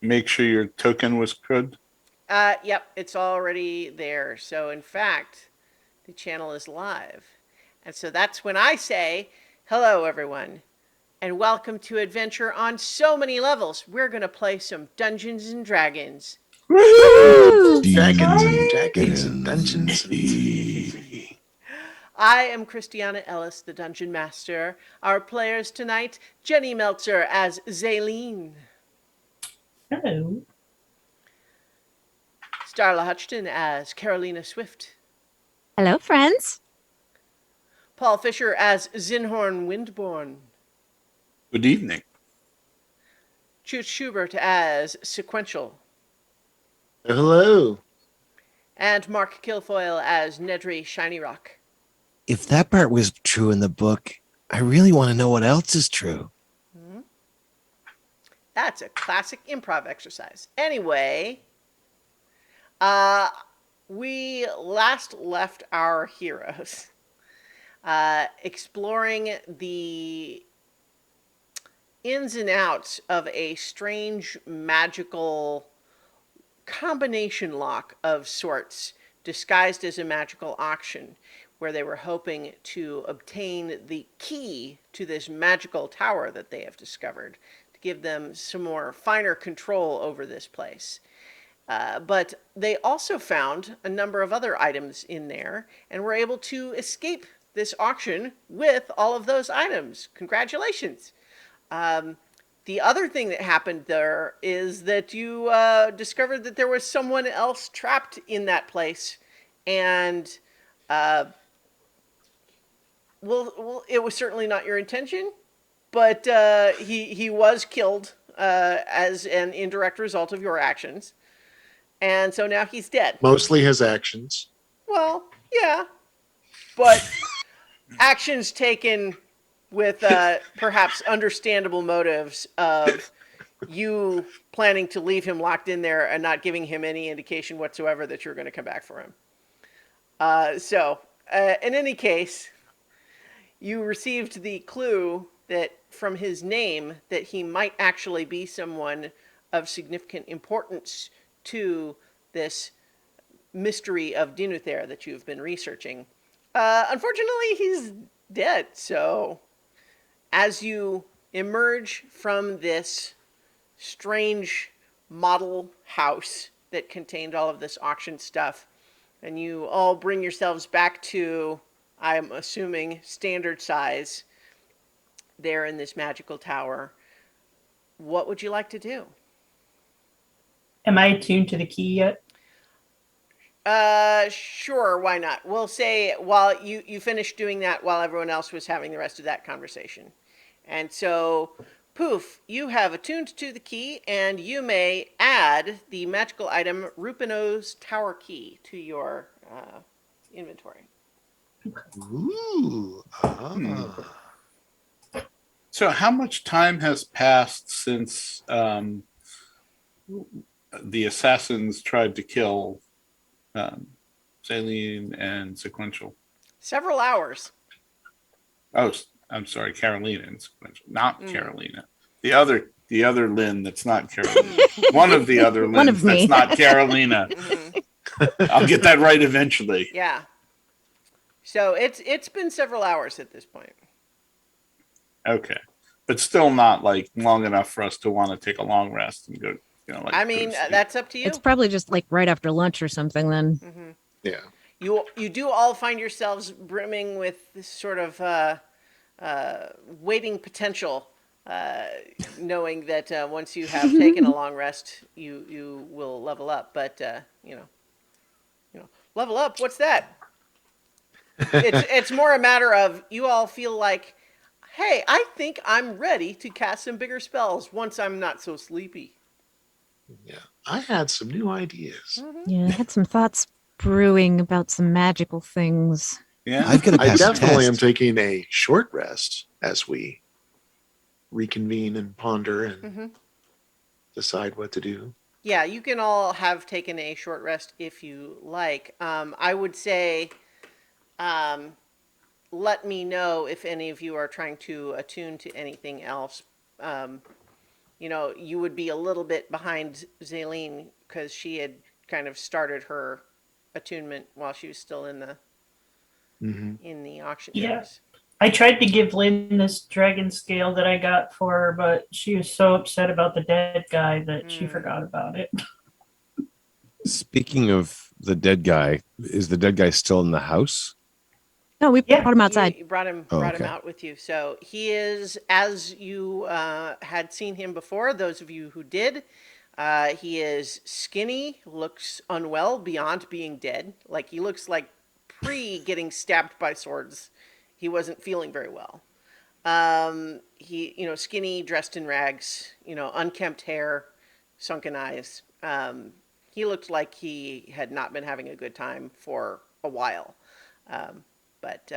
make sure your token was good? Yep, it's already there. So, in fact, the channel is live. And so that's when I say, hello, everyone, and welcome to Adventure on so many levels. We're going to play some Dungeons and Dragons. Woo! Woo! Dragons and dungeons. I am Christiana Ellis, the Dungeon Master. Our players tonight, Jenny Meltzer as Zaylene, Hello. Starla Hutchton as Carolina Swift, Hello, friends. Paul Fisher as Zinhorn Windborn, Good evening. Chut Schubert as Sequential, Hello. and Mark Kilfoyle as Nedry Shiny Rock. If that part was true in the book, I really want to know what else is true. That's a classic improv exercise. Anyway, uh, we last left our heroes exploring the ins and outs of a strange magical combination lock of sorts disguised as a magical auction where they were hoping to obtain the key to this magical tower that they have discovered to give them some more finer control over this place. But they also found a number of other items in there and were able to escape this auction with all of those items. Congratulations. The other thing that happened there is that you discovered that there was someone else trapped in that place, and well, it was certainly not your intention, but he was killed as an indirect result of your actions, and so now he's dead. Mostly his actions. Well, yeah, but actions taken with perhaps understandable motives of you planning to leave him locked in there and not giving him any indication whatsoever that you're going to come back for him. In any case, you received the clue that from his name that he might actually be someone of significant importance to this mystery of Dinuther that you've been researching. Unfortunately, he's dead. So, as you emerge from this strange model house that contained all of this auction stuff, and you all bring yourselves back to, I'm assuming, standard size there in this magical tower, what would you like to do? Am I attuned to the key yet? Sure, why not? We'll say while you finished doing that while everyone else was having the rest of that conversation. And so, Poof, you have attuned to the key, and you may add the magical item Rupino's Tower Key to your inventory. Ooh. So, how much time has passed since the assassins tried to kill Saline and Sequential? Several hours. Oh, I'm sorry, Carolina and Sequential, not Carolina. The other Lynn that's not Carolina. One of the other One Lynns of me. that's not Carolina. I'll get that right eventually. Yeah. So it's been several hours at this point. Okay, but still not like long enough for us to want to take a long rest and go. Like I mean, that's up to you. It's probably just like right after lunch or something then. Mm-hmm. Yeah. You do all find yourselves brimming with this sort of waiting potential, knowing that once you have taken a long rest, you will level up. But level up. What's that? It's more a matter of you all feel like, hey, I think I'm ready to cast some bigger spells once I'm not so sleepy. Yeah. I had some new ideas. Yeah, I had some thoughts brewing about some magical things. Yeah, I've got to I pass a definitely am test. taking a short rest as we reconvene and ponder and Mm-hmm. decide what to do. Yeah, you can all have taken a short rest if you like. I would say, let me know if any of you are trying to attune to anything else. you would be a little bit behind Zaleen because she had kind of started her attunement while she was still in the Mhm. auctioneers. I tried to give Lynn this dragon scale that I got for her, but she was so upset about the dead guy that she forgot about it. Speaking of the dead guy, is the dead guy still in the house? No, we Yeah. brought him outside. You brought him Oh, brought him okay. out with you. So he is, as you had seen him before. Those of you who did, he is skinny, looks unwell beyond being dead. Like he looks like pre getting stabbed by swords. He wasn't feeling very well. He, skinny, dressed in rags, unkempt hair, sunken eyes. He looked like he had not been having a good time for a while. But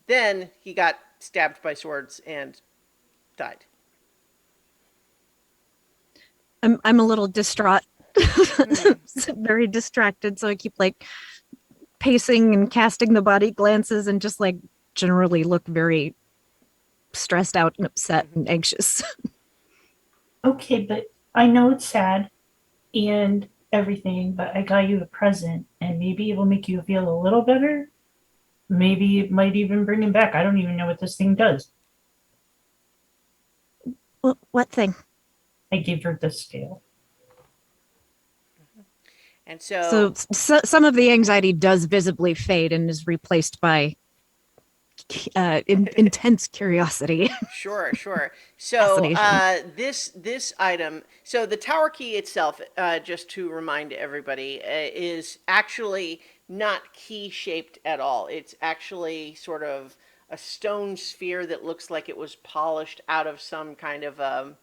then he got stabbed by swords and died. I'm a little distraught, very distracted. So I keep like pacing and casting the body glances and just like generally look very stressed out and upset and anxious. Okay, but I know it's sad and everything, but I got you a present and maybe it will make you feel a little better. Maybe it might even bring him back. I don't even know what this thing does. What thing? I gave her the scale. And So, some of the anxiety does visibly fade and is replaced by intense curiosity. Sure. So Fascination. this item, so the tower key itself, just to remind everybody, is actually not key shaped at all. It's actually sort of a stone sphere that looks like it was polished out of some kind of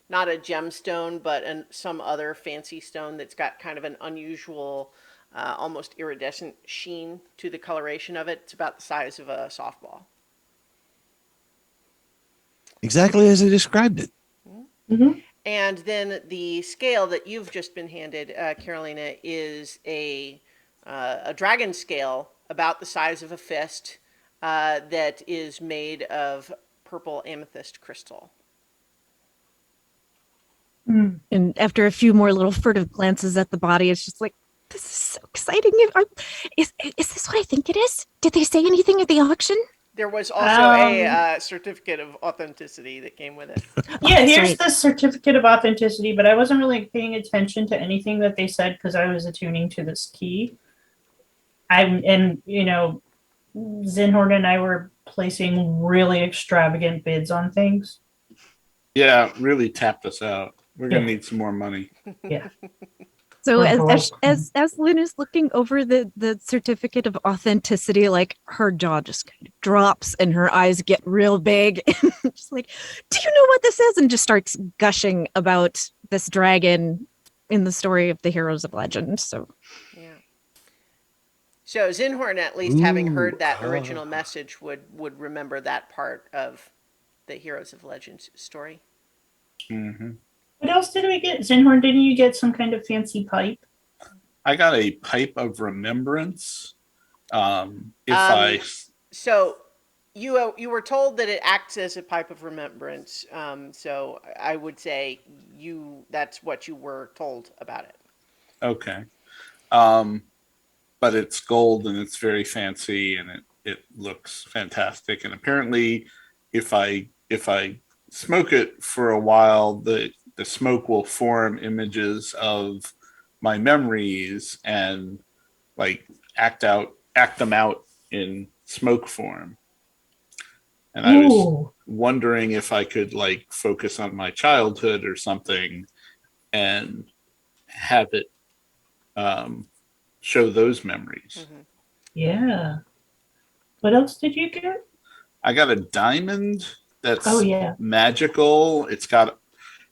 not a gemstone, but some other fancy stone that's got kind of an unusual, almost iridescent sheen to the coloration of it. It's about the size of a softball. Exactly as I described it. Mm-hmm. And then the scale that you've just been handed, Carolina, is a dragon scale about the size of a fist that is made of purple amethyst crystal. And after a few more little furtive glances at the body, it's just like, this is so exciting. Is this what I think it is? Did they say anything at the auction? There was also a certificate of authenticity that came with it. Yeah, That's here's right. the certificate of authenticity, but I wasn't really paying attention to anything that they said because I was attuning to this key. Zinhorn and I were placing really extravagant bids on things. Yeah, really tapped us out. We're gonna Yeah. need some more money. Yeah. So We're as, broke. as Lynn is looking over the certificate of authenticity, like her jaw just kind of drops and her eyes get real big, and just like, do you know what this is? And just starts gushing about this dragon in the story of the heroes of legend. So Yeah. So Zinhorn, at least having heard that Ooh, original message, would remember that part of the Heroes of Legends story. Hmm. What else did we get? Zinhorn, didn't you get some kind of fancy pipe? I got a pipe of remembrance. If Um, So you were told that it acts as a pipe of remembrance. So I would say that's what you were told about it. okay, um, but it's gold and it's very fancy and it looks fantastic. And apparently, if I smoke it for a while, the smoke will form images of my memories and like act them out in smoke form. And I was Ooh. wondering if I could like focus on my childhood or something and have it um, show those memories. Mhm. Yeah. What else did you get? I got a diamond that's Oh yeah. magical. It's got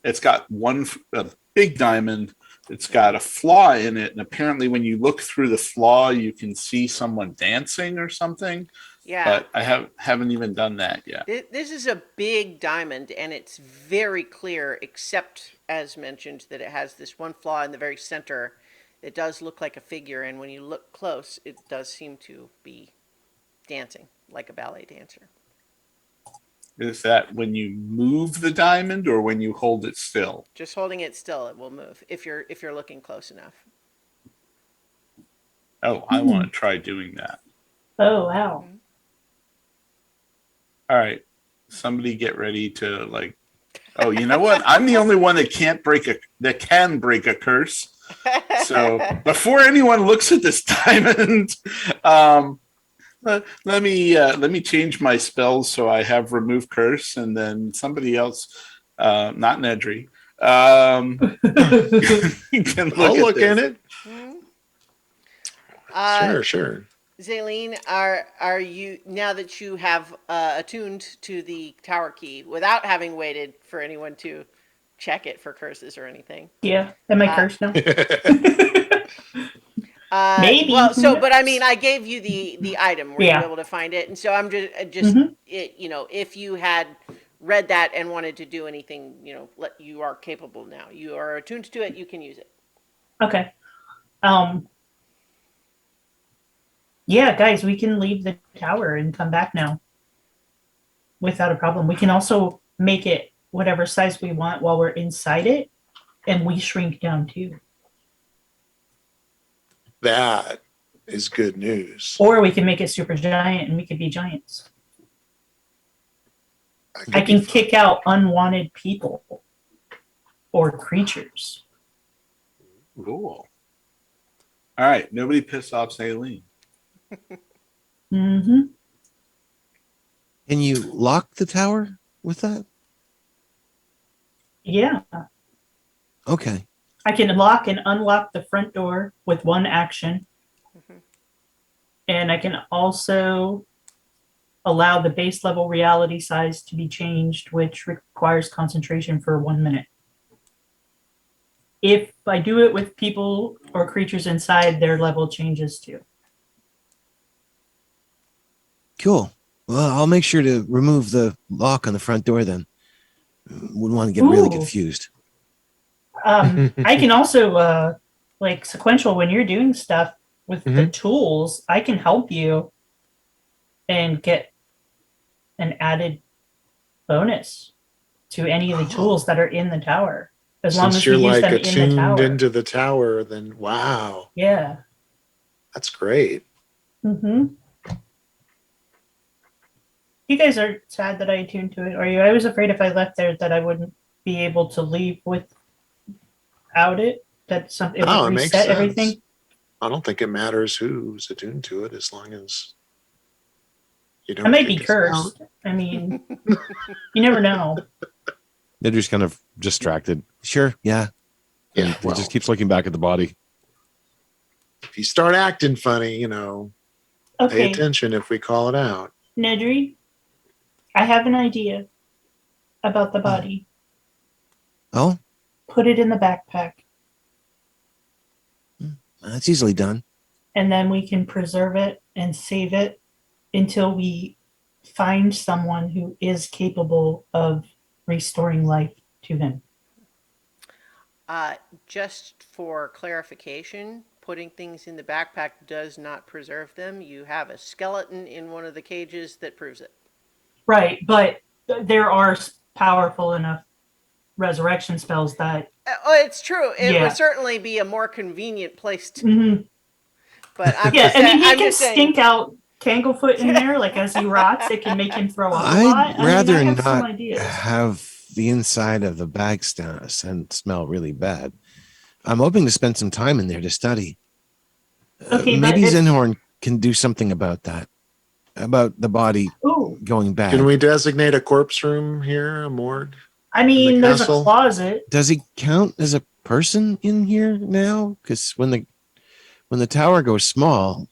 a big diamond. It's got a flaw in it, and apparently, when you look through the flaw, you can see someone dancing or something. Yeah. But I haven't even done that yet. This is a big diamond, and it's very clear, except as mentioned, that it has this one flaw in the very center. It does look like a figure, and when you look close, it does seem to be dancing like a ballet dancer. Is that when you move the diamond or when you hold it still? Just holding it still, it will move if you're looking close enough. Oh, I want to try doing that. Oh, wow. All right. Somebody get ready to like, oh, you know what? I'm the only one that can break a curse. So before anyone looks at this diamond, let me change my spells so I have remove curse, and then somebody else, not Nedry, can I'll look look at in this. it. Uh, Sure. Zaleen, are you, now that you have attuned to the tower key without having waited for anyone to check it for curses or anything? Yeah. Am I cursed now? Maybe. Well, Who so but I mean, knows? I gave you the item. Were you Yeah. able to find it? And so I'm just Mhm. it, you know, if you had read that and wanted to do anything, you know, you are capable now. You are attuned to it. You can use it. Okay. Yeah, guys, we can leave the tower and come back now without a problem. We can also make it whatever size we want while we're inside it, and we shrink down too. That is good news. Or we can make it super giant and we could be giants. That could I be can fun. kick out unwanted people or creatures. Cool. All right. Nobody piss off Saline. Mm-hmm. Can you lock the tower with that? Yeah. Okay. I can lock and unlock the front door with one action. Mhm. And I can also allow the base level reality size to be changed, which requires concentration for 1 minute. If I do it with people or creatures inside, their level changes too. Cool. Well, I'll make sure to remove the lock on the front door then. Wouldn't want to get really Ooh. confused. I can also, like sequential, when you're doing stuff with the Mhm. tools, I can help you and get an added bonus to any of the tools that are in the tower. As long Since as you're we use like them in the attuned tower. into the tower, then wow, Yeah. that's great. Mm-hmm. You guys are sad that I attuned to it, are you? I was afraid if I left there that I wouldn't be able to leave without it. That it Oh, would it makes reset sense. everything. I don't think it matters who's attuned to it as long as you don't I might be kick us out. cursed. I mean, you never know. They're just kind of distracted. Sure. Yeah. Yeah, And he well, just keeps looking back at the body. if you start acting funny, pay Okay, attention if we call it out. Nedry, I have an idea about the body. Oh, Put it in the backpack, that's easily done. and then we can preserve it and save it until we find someone who is capable of restoring life to him. Just for clarification, putting things in the backpack does not preserve them. You have a skeleton in one of the cages that proves it. Right, but there are powerful enough resurrection spells that. Oh, it's true. It Yeah. would certainly be a more convenient place to. Mhm. But I'm Yeah, just I mean, saying. he I'm can just saying. stink out Tanglefoot in there, like as he rots, it can make him throw up a lot. I'd rather I have some not ideas. have the inside of the bag smell really bad. I'm hoping to spend some time in there to study. Okay, but maybe if- Zenhorn can do something about that, about the body Ooh, going bad. Can we designate a corpse room here, a morgue? I mean, there's a castle? closet. Does he count as a person in here now? Because when the tower goes small,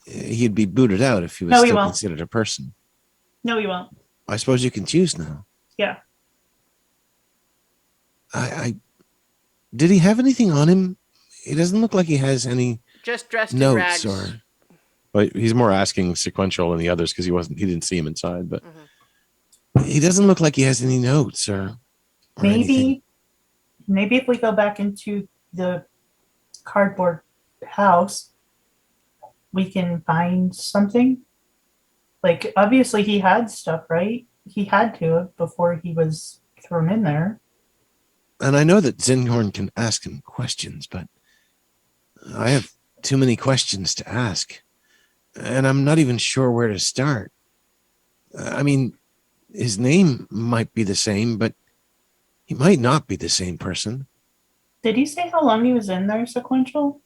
he'd be booted out if he was No, he still won't. considered a person. No, you won't. I suppose you can choose now. Yeah. I did he have anything on him? It doesn't look like he has any Just dressed in notes rags. or. But he's more asking sequential than the others because he didn't see him inside. But He doesn't look like he has any notes or anything. Maybe if we go back into the cardboard house, we can find something. Like, obviously he had stuff, right? He had to have before he was thrown in there. And I know that Zinhorn can ask him questions, but I have too many questions to ask. And I'm not even sure where to start. I mean, his name might be the same, but he might not be the same person. Did he say how long he was in there, Sequential?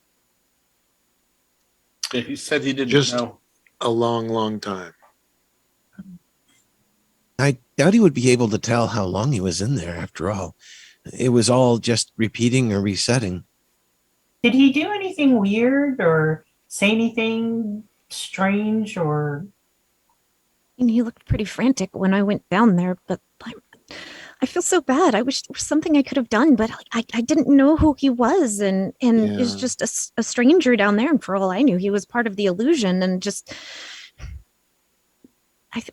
Yeah, he said he didn't Just- know. A long, long time. I doubt he would be able to tell how long he was in there after all. It was all just repeating or resetting. Did he do anything weird or say anything strange or And he looked pretty frantic when I went down there, but I feel so bad. I wish there was something I could have done, but I didn't know who he was, and he was Yeah. just a stranger down there. And for all I knew, he was part of the illusion, and just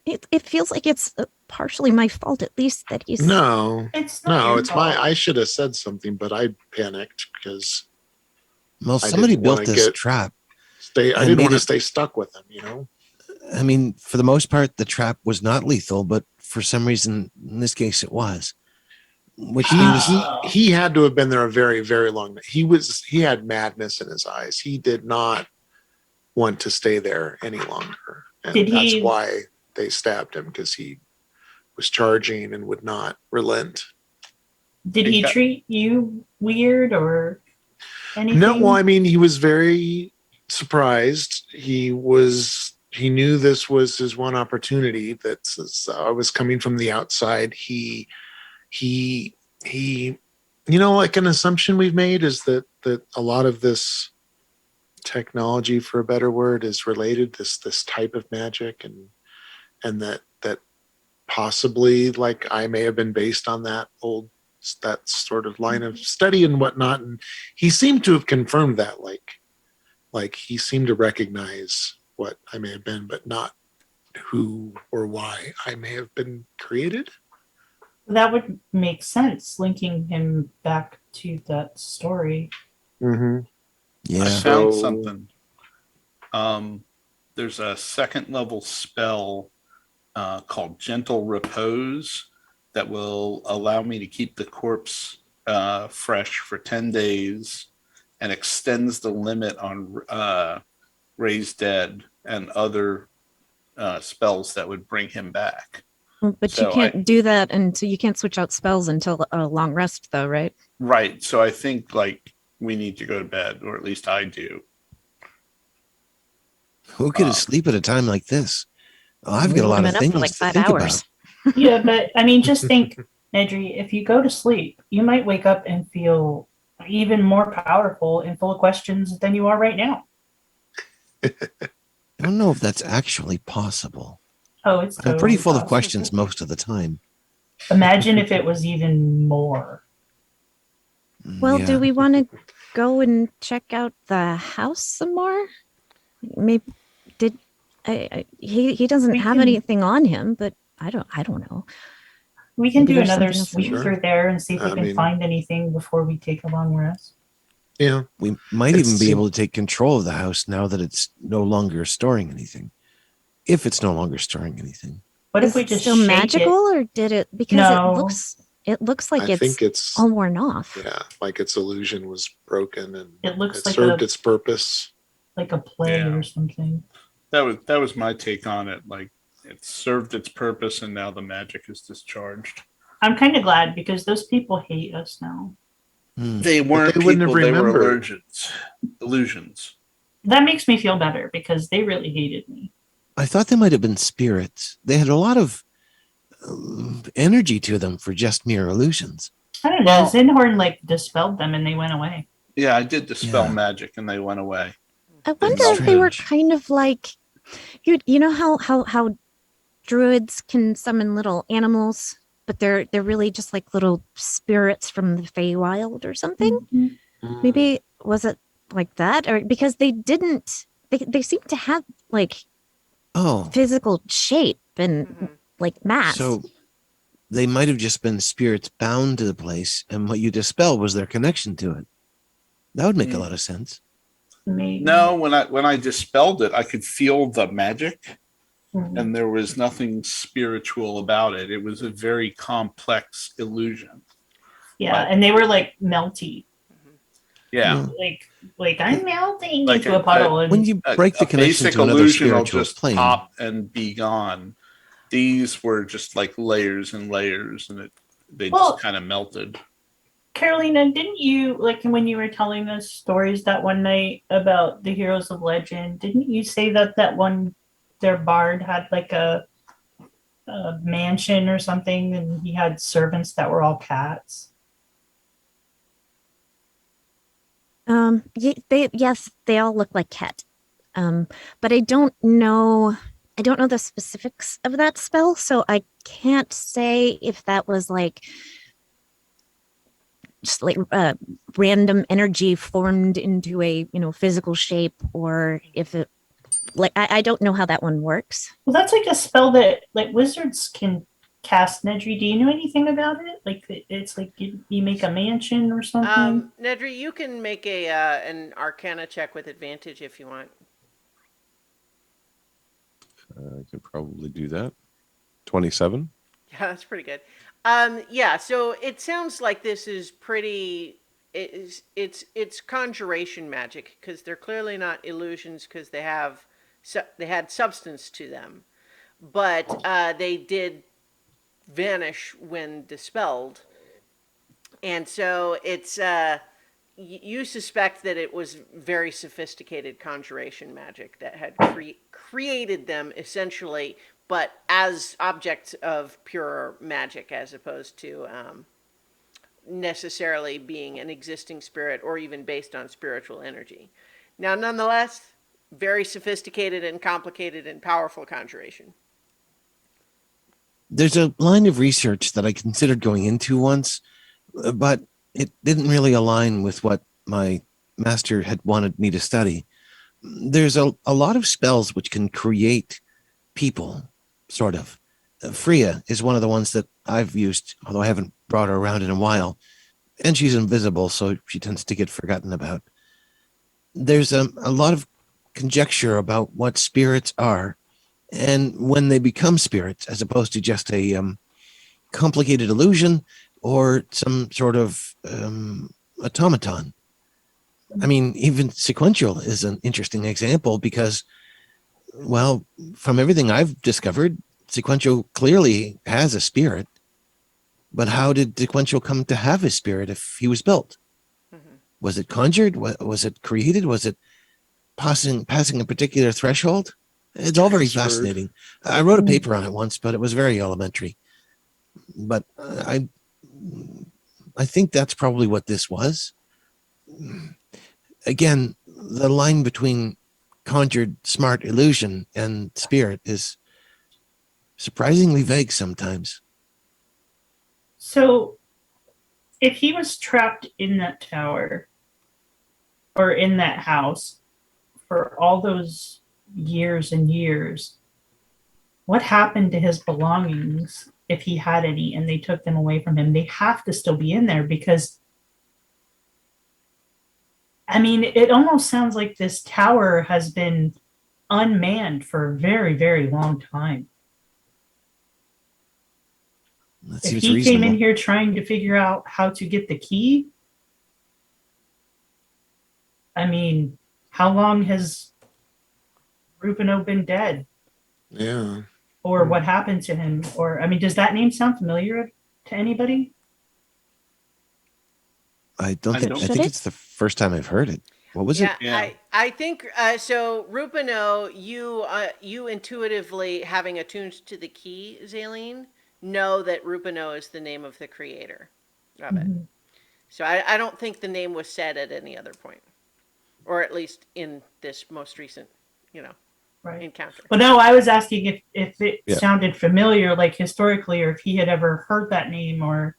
it feels like it's partially my fault, at least that he's No, it's not no, your it's fault. I should have said something, but I panicked because Well, I somebody didn't built wanna this get- trap. I And didn't made want to it- stay stuck with him, you know? I mean, for the most part, the trap was not lethal, but for some reason, in this case, it was. Which means He had to have been there a very, very long. He had madness in his eyes. He did not want to stay there any longer. And Did that's he- why they stabbed him, because he was charging and would not relent. Did he Yeah. treat you weird or anything? No, well, I mean, he was very surprised. He knew this was his one opportunity. That I was coming from the outside. He, like an assumption we've made is that a lot of this technology, for a better word, is related this type of magic, and that possibly, like, I may have been based on that sort of line of study and whatnot. And he seemed to have confirmed that, like he seemed to recognize what I may have been, but not who or why I may have been created. That would make sense, linking him back to that story. Mm-hmm. I yeah, found So- something. There's a second level spell called Gentle Repose that will allow me to keep the corpse fresh for 10 days and extends the limit on Raise Dead and other spells that would bring him back. but So you can't do that until you can't switch out spells until a long rest, though, right? Right. So I think like we need to go to bed, or at least I do. who could sleep at a time like this? Oh, I've got a lot Been of up things for like to 5 think hours. about. Yeah, but I mean, just think, Nedry, if you go to sleep, you might wake up and feel even more powerful and full of questions than you are right now. I don't know if that's actually possible. Oh, it's I'm totally pretty full of possible. questions most of the time. Imagine if it was even more. Well, Yeah. do we want to go and check out the house some more? Maybe he doesn't We have can- anything on him, but I don't know. We can Maybe do there's another something else in sweep there. through there and see if we I can mean- find anything before we take a long rest. Yeah. We might even It's- be able to take control of the house now that it's no longer storing anything. If it's no longer storing anything. What Is if we it just still shake magical, or did it? Because No. it looks like I it's think it's all worn off. yeah, like its illusion was broken and It looks it like served a- its purpose. like a play Yeah. or something? That was my take on it. Like it served its purpose and now the magic is discharged. I'm kind of glad because those people hate us now. They weren't they wouldn't have people, they were remembered. illusions. That makes me feel better because they really hated me. I thought they might have been spirits. They had a lot of energy to them for just mere illusions. I don't know. Well- Zinhorn like dispelled them and they went away. Yeah, I did dispel Yeah. magic and they went away. I wonder if they were strange. kind of like you know how druids can summon little animals, but they're really just like little spirits from the Feywild or something. Mm. Maybe was it like that, or because they didn't they seem to have like Oh, physical shape and Mhm. like mass. so they might have just been spirits bound to the place, and what you dispelled was their connection to it. That would make a lot of sense. Maybe. No, when I dispelled it, I could feel the magic. Mhm. and there was nothing spiritual about it. It was a very complex illusion. Yeah, But and they were like melty. yeah, Well, Like I'm melting like into a puddle, when and you break the a connection basic to another illusion will spiritual just plane, pop and be gone. These were just like layers and layers, and they well, just kind of melted. Carolina, didn't you like when you were telling us stories that one night about the heroes of legend? Didn't you say that their bard had like a mansion or something, and he had servants that were all cats? Yes, they all look like cat. But I don't know the specifics of that spell, so I can't say if that was like just like random energy formed into a physical shape, or if it like I don't know how that one works. Well, that's like a spell that like wizards can cast. Nedry, do you know anything about it? Like it's like you make a mansion or something. Nedry, you can make a an Arcana check with advantage if you want. I could probably do that. 27. Yeah, that's pretty good. Yeah, so it sounds like this is pretty. It's conjuration magic because they're clearly not illusions because they had substance to them, but they did vanish when dispelled, and so it's you suspect that it was very sophisticated conjuration magic that had created them essentially, but as objects of pure magic as opposed to necessarily being an existing spirit or even based on spiritual energy. Now, nonetheless, very sophisticated and complicated and powerful conjuration. there's a line of research that I considered going into once, but it didn't really align with what my master had wanted me to study. There's a lot of spells which can create people, sort of. Freya is one of the ones that I've used, although I haven't brought her around in a while. And she's invisible, so she tends to get forgotten about. There's a lot of conjecture about what spirits are and when they become spirits, as opposed to just a complicated illusion or some sort of automaton. I mean, even sequential is an interesting example because, well, from everything I've discovered, sequential clearly has a spirit. But how did sequential come to have his spirit if he was built? Mm-hmm. Was it conjured? Was it created? Was it passing a particular threshold? It's all very Transferred. fascinating. I wrote a paper on it once, but it was very elementary. But I think that's probably what this was. Again, the line between conjured smart illusion and spirit is surprisingly vague sometimes. So, if he was trapped in that tower or in that house for all those years and years, what happened to his belongings if he had any and they took them away from him? They have to still be in there because, I mean, it almost sounds like this tower has been unmanned for a very, very long time. That If seems he reasonable. came in here trying to figure out how to get the key, I mean, how long has Rupino been dead? Yeah. Or what happened to him? Or, I mean, does that name sound familiar to anybody? I don't I think. don't- I Should think it? it's the first time I've heard it. What was Yeah, it? Yeah. I think so. Rupino, you intuitively having attuned to the key, Zaleen, know that Rupino is the name of the creator of it. Mhm. So I don't think the name was said at any other point, or at least in this most recent, Right. encounter. Well, no, I was asking if it Yeah. sounded familiar, like historically, or if he had ever heard that name or.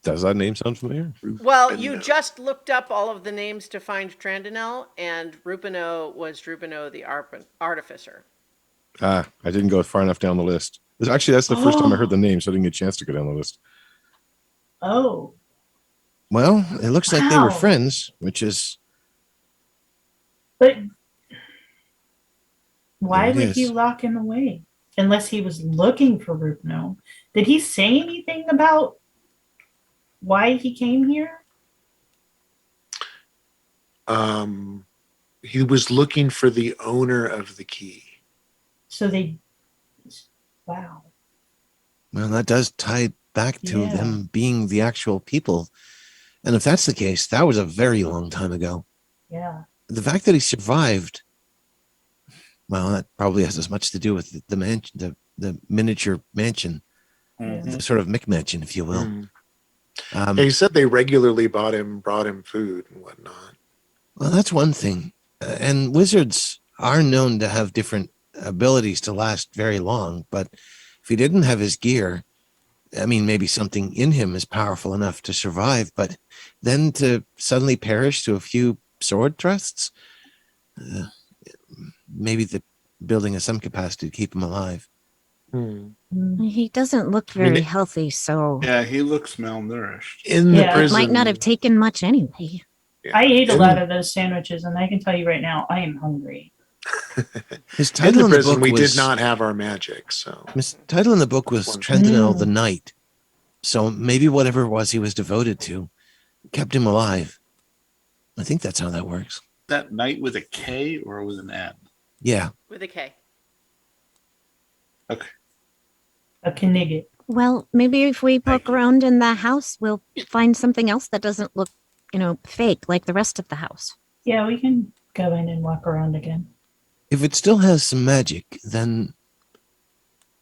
Does that name sound familiar? Well, you just looked up all of the names to find Trandinel, and Rupino was Rupino the Artificer. I didn't go far enough down the list. Actually, that's the first time I heard the name, so I didn't get a chance to go down the list. Oh, Well, it looks like they were Wow. friends, which is but Why There it would he is. lock him away? Unless he was looking for Rupno. Did he say anything about why he came here? He was looking for the owner of the key. So they, wow. Well, that does tie back to Yeah. them being the actual people. And if that's the case, that was a very long time ago. Yeah. The fact that he survived, well, that probably has as much to do with the mansion, the miniature mansion, Mhm. the sort of McMansion, if you will. Mm. Um, Yeah, he said they regularly brought him food and whatnot. Well, that's one thing. And wizards are known to have different abilities to last very long. But if he didn't have his gear, I mean, maybe something in him is powerful enough to survive. But then to suddenly perish to a few sword thrusts, uh, maybe the building has some capacity to keep him alive. Hmm. Mm. He doesn't look I mean, very it- healthy, so Yeah, he looks malnourished. In Yeah. the It prison, might not have taken much anyway. Yeah. I ate a In- lot of those sandwiches, and I can tell you right now, I am hungry. His In title the in the prison, book we was did not have our magic, so his title in the book was One- Trentinel the Mm. Knight. So maybe whatever it was he was devoted to kept him alive. I think that's how that works. That knight with a K or with an N? Yeah. With a K. A Knigget. Well, maybe if we Thank poke you. around in the house, we'll find something else that doesn't look, fake like the rest of the house. Yeah, we can go in and walk around again. If it still has some magic, then,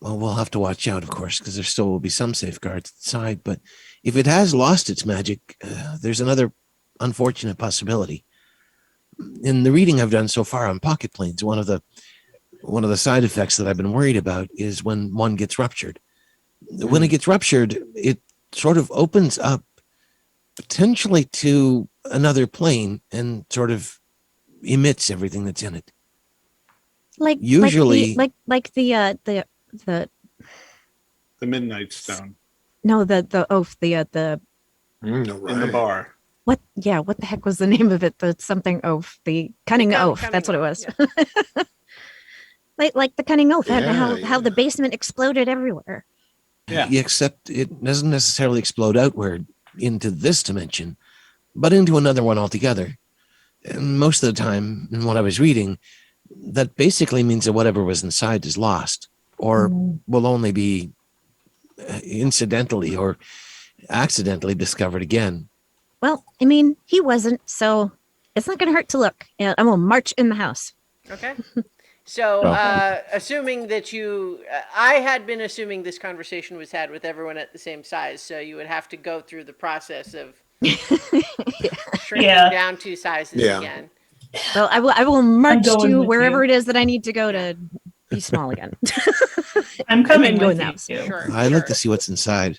well, we'll have to watch out, of course, because there still will be some safeguards inside. But if it has lost its magic, there's another unfortunate possibility. In the reading I've done so far on pocket planes, one of the side effects that I've been worried about is when one gets ruptured. When it gets ruptured, it sort of opens up potentially to another plane and sort of emits everything that's in it. Like Usually- like the The Midnight Stone the oath the all in the right. bar. what the heck was the name of it, the something oath, the cunning oath, Cunning that's what it oath, was. like the cunning oath, and how Yeah, the yeah. basement exploded everywhere. Yeah. Except it doesn't necessarily explode outward into this dimension, but into another one altogether. And most of the time, in what I was reading, that basically means that whatever was inside is lost or Mm. will only be incidentally or accidentally discovered again. Well, I mean, he wasn't, so it's not going to hurt to look. And I will march in the house. Okay. So, Oh. assuming that I had been assuming this conversation was had with everyone at the same size, so you would have to go through the process of shrinking Yeah. down 2 sizes Yeah. again. So I will march going to with wherever you. it is that I need to go to be small again. I'm coming go with in the you house. too. Sure. I'd like to sure. see what's inside.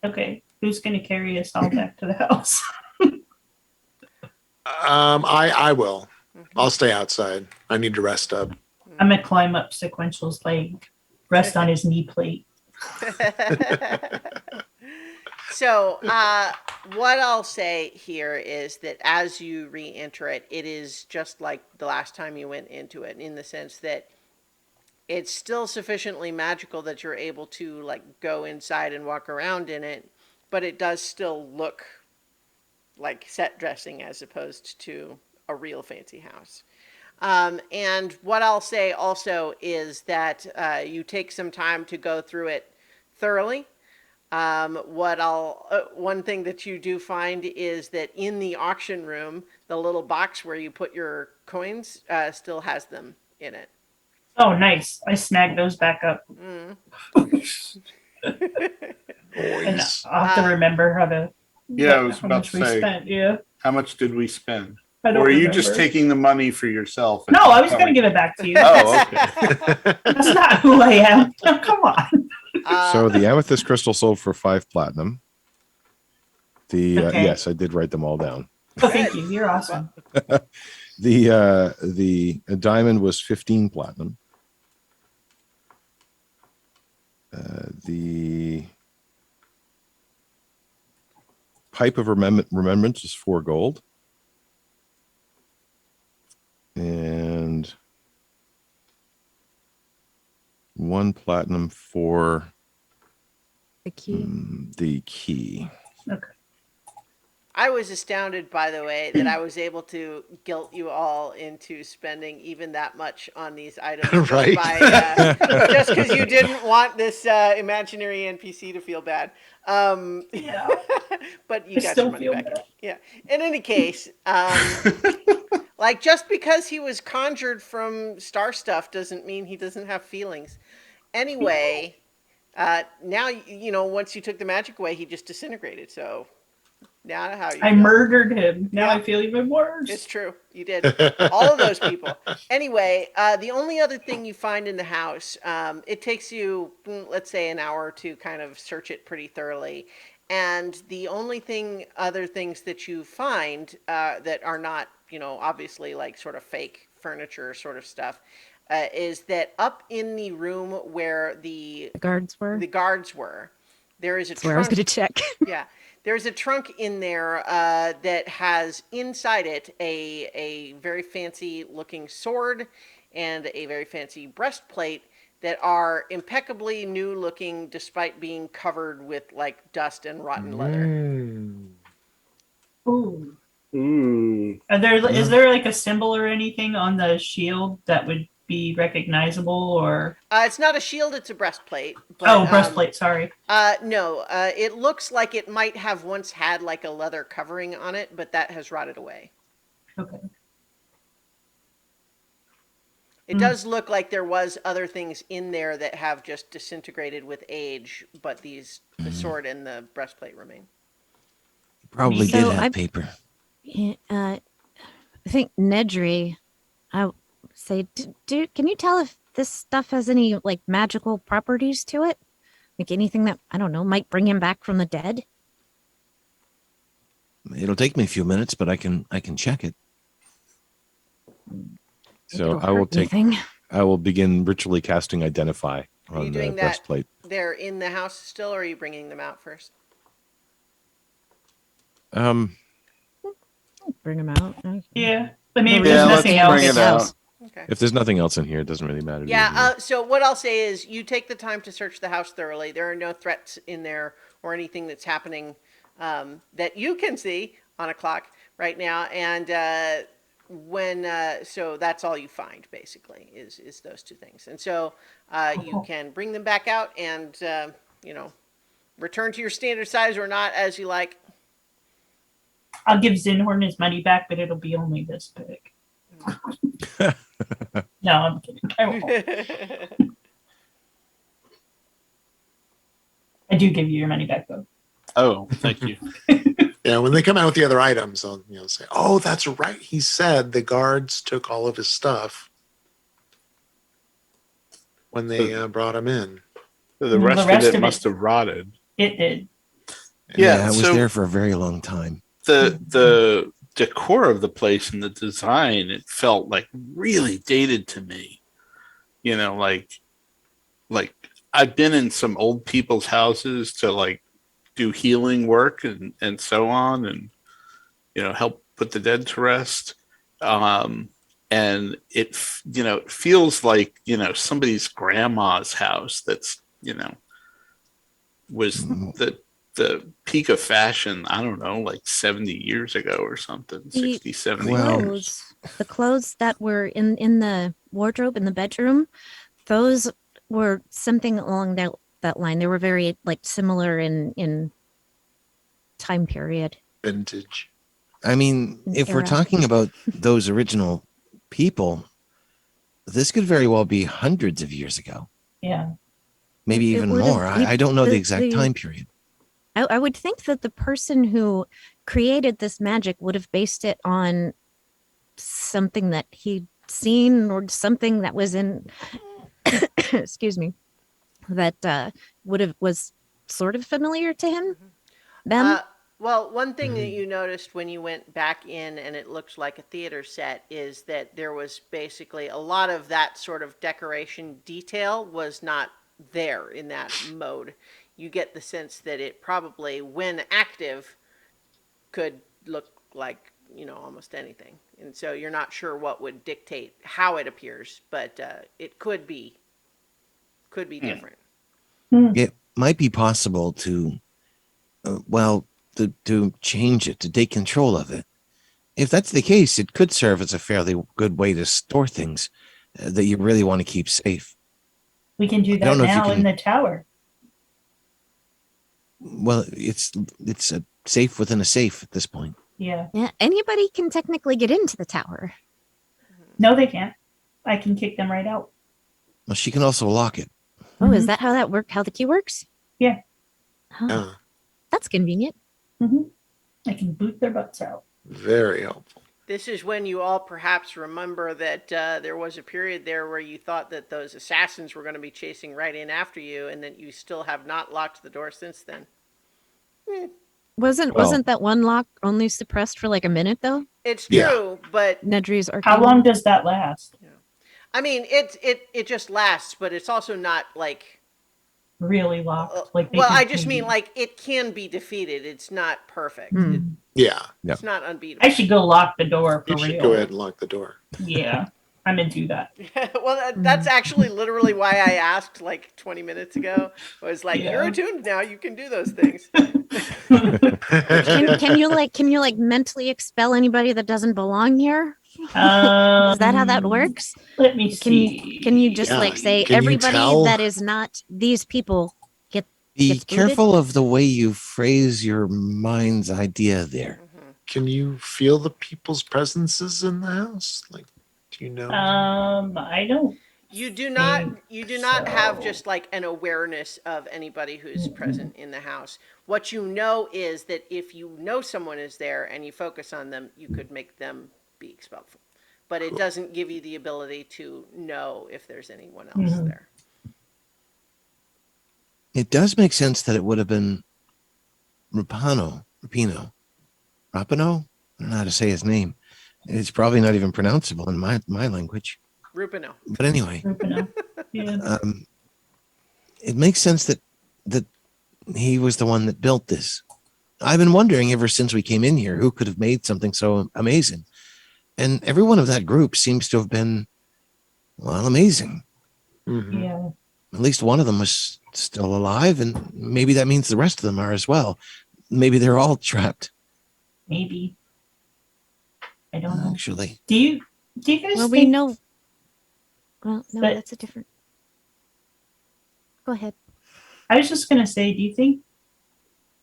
Okay, who's going to carry us all back to the house? I will. I'll stay outside. I need to rest up. I'm going to climb up Sequential's leg, rest on his knee plate. So, what I'll say here is that as you re-enter it, it is just like the last time you went into it, in the sense that it's still sufficiently magical that you're able to like go inside and walk around in it, but it does still look like set dressing as opposed to a real fancy house. And what I'll say also is that you take some time to go through it thoroughly. One thing that you do find is that in the auction room, the little box where you put your coins still has them in it. Oh, nice. I snagged those back up. Mm. And Boys. I'll have to remember how to. Yeah, I was how about much to we say, spent. Yeah. how much did we spend? I don't Or are you just remember. taking the money for yourself? No, I was going to give it back to you. Oh, okay. That's not who I am. Oh, come on. So the amethyst crystal sold for 5 platinum. Okay. Yes, I did write them all down. Oh, thank you. You're awesome. The diamond was 15 platinum. The pipe of remembrance is 4 gold. And 1 platinum for The key. the key. I was astounded, by the way, that I was able to guilt you all into spending even that much on these items just Right. just because you didn't want this imaginary NPC to feel bad. Yeah. But you I got still your money feel back. bad. Yeah. In any case, like just because he was conjured from star stuff doesn't mean he doesn't have feelings. Anyway, now you know once you took the magic away, he just disintegrated. So now how you I feel? murdered him. Now Yeah. I feel even worse. It's true. You did. All of those people. Anyway, the only other thing you find in the house, it takes you, let's say, an hour to kind of search it pretty thoroughly. And the only other things that you find that are not, obviously like sort of fake furniture sort of stuff, is that up in the room where the Guards were. guards were, there is a That's where I was trunk. going to check. Yeah, there's a trunk in there that has inside it a very fancy looking sword and a very fancy breastplate that are impeccably new looking despite being covered with like dust and rotten leather. Mm. Ooh. Ooh. Is there like a symbol or anything on the shield that would be recognizable or It's not a shield, it's a breastplate. But, breastplate, sorry. No, it looks like it might have once had like a leather covering on it, but that has rotted away. Okay. It does look like there was other things in there that have just disintegrated with age, but the sword and the breastplate remain. Probably So did have I- paper. Yeah, I think Nedry, I say, can you tell if this stuff has any like magical properties to it? Like anything that, I don't know, might bring him back from the dead? It'll take me a few minutes, but I can check it. So It'll I will hurt take. anything. I will begin ritually casting Identify Are you on the doing that? breastplate. They're in the house still, or are you bringing them out first? Bring him out. Okay. Yeah. I mean, if Yeah, there's let's nothing bring else. it out. Okay. If there's nothing else in here, it doesn't really matter. to me. Yeah, so what I'll say is you take the time to search the house thoroughly. There are no threats in there or anything that's happening that you can see on a clock right now. And so that's all you find basically is those two things. And so you can bring them back out and, return to your standard size or not as you like. I'll give Zinhorn his money back, but it'll be only this big. No, I'm kidding. I won't. I do give you your money back though. Oh, thank you. Yeah, when they come out with the other items, I'll say, "Oh, that's right. He said the guards took all of his stuff when they brought him in." The The rest, rest of of it it- must have rotted. It did. Yeah, it was so- there for a very long time. The decor of the place and the design, it felt like really dated to me. Like I've been in some old people's houses to like do healing work and so on, and help put the dead to rest. And it feels like somebody's grandma's house that's was the peak of fashion, I don't know, like 70 years ago or something, 60, 70 Well- years. The clothes that were in the wardrobe in the bedroom, those were something along that line. They were very like similar in time period. Vintage. I mean, if we're Era. talking about those original people, this could very well be hundreds of years ago, Yeah. maybe It even would've- more. I don't know the the- exact the- time period. I would think that the person who created this magic would have based it on something that he'd seen or something that was in excuse me, that was sort of familiar to him. Them. Well, one thing that you noticed when you went back in and it looked like a theater set is that there was basically a lot of that sort of decoration detail was not there in that mode. You get the sense that it probably, when active, could look like, almost anything. And so you're not sure what would dictate how it appears, but it could be could be Hmm. different. It might be possible to, to change it, to take control of it. If that's the case, it could serve as a fairly good way to store things that you really want to keep safe. We can do I don't that know if you now in can- the tower. Well, it's a safe within a safe at this point. Yeah. Yeah, anybody can technically get into the tower. No, they can't. I can kick them right out. Well, she can also lock it. Oh, is Mhm. that how that work? How the key works? Yeah. Oh, Yeah, that's convenient. Mhm. I can boot their butts out. very helpful. This is when you all perhaps remember that there was a period there where you thought that those assassins were going to be chasing right in after you, and that you still have not locked the door since then. Wasn't Well- wasn't that one lock only suppressed for like a minute though? It's Yeah. true, but Nedry's arcane. How long does that last? I mean, it just lasts, but it's also not like. Really locked? Like they Well, can I just maybe- mean like it can be defeated. It's not perfect. Hmm. Yeah, Yeah. It's not unbeatable. I should go lock the door for you should real. go ahead and lock the door. Yeah, I'm into that. Well, that's actually literally why I asked like 20 minutes ago. Was like, Yeah. you're attuned now. You can do those things. Can you like mentally expel anybody that doesn't belong here? Is that how that works? Let me Can see. can you just Yeah, like say can you everybody tell? that is not these people get Be Gets booted? careful of the way you phrase your mind's idea there. Can you feel the people's presences in the house? Like, do you know? I don't. You do not have So- just like an awareness of anybody who's Mm-mm. present in the house. What you know is that if you know someone is there and you focus on them, you could make them be expelled. But it Cool. doesn't give you the ability to know if there's anyone else Mhm. there. It does make sense that it would have been Rapino. I don't know how to say his name. It's probably not even pronounceable in my language. Rupino. But anyway, Rupino. Yeah. it makes sense that he was the one that built this. I've been wondering ever since we came in here who could have made something so amazing. And every one of that group seems to have been, well, amazing. Mhm. Yeah. At least one of them was still alive, and maybe that means the rest of them are as well. Maybe they're all trapped, Maybe. I don't know. actually. Do you guys well, think we know. Well, no, But- that's a different. Go ahead. I was just gonna say, do you think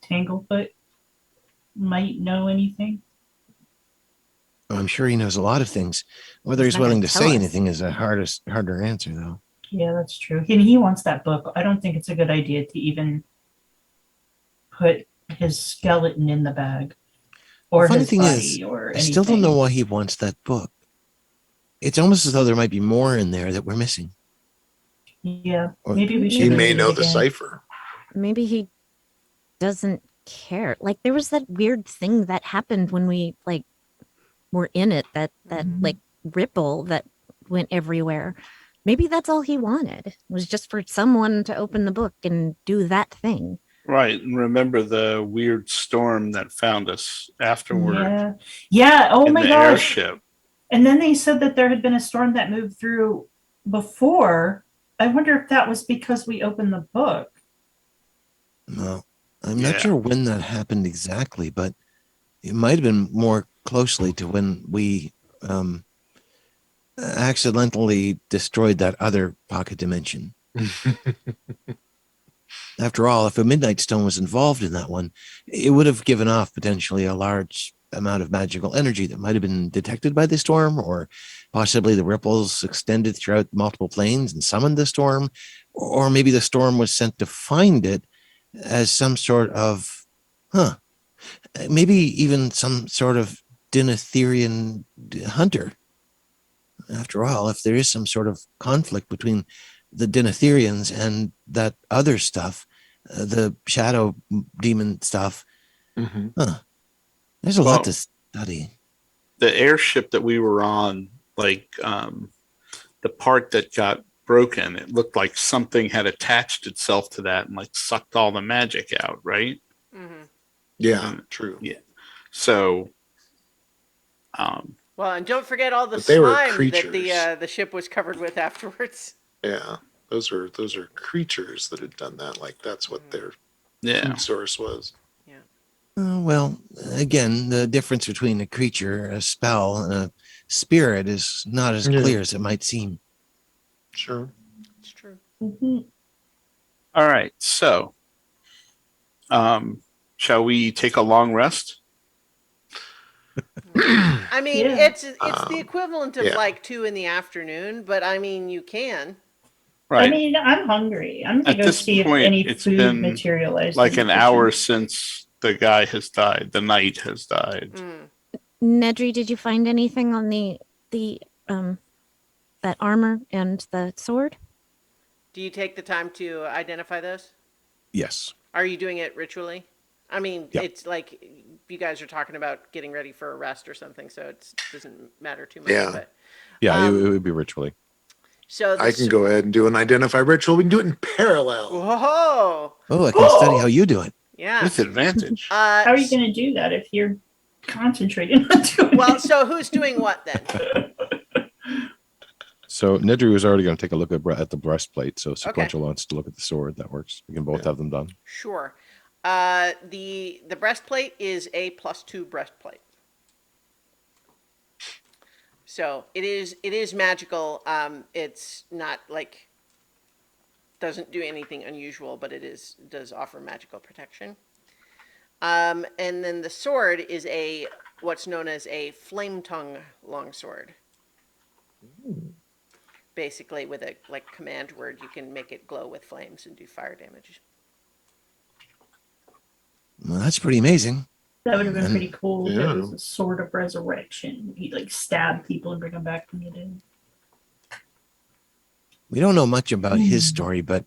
Tanglefoot might know anything? I'm sure he knows a lot of things. Whether He's he's not willing gonna to tell say us. anything is a harder answer, though. Yeah, that's true. And he wants that book. I don't think it's a good idea to even put his skeleton in the bag. Or Funny his thing body is, or I still don't know anything. why he wants that book. It's almost as though there might be more in there that we're missing. Yeah. Or- Maybe we should He read may it know the again. cipher. Maybe he doesn't care. Like there was that weird thing that happened when we like were in it. That Mhm. like ripple that went everywhere. Maybe that's all he wanted was just for someone to open the book and do that thing. Right. And remember the weird storm that found us afterward Yeah. Yeah. Oh in my the gosh. airship. And then they said that there had been a storm that moved through before. I wonder if that was because we opened the book. No, I'm Yeah. not sure when that happened exactly, but it might have been more closely to when we accidentally destroyed that other pocket dimension. After all, if a Midnight Stone was involved in that one, it would have given off potentially a large amount of magical energy that might have been detected by the storm, or possibly the ripples extended throughout multiple planes and summoned the storm, or maybe the storm was sent to find it as some sort of, maybe even some sort of Dinotherian hunter. After all, if there is some sort of conflict between the Dinotherians and that other stuff, the shadow demon stuff, Mhm. there's a Well- lot to study. The airship that we were on, like the part that got broken, it looked like something had attached itself to that and like sucked all the magic out, right? Hmm. Yeah, true. Yeah. So Well, and don't forget all the But they were slime that creatures. the ship was covered with afterwards. Yeah. Those are creatures that had done that. Like that's what their Yeah. food source was. Well, again, the difference between a creature, a spell, and a spirit is not as Yeah. clear as it might seem. Sure. It's true. Mhm. All right. So, shall we take a long rest? I mean, Yeah. it's the equivalent of yeah. like 2 in the afternoon, but I mean, you can. Right. I mean, I'm hungry. I'm gonna At go this see point, if any it's food been materialized. like in an the hour kitchen. since the guy has died. The knight has died. Mm. Nedry, did you find anything on the that armor and the sword? Do you take the time to identify those? Yes. Are you doing it ritually? I mean, Yeah. it's like you guys are talking about getting ready for a rest or something, so it doesn't matter too much. Yeah. But Yeah, Um, it would be ritually. so I can go ahead and do an identify ritual. We can do it in parallel. Whoa! Oh, I can study how you do it. Yeah. With advantage. How are you gonna do that if you're concentrating on doing Well, it? so who's doing what then? So Nedry was already going to take a look at the breastplate. So Sequential wants to look at the sword. That works. We can both have them done. Sure. The breastplate is a +2 breastplate. So it is magical. It's not like doesn't do anything unusual, but does offer magical protection. And then the sword is what's known as a flame tongue longsword. Basically, with a command word, you can make it glow with flames and do fire damage. Well, that's pretty amazing. That would have been And- pretty cool if Yeah. it was a sword of resurrection. He'd like stab people and bring them back from the dead. We don't know much about his Hmm. story, but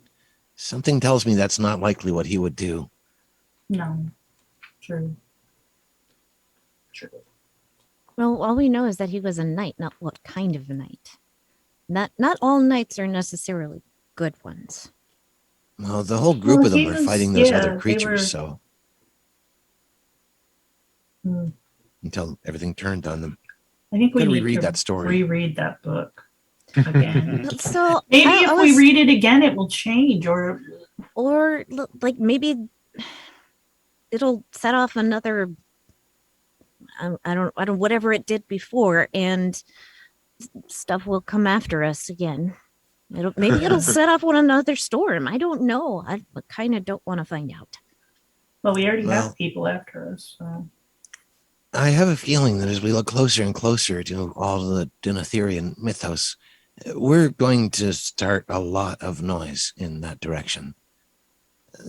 something tells me that's not likely what he would do. No. True. True. Well, all we know is that he was a knight, not what kind of a knight. Not all knights are necessarily good ones. Well, the whole group Well, of them he are was- fighting those yeah, other they creatures, were- so Hmm. until everything turned on them. I think we Gotta need reread to that story. reread that book again. So Maybe I if we was- read it again, it will change. Or like maybe it'll set off another I don't whatever it did before, and stuff will come after us again. Maybe it'll set off another storm. I don't know. I kind of don't want to find out. well, we already Well- have people after us. So. I have a feeling that as we look closer and closer to all the Dunatherian mythos, we're going to start a lot of noise in that direction.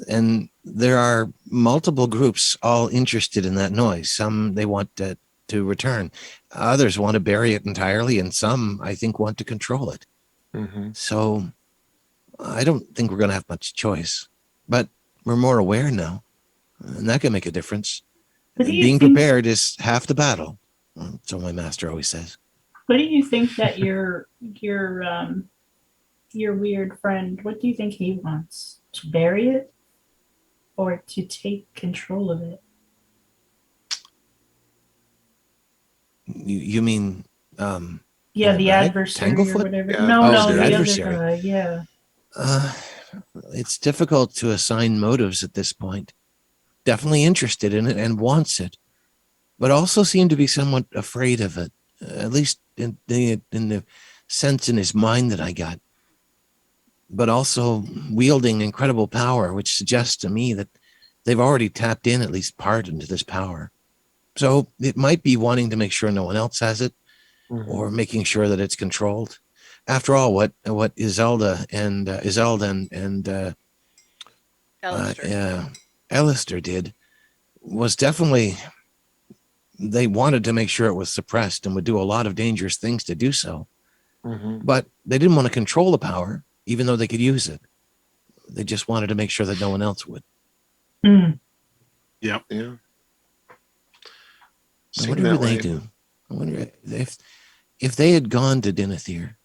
And there are multiple groups all interested in that noise. Some they want to return, others want to bury it entirely, and some I think want to control it. Mm-hmm. So I don't think we're going to have much choice, but we're more aware now, and that can make a difference. What do you Being think- prepared is half the battle. So my master always says. What do you think that your weird friend? What do you think he wants? To bury it, or to take control of it? You mean Yeah, Yeah, the right? adversary or Tanglefoot? whatever. Yeah. No, Oh, no, the the adversary. other guy. Yeah. It's difficult to assign motives at this point. Definitely interested in it and wants it, but also seemed to be somewhat afraid of it. At least in the sense in his mind that I got. But also wielding incredible power, which suggests to me that they've already tapped in at least part into this power. So it might be wanting to make sure no one else has it, or making sure that it's controlled. After all, what Iselda and Alistair did was definitely, they wanted to make sure it was suppressed and would do a lot of dangerous things to do so. Mm-hmm. But they didn't want to control the power, even though they could use it. They just wanted to make sure that no one else would. Mm. Yeah. I Seemed wonder that what they way. do. I wonder if they had gone to Dinethir.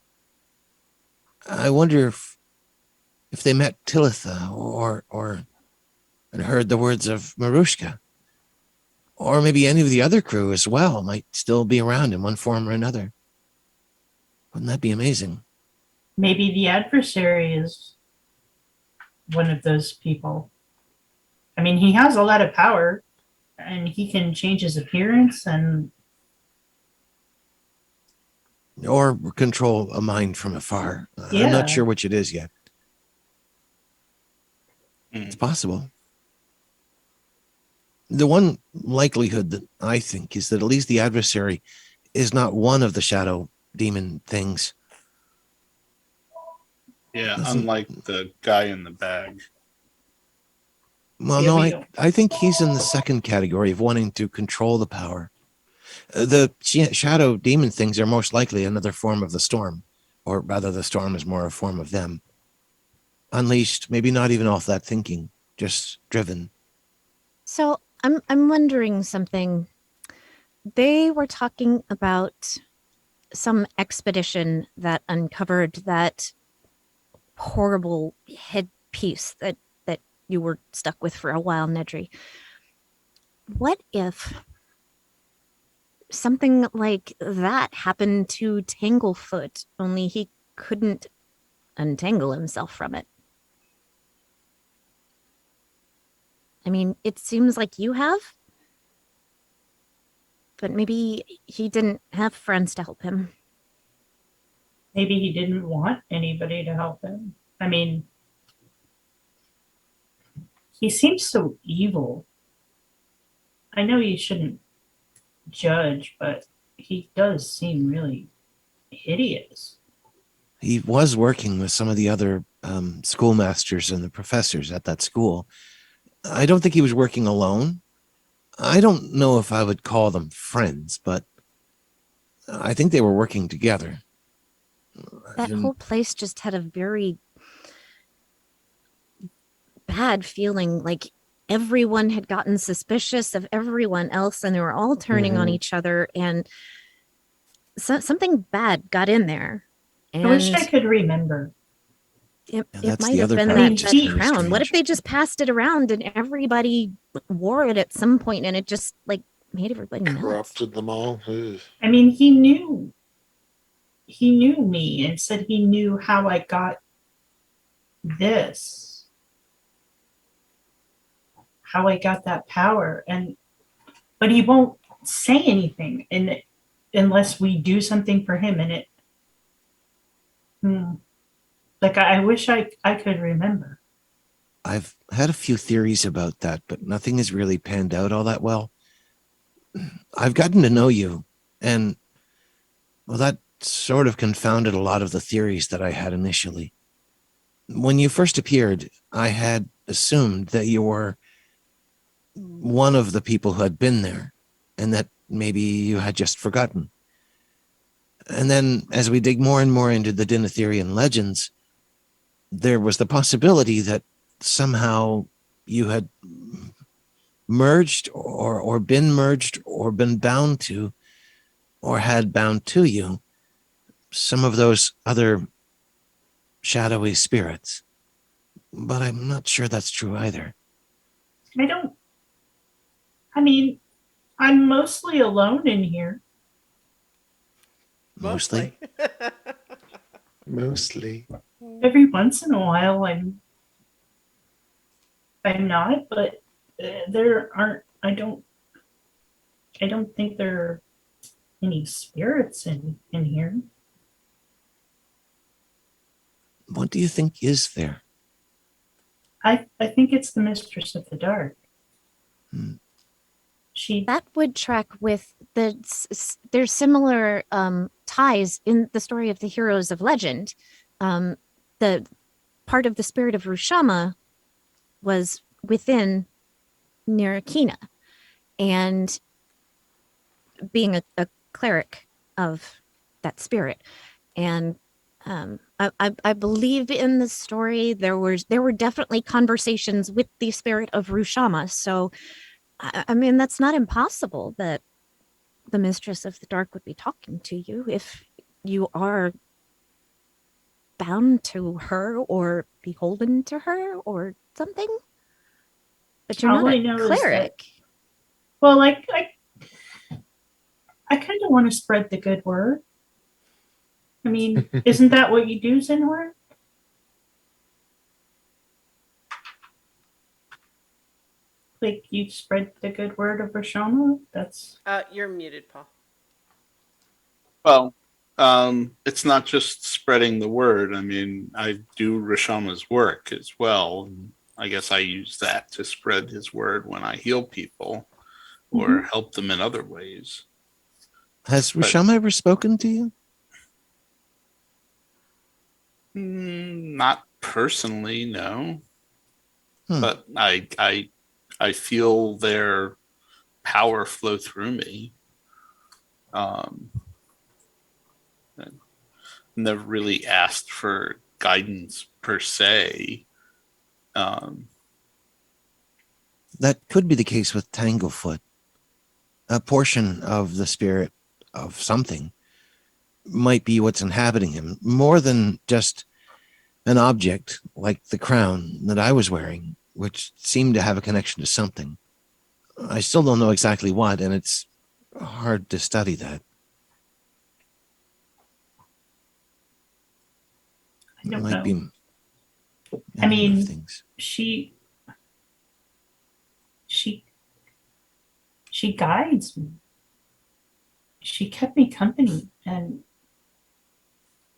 I wonder if they met Tilitha or and heard the words of Marushka. Or maybe any of the other crew as well might still be around in one form or another. Wouldn't that be amazing? Maybe the adversary is one of those people. I mean, he has a lot of power and he can change his appearance and Or control a mind from afar. I'm Yeah. not sure which it is yet. Mm. It's possible. The one likelihood that I think is that at least the adversary is not one of the shadow demon things. Yeah, Doesn't- unlike the guy in the bag. Well, Yeah, no, we don't- I think he's in the second category of wanting to control the power. The shadow demon things are most likely another form of the storm, or rather, the storm is more a form of them. Unleashed, maybe not even off that thinking, just driven. So I'm wondering something. They were talking about some expedition that uncovered that horrible headpiece that you were stuck with for a while, Nedry. What if something like that happened to Tanglefoot, only he couldn't untangle himself from it? I mean, it seems like you have, but maybe he didn't have friends to help him. maybe he didn't want anybody to help him. I mean, he seems so evil. I know you shouldn't judge, but he does seem really hideous. He was working with some of the other schoolmasters and the professors at that school. I don't think he was working alone. I don't know if I would call them friends, but I think they were working together. That And whole place just had a very bad feeling, like everyone had gotten suspicious of everyone else and they were all turning on Mhm. each other, and something bad got in there. I wish I And could remember. it that's might the have other been part that's that, just that very crown. What if strange. they just passed it around and everybody wore it at some point and it just like made everybody nuts? Corrupted them all. Ugh. I mean, he knew me and said he knew how I got this, how I got that power, and but he won't say anything unless we do something for him, and it like I wish I could remember. I've had a few theories about that, but nothing has really panned out all that well. I've gotten to know you, and well, that sort of confounded a lot of the theories that I had initially. When you first appeared, I had assumed that you were one of the people who had been there, and that maybe you had just forgotten. And then, as we dig more and more into the Dinotherian legends, there was the possibility that somehow you had merged or been bound to or had bound to you some of those other shadowy spirits. But I'm not sure that's true either. I mean, I'm mostly alone in here. Mostly. Mostly. Every once in a while I'm not, but there aren't I don't think there are any spirits in here. What do you think is there? I think it's the Mistress of the Dark. Hmm. She That would track with there's similar ties in the story of the heroes of legend. The part of the spirit of Rushama was within Nirakina, and being a cleric of that spirit. And I believe in the story there were definitely conversations with the spirit of Rushama. So I mean, that's not impossible that the Mistress of the Dark would be talking to you if you are bound to her or beholden to her or something. But you're All not I a know is that- cleric. well, like I kind of want to spread the good word. I mean, isn't that what you do, Zinhorn? Like you spread the good word of Rashoma? That's You're muted, Paul. Well, it's not just spreading the word. I mean, I do Rashama's work as well. I guess I use that to spread his word when I heal people or help them in other ways. Has But- Rashama ever spoken to you? Not personally, no. Hmm. But I feel their power flow through me. Never really asked for guidance per se. That could be the case with Tanglefoot. A portion of the spirit of something might be what's inhabiting him, more than just an object like the crown that I was wearing, which seemed to have a connection to something. I still don't know exactly what, and it's hard to study that. I don't It might know. be. I a number of mean, things. she guides me. She kept me company, and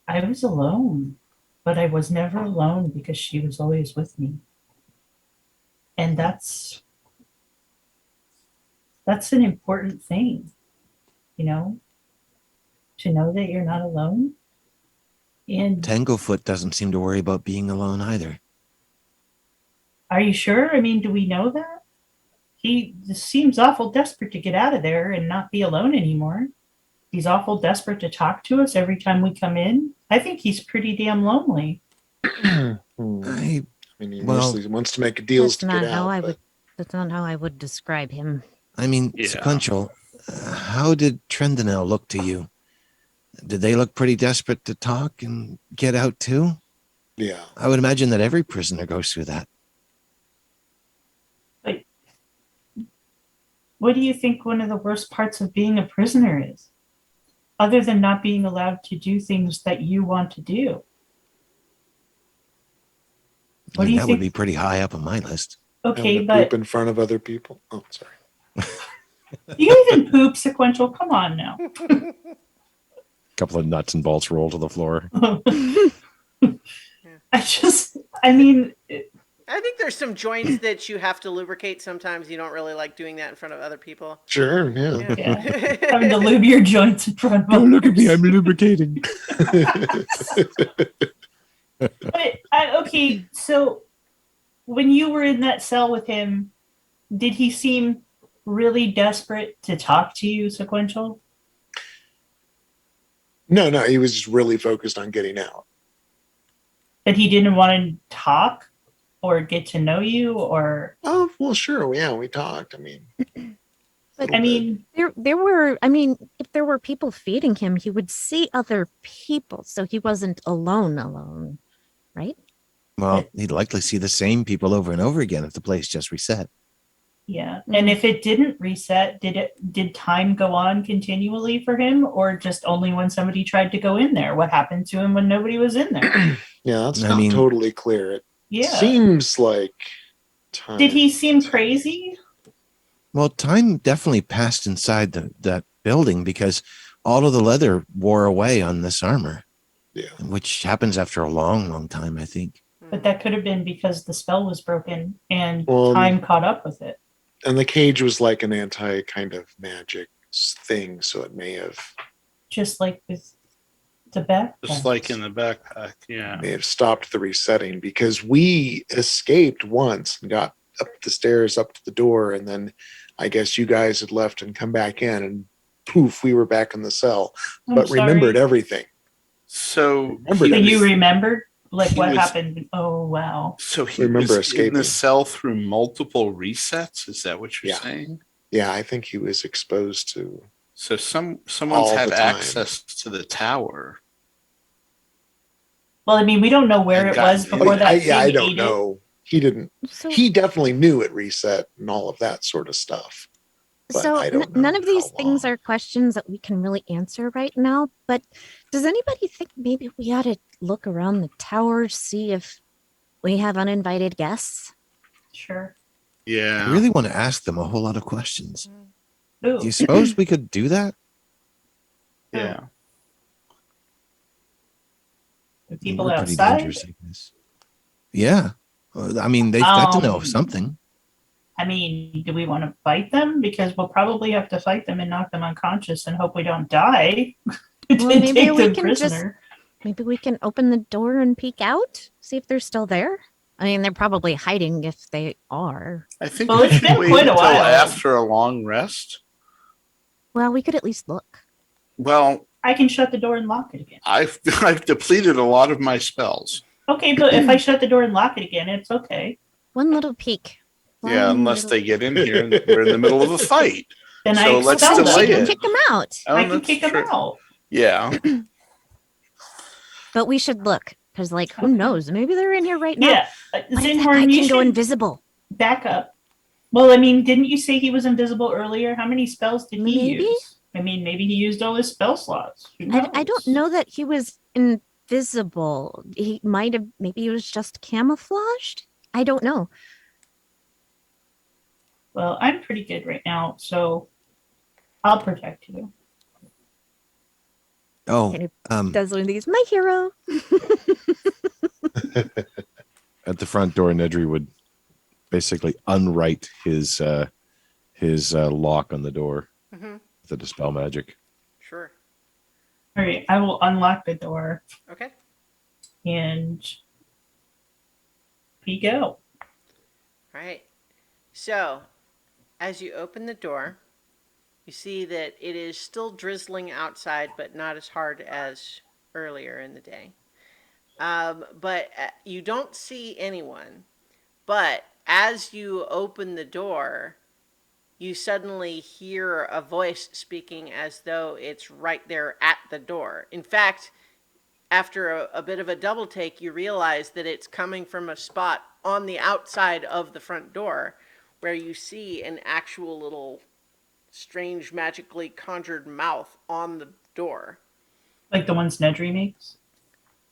I was alone, but I was never alone because she was always with me. And that's an important thing, you know, to know that you're not alone. And Tanglefoot doesn't seem to worry about being alone either. are you sure? I mean, do we know that? He just seems awful desperate to get out of there and not be alone anymore. He's awful desperate to talk to us every time we come in. I think he's pretty damn lonely. I I mean, he Well, mostly wants to make deals That's to not get how out. I but- would. That's not how I would describe him. mean, Yeah. sequential. How did Trendanel look to you? Did they look pretty desperate to talk and get out too? Yeah. I would imagine that every prisoner goes through that. What do you think one of the worst parts of being a prisoner is? Other than not being allowed to do things that you want to do. What do you that would think- be pretty high up on my list. Okay, Having to but poop in front of other people. Oh, sorry. you even poop sequential. Come on now. Couple of nuts and bolts roll to the floor. I mean, I think there's some joints that you have to lubricate sometimes. You don't really like doing that in front of other people. Sure. Yeah. yeah, having to lube your joints in front of Don't look at me. others. I'm lubricating. But okay, so when you were in that cell with him, did he seem really desperate to talk to you, sequential? No, he was just really focused on getting out. That he didn't want to talk or get to know you, or Oh, well, sure. Yeah, we talked. I mean, But I mean, there were. I mean, if there were people feeding him, he would see other people, so he wasn't alone, right? Well, he'd likely see the same people over and over again if the place just reset. yeah. And if it didn't reset, did time go on continually for him, or just only when somebody tried to go in there? What happened to him when nobody was in there? yeah, that's I not mean- totally clear. It Yeah. seems like time. Did he seem crazy? Well, time definitely passed inside that building because all of the leather wore away on this armor, Yeah. which happens after a long, long time, I think. But that could have been because the spell was broken and Well, time caught up with it. And the cage was like an anti kind of magic thing, so it may have Just like with the backpack. Just like in the backpack, yeah. may have stopped the resetting because we escaped once and got up the stairs up to the door, and then I guess you guys had left and come back in, and poof, we were back in the cell, I'm but sorry. remembered everything. So Remember he So you was- remembered like he what was- happened? Oh wow. So he Remember was in escaping. the cell through multiple resets. Is that what you're Yeah. saying? Yeah, I think he was exposed to. So someone's All had the time. access to the tower. Well, I mean, we don't know where And it got- was before Oh, that. I thing don't ate it. know. He didn't. So He definitely knew it reset and all of that sort of stuff. But So I don't none know of these how things long. are questions that we can really answer right now. But does anybody think maybe we ought to look around the tower, see if we have uninvited guests? Sure. Yeah. I really want to ask them a whole lot of questions. Ooh. Do you suppose we could do that? Yeah. The people We're pretty outside. dangerous, I guess. Yeah. I mean, they've got to know Um, something. I mean, do we want to fight them? Because we'll probably have to fight them and knock them unconscious and hope we don't die. Well, to maybe take we them can just- prisoner. Maybe we can open the door and peek out, see if they're still there. I mean, they're probably hiding if they are. I think Well, we it's should been wait quite a until while. after a long rest. Well, we could at least look. Well, I can shut the door and lock it again. I've I've depleted a lot of my spells. Okay, but if I shut the door and lock it again, it's okay. One little peek. Yeah, One unless little- they get in here and we're in the middle of a fight. Then So I let's expel delay them. it. Kick them out. Oh, I can that's kick them true. out. Yeah. But we should look because, like, who Okay. knows? Maybe they're in here right now. Yeah, What if that guy Zinhorn, you can go should invisible? back up. Well, I mean, didn't you say he was invisible earlier? How many spells did he Maybe. use? I mean, maybe he used all his spell slots. Who I don't knows? know that he was invisible. He might have, maybe he was just camouflaged. I don't know. Well, I'm pretty good right now, so I'll protect you. Oh, Can you- um, Does one of these, my hero. At the front door, Nedry would basically unwrite his lock on the door Mm-hmm. with the dispel magic. Sure. All right, I will unlock the door Okay. and peek out. All right. So, as you open the door, you see that it is still drizzling outside, but not as hard as earlier in the day. But you don't see anyone. But as you open the door, you suddenly hear a voice speaking as though it's right there at the door. In fact, after a bit of a double take, you realize that it's coming from a spot on the outside of the front door where you see an actual little strange, magically conjured mouth on the door. Like the ones Nedry makes.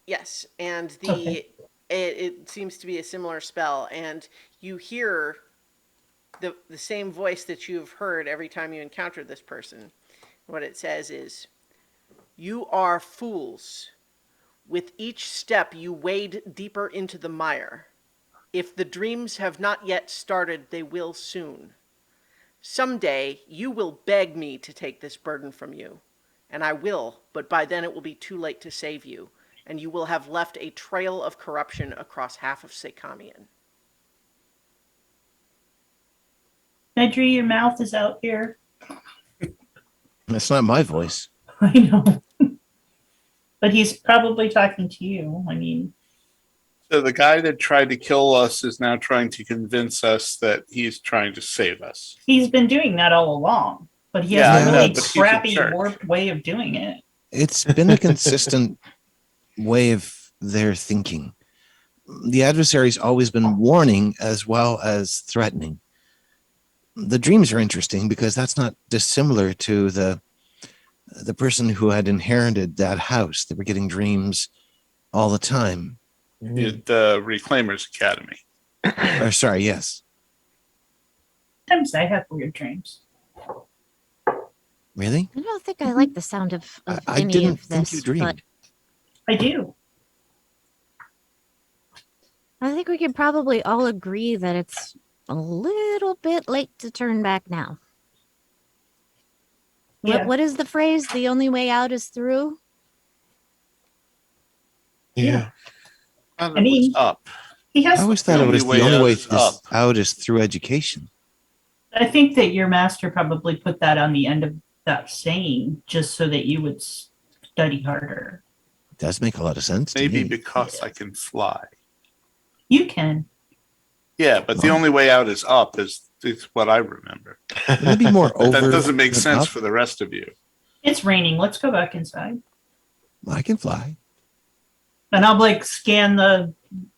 Yes, and Okay. it seems to be a similar spell, and you hear the same voice that you've heard every time you encounter this person. What it says is, "You are fools. With each step you wade deeper into the mire. If the dreams have not yet started, they will soon. Someday you will beg me to take this burden from you, and I will, but by then it will be too late to save you, and you will have left a trail of corruption across half of Sekamian." Nedry, your mouth is out here. that's not my voice. I know. But he's probably talking to you. I mean, So the guy that tried to kill us is now trying to convince us that he's trying to save us. he's been doing that all along, but he Yeah, has I a know, really but he's a crappy, jerk. warped way of doing it. It's been a consistent way of their thinking. The adversary's always been warning as well as threatening. The dreams are interesting because that's not dissimilar to the person who had inherited that house. They were getting dreams all the time. The Reclaimers Academy. Or sorry, yes. Sometimes I have weird dreams. Really? I don't think I like the sound of I any didn't of think this, you dreamed. but I do. I think we could probably all agree that it's a little bit late to turn back now. Yeah. What is the phrase? The only way out is through? Yeah. I mean- up. He has. I always thought The it was only the way only out way is up. out is through education. I think that your master probably put that on the end of that saying just so that you would study harder. It does make a lot of sense to Maybe me. because I can fly. You can. Yeah, but the Oh. only way out is up is what I remember. Maybe more But over. that doesn't make than sense up. for the rest of you. It's raining. Let's go back inside. I can fly. And I'll like scan the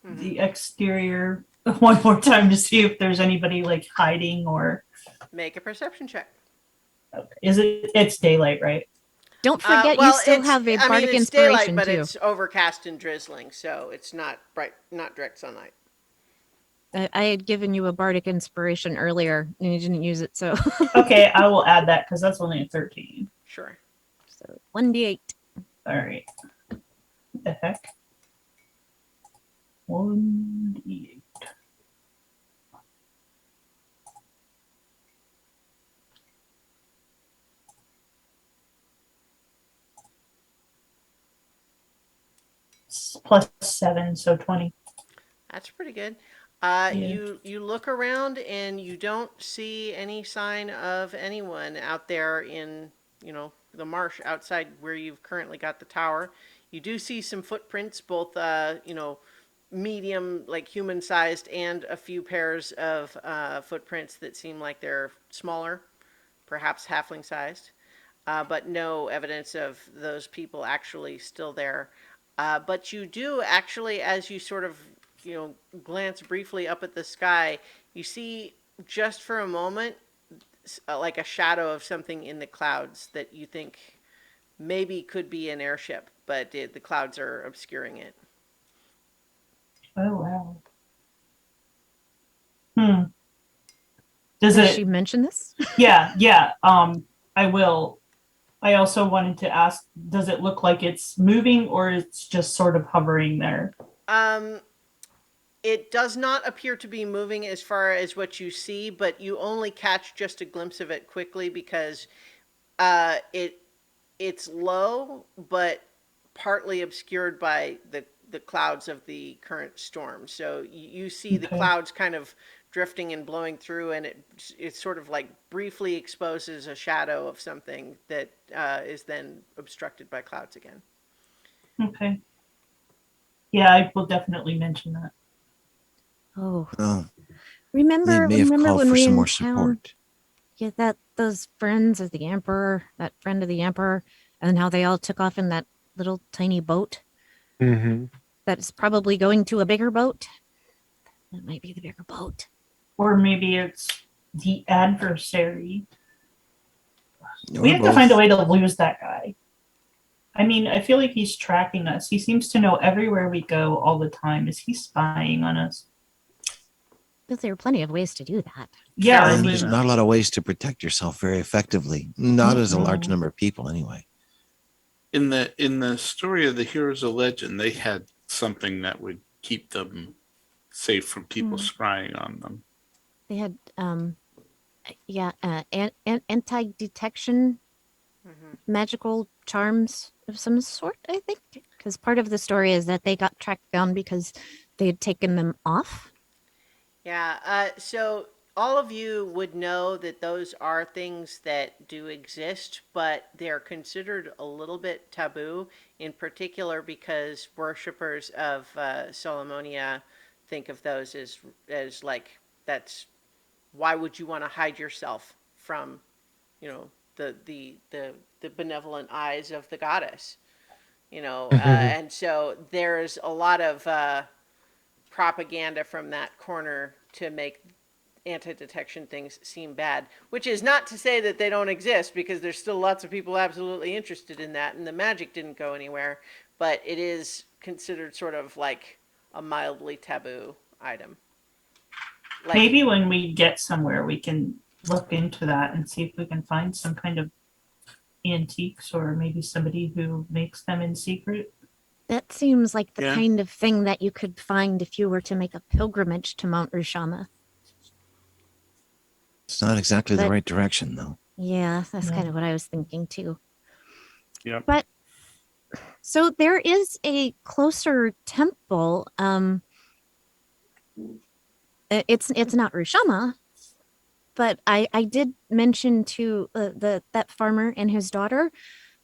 Mhm. exterior one more time to see if there's anybody like hiding or Make a perception check. Okay. Is it? It's daylight, right? Don't forget, you well, still have a I mean, bardic it's daylight, inspiration but too. it's overcast and drizzling, so it's not bright, not direct sunlight. I had given you a bardic inspiration earlier, and you didn't use it, so Okay, I will add that because that's only a 13. Sure. so 1d8. All right. What the heck? 1d8. Plus 7, so 20. That's pretty good. Yeah. You look around and you don't see any sign of anyone out there in, the marsh outside where you've currently got the tower. You do see some footprints, both medium, like human sized, and a few pairs of footprints that seem like they're smaller, perhaps halfling sized. But no evidence of those people actually still there. But you do actually, as you sort of, glance briefly up at the sky, you see just for a moment like a shadow of something in the clouds that you think maybe could be an airship, but the clouds are obscuring it. Oh, wow. Hmm. Does Did it? she mention this? Yeah, yeah. I will. I also wanted to ask, does it look like it's moving or it's just sort of hovering there? Um, it does not appear to be moving as far as what you see, but you only catch just a glimpse of it quickly because it's low, but partly obscured by the clouds of the current storm. So you see the Okay. clouds kind of drifting and blowing through, and it sort of like briefly exposes a shadow of something that is then obstructed by clouds again. Okay. Yeah, I will definitely mention that. Oh, Oh, they remember may have remember called when for we some in more town? support. Yeah, those friends of the emperor, that friend of the emperor, and how they all took off in that little tiny boat Mm-hmm. that's probably going to a bigger boat. That might be the bigger boat. Or maybe it's the adversary. Or We have to both. find a way to lose that guy. I mean, I feel like he's tracking us. He seems to know everywhere we go all the time. Is he spying on us? But there are plenty of ways to do that. Yeah, I And mean, there's not a lot of ways to protect yourself very effectively. Not as a large Mm-mm. number of people, anyway. In the story of the Heroes of Legend, they had something that would keep them safe from people spying on them. They had anti-detection magical charms of some sort, I think. Because part of the story is that they got tracked down because they had taken them off. Yeah, so all of you would know that those are things that do exist, but they're considered a little bit taboo, in particular because worshippers of Solomonia think of those as like, that's, why would you want to hide yourself from, the benevolent eyes of the goddess, and so there's a lot of propaganda from that corner to make anti-detection things seem bad, which is not to say that they don't exist, because there's still lots of people absolutely interested in that, and the magic didn't go anywhere, but it is considered sort of like a mildly taboo item. Like, maybe when we get somewhere, we can look into that and see if we can find some kind of antiques or maybe somebody who makes them in secret. That seems like the Yeah. kind of thing that you could find if you were to make a pilgrimage to Mount Rushama. It's not exactly the But- right direction, though. Yeah, that's Yeah. kind of what I was thinking too. Yep. But so there is a closer temple. It's not Rushama, but I did mention to that farmer and his daughter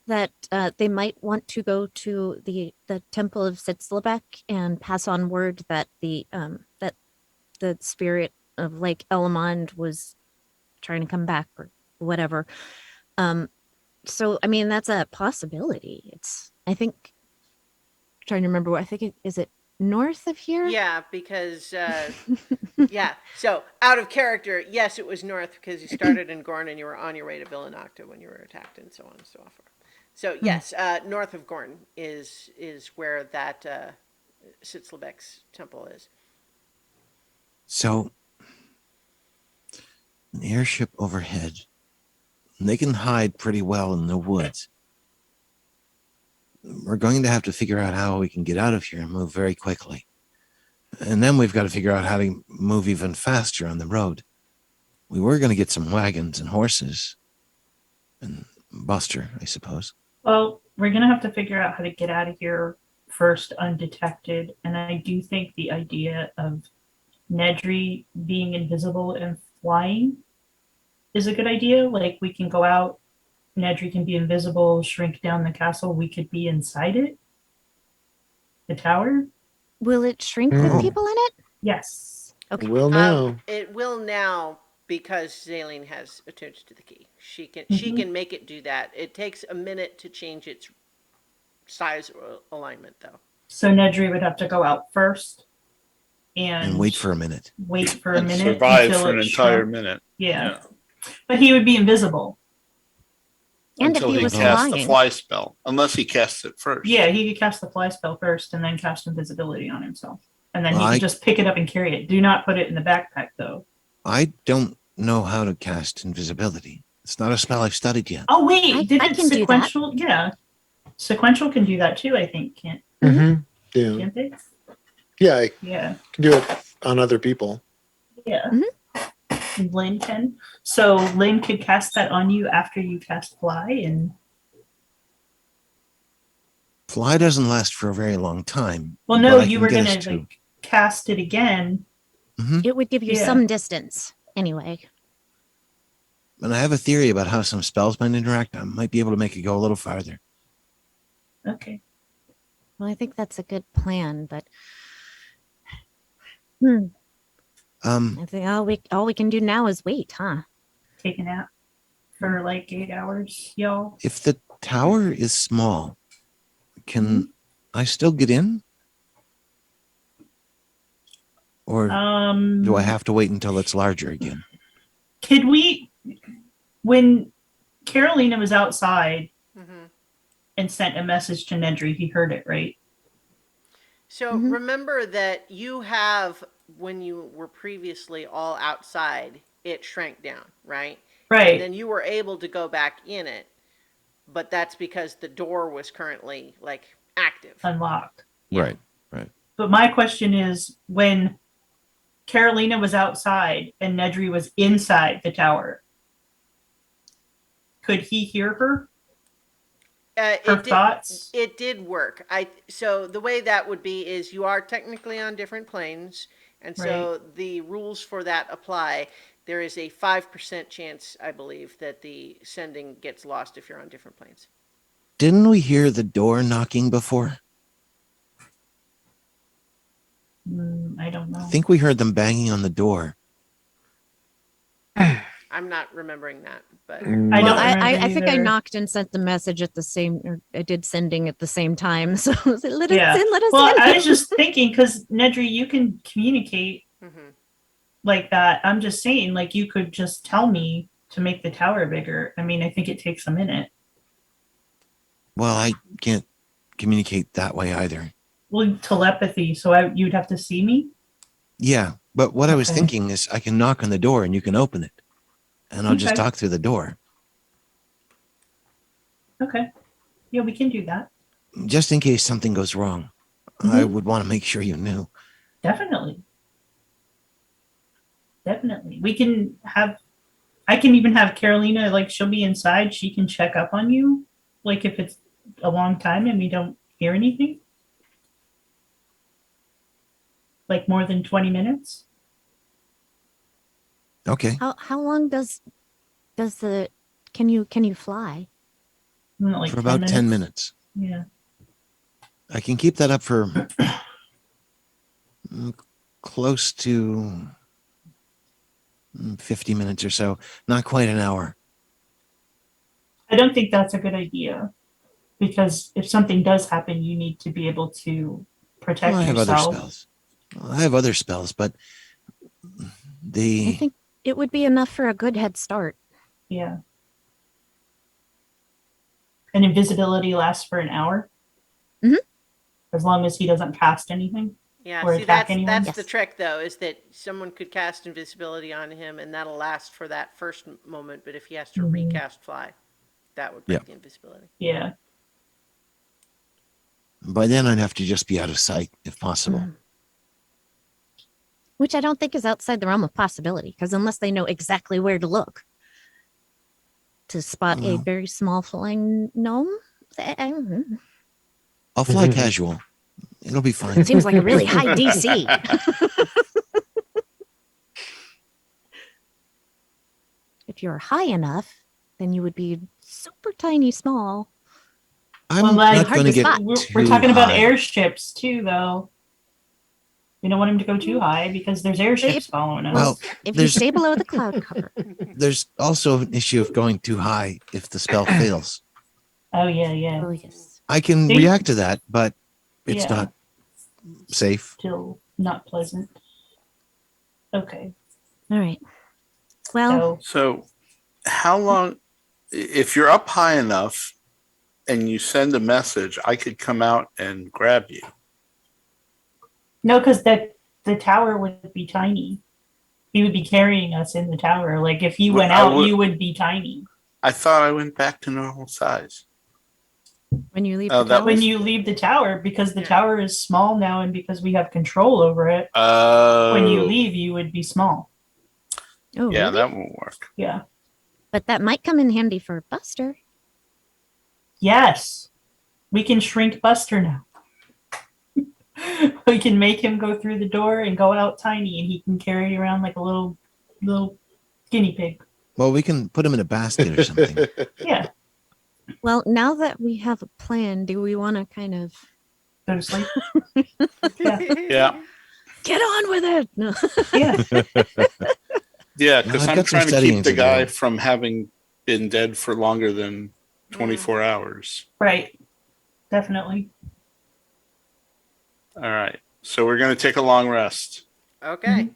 that they might want to go to the temple of Sitzlebek and pass on word that the spirit of Lake Elamond was trying to come back or whatever. So I mean that's a possibility. It's, I think, trying to remember what I think is it north of here? Yeah, because yeah. So out of character, yes, it was north because you started in Gorn and you were on your way to Villanocta when you were attacked, and so on and so forth. So yes, north of Gorn is where that Sitzlebek's temple is. So, an airship overhead. They can hide pretty well in the woods. We're going to have to figure out how we can get out of here and move very quickly. And then we've got to figure out how to move even faster on the road. We were going to get some wagons and horses. And Buster, I suppose. Well, we're gonna have to figure out how to get out of here first undetected. And I do think the idea of Nedry being invisible and flying is a good idea. Like we can go out, Nedry can be invisible, shrink down the castle. We could be inside it. The tower? Will it shrink Mm. with people in it? Yes. Okay. Will now. It will now because Zaleen has attuned to the key. She Mhm. can make it do that. It takes a minute to change its size or alignment, though. So Nedry would have to go out first And wait for a minute. wait for a And minute survive until for an it entire shrunk. minute. Yeah. But he would be invisible. And Until if he he was casts flying. the fly spell, unless he casts it first. Yeah, he could cast the fly spell first and then cast invisibility on himself. And then he Well, could just pick it up and carry it. Do not put it in the backpack though. I don't know how to cast invisibility. It's not a spell I've studied yet. Oh wait, I did can it do that. sequential? Yeah. Sequential can do that too, I think. Can't Yeah. can't they? Yeah, I Yeah. can do it on other people. Yeah. Mhm. And Lynn can. So Lynn could cast that on you after you cast fly and Fly doesn't last for a very long time. well but no, I you can were get gonna us to- like cast it again. It would give you Yeah. some distance anyway. And I have a theory about how some spells might interact. I might be able to make it go a little farther. Okay. Well, I think that's a good plan, but I think all we can do now is wait, huh? Take a nap for like 8 hours, y'all. If the tower is small, can I still get in? Or do I have to wait until it's larger again? Could we, when Carolina was outside Mm-hmm. and sent a message to Nedry, he heard it, right? So Mhm. remember that you have, when you were previously all outside, it shrank down, right? And Right. then you were able to go back in it, but that's because the door was currently like active. Unlocked. Right. But my question is when Carolina was outside and Nedry was inside the tower, could he hear her? Her It did, thoughts? it did work. So the way that would be is you are technically on different planes, and so the rules for that apply. There is a 5% chance, I believe, that the sending gets lost if you're on different planes. Didn't we hear the door knocking before? I don't know. I think we heard them banging on the door. I'm not remembering that, but I Well, don't I remember think I either. knocked and sent the message at the same, or I did sending at the same time. So I was like, let Yeah. us in, let us Well, in. I was just thinking because Nedry, you can communicate mhm. like that. I'm just saying, like, you could just tell me to make the tower bigger. I mean, I think it takes a minute. Well, I can't communicate that way either. Well, telepathy, so you'd have to see me. Yeah, but what I was Okay. thinking is I can knock on the door and you can open it. And I'll just Okay. talk through the door. Okay. Yeah, we can do that. Just in case something goes wrong. I would want to make sure you knew. Definitely. Definitely. We can have, I can even have Carolina, like, she'll be inside. She can check up on you. Like, if it's a long time and we don't hear anything. Like, more than 20 minutes. Okay. How long does the can you fly? Like For about 10 minutes. Yeah. I can keep that up for close to 50 minutes or so. Not quite an hour. I don't think that's a good idea because if something does happen, you need to be able to protect Well, I have other yourself. spells. Well, I have other spells, but I the think it would be enough for a good head start. Yeah. And invisibility lasts for an hour. Mhm. As long as he doesn't cast anything. Yeah, Or see, attack that's anyone? the Yes. trick, though, is that someone could cast invisibility on him, and that'll last for that first moment. But if he has to Mhm. recast fly, that would break Yeah. the invisibility. Yeah. by then I'd have to just be out of sight if possible. Mhm. Which I don't think is outside the realm of possibility, because unless they know exactly where to look to spot a Well. very small flying gnome, I'll fly casual. It'll be fine. it seems like a really high DC. If you're high enough, then you would be super tiny small. I'm Well, like, not hard going to to get spot. we're too talking about high. airships too, though. We don't want him to go too high because there's airships following us. Well, If you there's stay below the cloud cover. there's also an issue of going too high if the spell fails. Oh yeah, yeah. Oh, yes. I can See? react to that, but it's Yeah. not safe. Still not pleasant. Okay. All right. Well, So So, how long, if you're up high enough and you send a message, I could come out and grab you. no, because the tower would be tiny. He would be carrying us in the tower. Like if he Well, went I out, would- you would be tiny. I thought I went back to normal size. when you leave Oh, the that tower, When you leave the tower, because the Yeah. tower is small now, and because we have control over it, when you leave, you would be small. oh, Yeah, really? that won't work. Yeah. But that might come in handy for Buster. Yes. We can shrink Buster now. We can make him go through the door and go out tiny, and he can carry around like a little guinea pig. Well, we can put him in a basket or something. Yeah. Well, now that we have a plan, do we want to kind of Go to sleep. Yeah. get on with it? No. Yeah. Yeah, Well, because I've I'm got some trying to studying keep the to guy do. from having been dead for longer than 24 hours. Right. Definitely. All right. So we're going to take a long rest. Okay.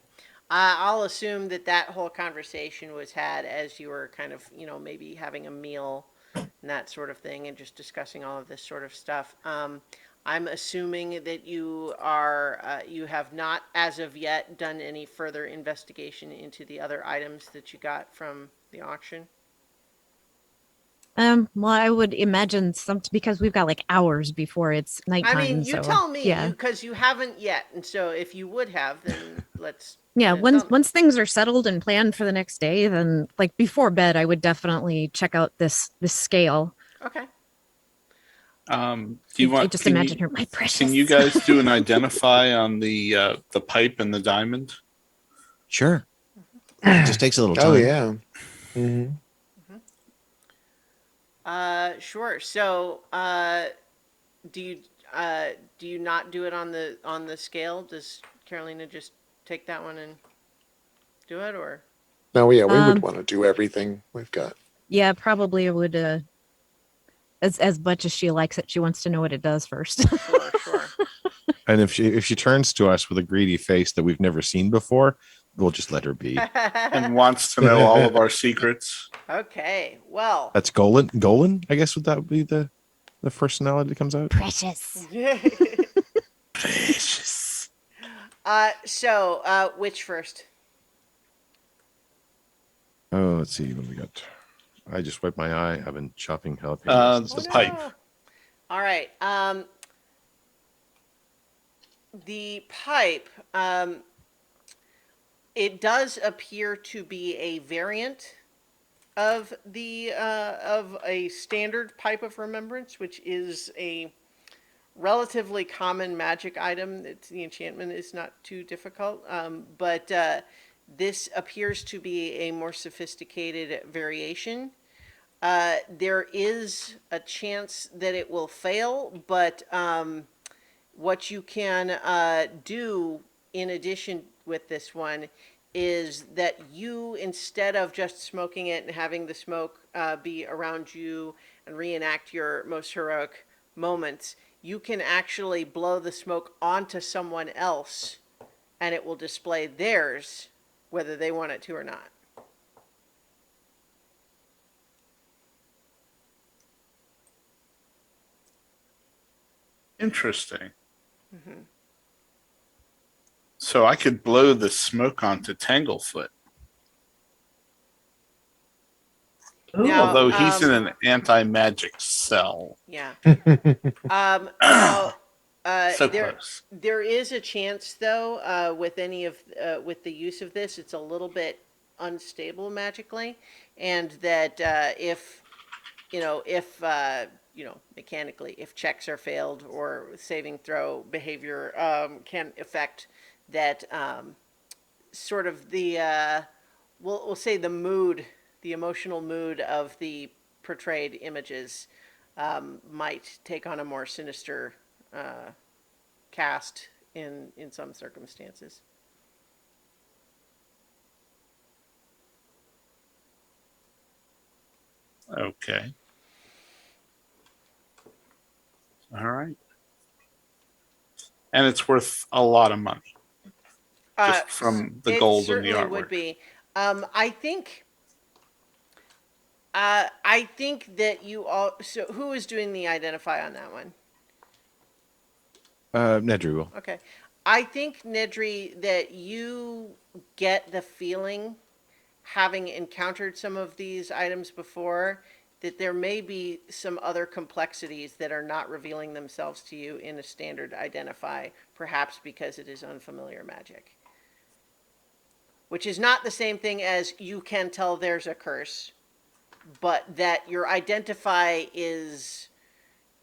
I'll assume that that whole conversation was had as you were kind of, maybe having a meal and that sort of thing and just discussing all of this sort of stuff. I'm assuming that you are, you have not as of yet done any further investigation into the other items that you got from the auction. Well, I would imagine because we've got like hours before it's nighttime. I mean, you so, tell me, Yeah. because you haven't yet. And so if you would have, then let's. Yeah, tell once me. once things are settled and planned for the next day, then like before bed, I would definitely check out this scale. Okay. Do you I want? just can imagine you, her, my precious. Can you guys do an identify on the pipe and the diamond? Sure. It just takes a little time. Oh yeah. Mhm. Sure. So, do you not do it on the scale? Does Carolina just take that one and do it, or? No, yeah, we would Um, want to do everything we've got. Yeah, probably would. As much as she likes it, she wants to know what it does first. Sure, sure. And if she turns to us with a greedy face that we've never seen before, we'll just let her be. And wants to know all of our secrets. Okay. Well. That's Golan. Golan, I guess would that be the personality that comes out? Precious. Precious. So, which first? Oh, let's see what we got. I just wiped my eye. I've been chopping jalapenos. The pipe. All right. The pipe. It does appear to be a variant of of a standard pipe of remembrance, which is a relatively common magic item. The enchantment is not too difficult, but this appears to be a more sophisticated variation. There is a chance that it will fail, but what you can do in addition with this one is that you, instead of just smoking it and having the smoke be around you and reenact your most heroic moments, you can actually blow the smoke onto someone else and it will display theirs, whether they want it to or not. Interesting. So I could blow the smoke onto Tanglefoot, Ooh. Now- although he's in an anti-magic cell. Yeah. Now, So there, close. there is a chance, though, with any of with the use of this, it's a little bit unstable magically, and that if mechanically, if checks are failed or saving throw behavior can affect that sort of the we'll say the mood, the emotional mood of the portrayed images might take on a more sinister cast in some circumstances. Okay. All right. And it's worth a lot of money just from the It gold and the certainly artwork. would be. I think that you all. So who is doing the identify on that one? Nedry will. Okay. I think, Nedry, that you get the feeling, having encountered some of these items before, that there may be some other complexities that are not revealing themselves to you in a standard identify, perhaps because it is unfamiliar magic. Which is not the same thing as you can tell there's a curse, but that your identify is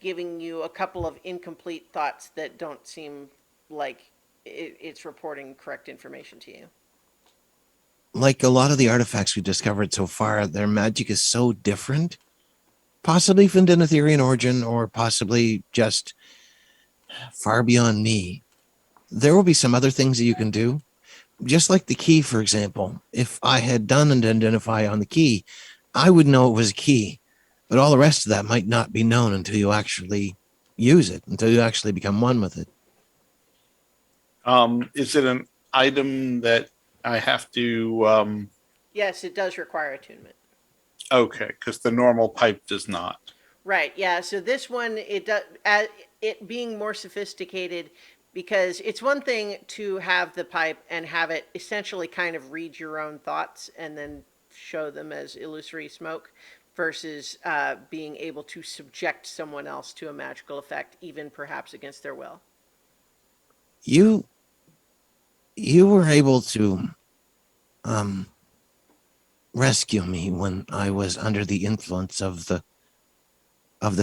giving you a couple of incomplete thoughts that don't seem like it's reporting correct information to you. Like a lot of the artifacts we've discovered so far, their magic is so different, possibly from Denetherian origin or possibly just far beyond me. There will be some other things that you can do. Just like the key, for example. If I had done an identify on the key, I would know it was a key. But all the rest of that might not be known until you actually use it, until you actually become one with it. Is it an item that I have to? Yes, it does require attunement. Okay, because the normal pipe does not. Right. Yeah. So this one, it does, it being more sophisticated, because it's one thing to have the pipe and have it essentially kind of read your own thoughts and then show them as illusory smoke, versus being able to subject someone else to a magical effect, even perhaps against their will. You were able to rescue me when I was under the influence of the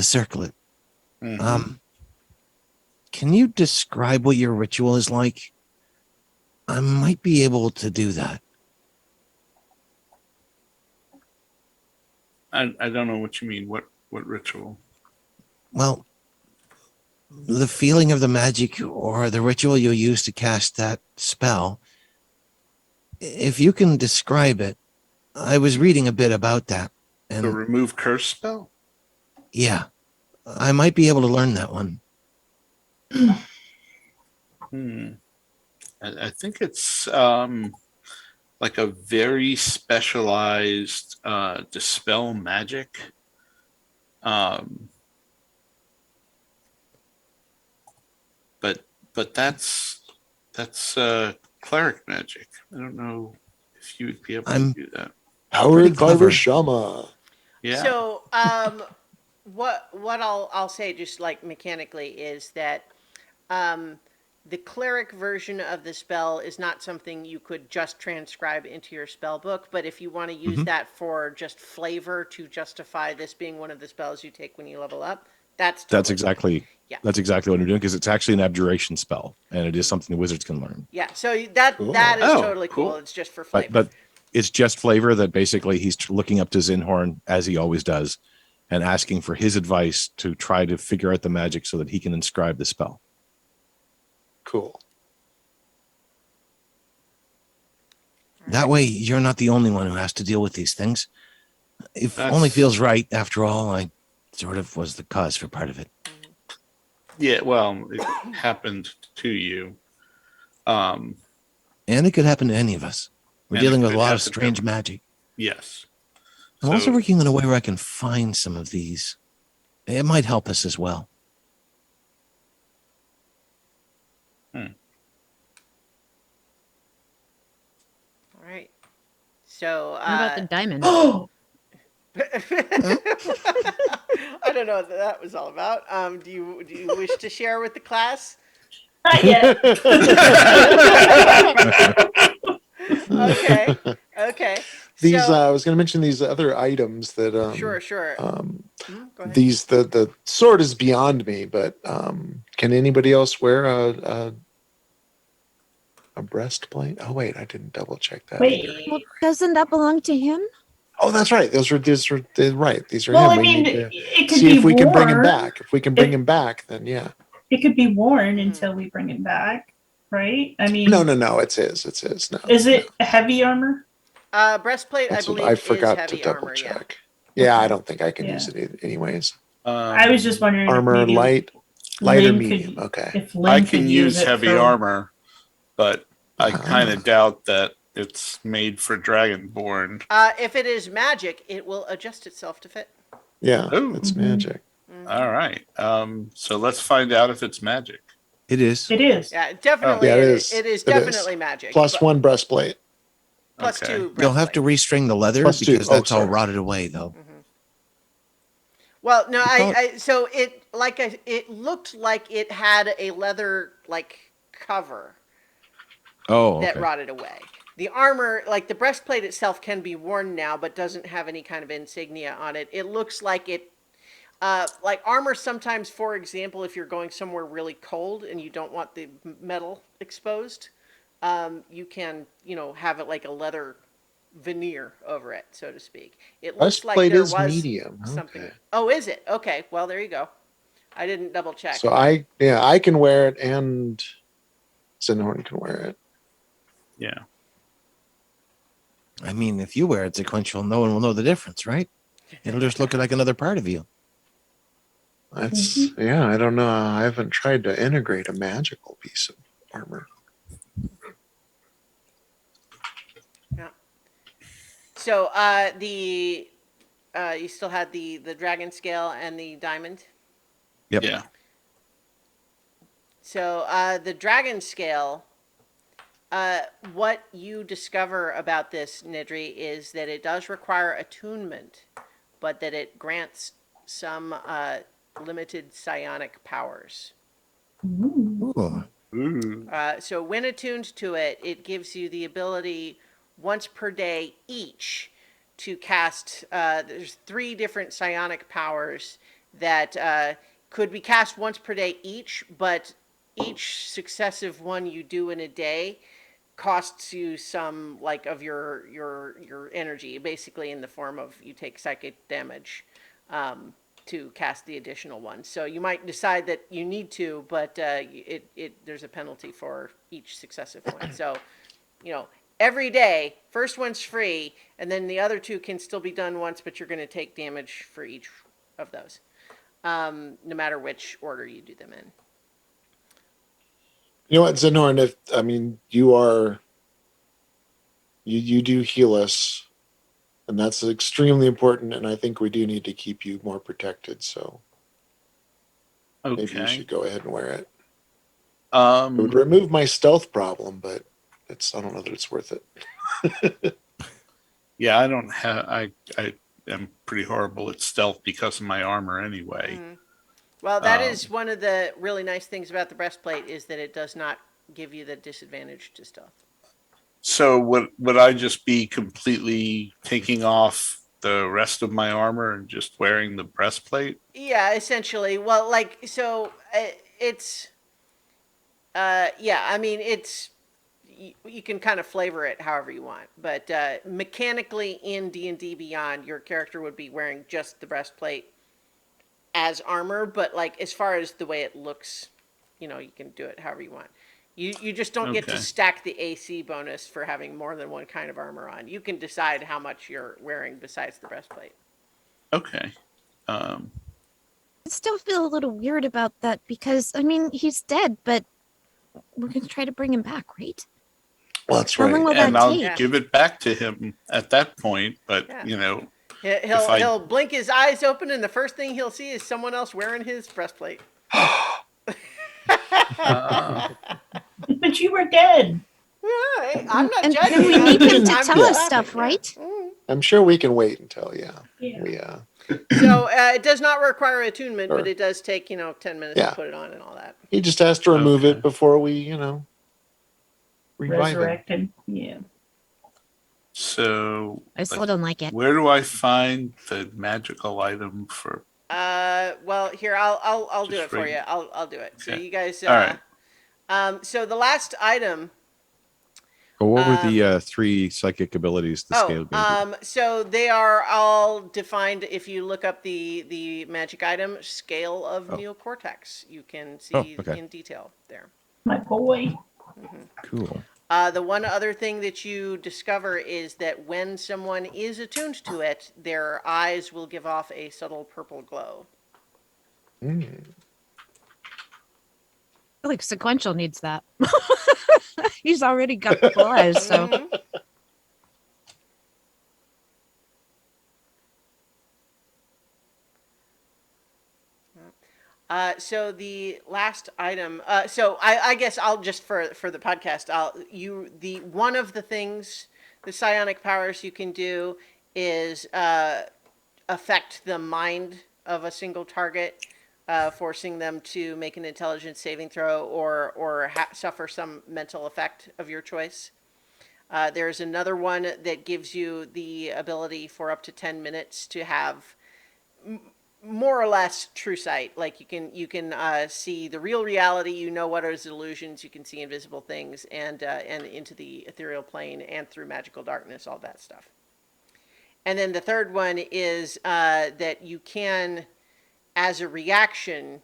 circlet. Mhm. Can you describe what your ritual is like? I might be able to do that. I don't know what you mean. What ritual? Well, the feeling of the magic or the ritual you use to cast that spell, if you can describe it. I was reading a bit about that. The And remove curse spell? yeah, I might be able to learn that one. I think it's like a very specialized dispel magic. But that's cleric magic. I don't know if you would be able I'm- to do that. Powered by clever. Rashama. Yeah. So, what I'll say, just like mechanically, is that the cleric version of the spell is not something you could just transcribe into your spell book. But if you want to use that for just flavor to justify this being one of the spells you take when you level up, that's That's totally exactly fine. Yeah. that's exactly what I'm doing, because it's actually an abjuration spell, and it is something the wizards can learn. Yeah. So that Cool. that is Oh, totally cool. cool. It's just for flavor. But it's just flavor that basically he's looking up to Zinhorn, as he always does, and asking for his advice to try to figure out the magic so that he can inscribe the spell. Cool. That way, you're not the only one who has to deal with these things. If That's- only feels right, after all, I sort of was the cause for part of it. Yeah, well, it happened to you. Um, And it could happen to any of us. We're And it dealing with a could lot of happen to strange everyone. magic. yes. I'm also So, working on a way where I can find some of these. It might help us as well. All right. So What about the diamond? Oh, I don't know what that was all about. Do you wish to share with the class? not yet. Okay. Okay. These So I was going to mention these other items that sure. um Go ahead. these the sword is beyond me, but can anybody else wear a breastplate? Oh wait, I didn't double check that Wait. either. Well, doesn't that belong to him? Oh, that's right. These are right. These are Well, him. I We mean, need to it could see be if we can bring him worn. back. If we can bring It- him back, then yeah. It could be worn Mhm. until we bring it back, right? I mean, No. It's his. It's his. No. is no. it heavy armor? Breastplate, That's I what believe, I is forgot heavy to double armor. Yeah. check. Yeah, I Okay. don't think I can Yeah. use it anyways. I was just wondering Armor if maybe light or Lynn medium. could, Okay. if I Lynn can could use it heavy for- armor, but I Ah. kind of doubt that it's made for Dragonborn. If it is magic, it will adjust itself to fit. Yeah, Ooh. it's Mhm. magic. All right. So let's find out if it's magic. It is. It is. Yeah, definitely. Yeah, it it is. It is It is. definitely magic. Plus but- one breastplate. Plus Okay. 2. You'll have to breastplate. restring the leather Plus two. because Oh, that's all sorry. rotted away, though. Well, no, thought- so it looked like it had a leather like cover Oh, that okay. rotted away. The armor, like the breastplate itself, can be worn now, but doesn't have any kind of insignia on it. It looks like it, like armor. Sometimes, for example, if you're going somewhere really cold and you don't want the metal exposed, you can, have it like a leather veneer over it, so to speak. It looks like Breastplate there is was medium. something. Okay. Oh, is it? Okay. Well, there you go. I didn't double check. So I can wear it, and Zinhorn can wear it. Yeah. I mean, if you wear it sequential, no one will know the difference, right? It'll just look like another part of you. That's yeah. I don't know. I haven't tried to integrate a magical piece of armor. So you still had the dragon scale and the diamond. Yep. Yeah. So the dragon scale, what you discover about this, Nidri, is that it does require attunement, but that it grants some limited psionic powers. Ooh. Ooh. Ooh. So when attuned to it, it gives you the ability once per day each to cast. There's 3 different psionic powers that could be cast once per day each, but each successive one you do in a day costs you some like of your energy, basically in the form of you take psychic damage to cast the additional one. So you might decide that you need to, but there's a penalty for each successive one. So, every day, first one's free, and then the other 2 can still be done once, but you're going to take damage for each of those, no matter which order you do them in. You know what, Zinhorn? If I mean you do heal us, and that's extremely important. And I think we do need to keep you more protected. So maybe you Okay. should go ahead and wear it. It would remove my stealth problem, but I don't know that it's worth it. Yeah, I don't have. I am pretty horrible at stealth because of my armor anyway. Well, that is one of the really nice things about the breastplate is that it does not give you the disadvantage to stealth. So would I just be completely taking off the rest of my armor and just wearing the breastplate? Yeah, essentially. Well, it's I mean, you can kind of flavor it however you want, but mechanically in D&D Beyond, your character would be wearing just the breastplate as armor, but as far as the way it looks, you can do it however you want. You just don't get to Okay. stack the AC bonus for having more than one kind of armor on. You can decide how much you're wearing besides the breastplate. Okay. I still feel a little weird about that because, I mean, he's dead, but we're going to try to bring him back, right? Well, that's How long right. will that And I'll take? Yeah. give it back to him at that point. But Yeah. you know, He'll I- he'll blink his eyes open, and the first thing he'll see is someone else wearing his breastplate. But you were dead. Yeah, hey, I'm not And judging. then we I'm need him just- to I'm tell just us laughing, stuff, yeah. right? I'm sure we can wait until Yeah. we So it does not require attunement, but Sure. it does take 10 minutes Yeah. to put it on and all that. he just has to remove Okay. it before we revive him. Resurrected. Yeah. so I still don't like it. where do I find the magical item for? Well, here I'll do Just it for read. you. I'll do it. So Okay. you guys. All right. So the last item. But what were the three psychic abilities the scale gave you? So they are all defined. If you look up the magic item scale of Oh. neocortex, you can see Oh, okay. in detail there. My boy. Cool. The one other thing that you discover is that when someone is attuned to it, their eyes will give off a subtle purple glow. Mm. I feel like Sequential needs that. He's already got purple eyes, so. Mhm. So the last item. So I guess I'll just for the podcast. One of the things the psionic powers you can do is affect the mind of a single target, forcing them to make an intelligence saving throw or suffer some mental effect of your choice. There's another one that gives you the ability for up to 10 minutes to have more or less true sight. Like you can see the real reality. You know what is illusions. You can see invisible things and into the ethereal plane and through magical darkness. All that stuff. And then the third one is that you can, as a reaction,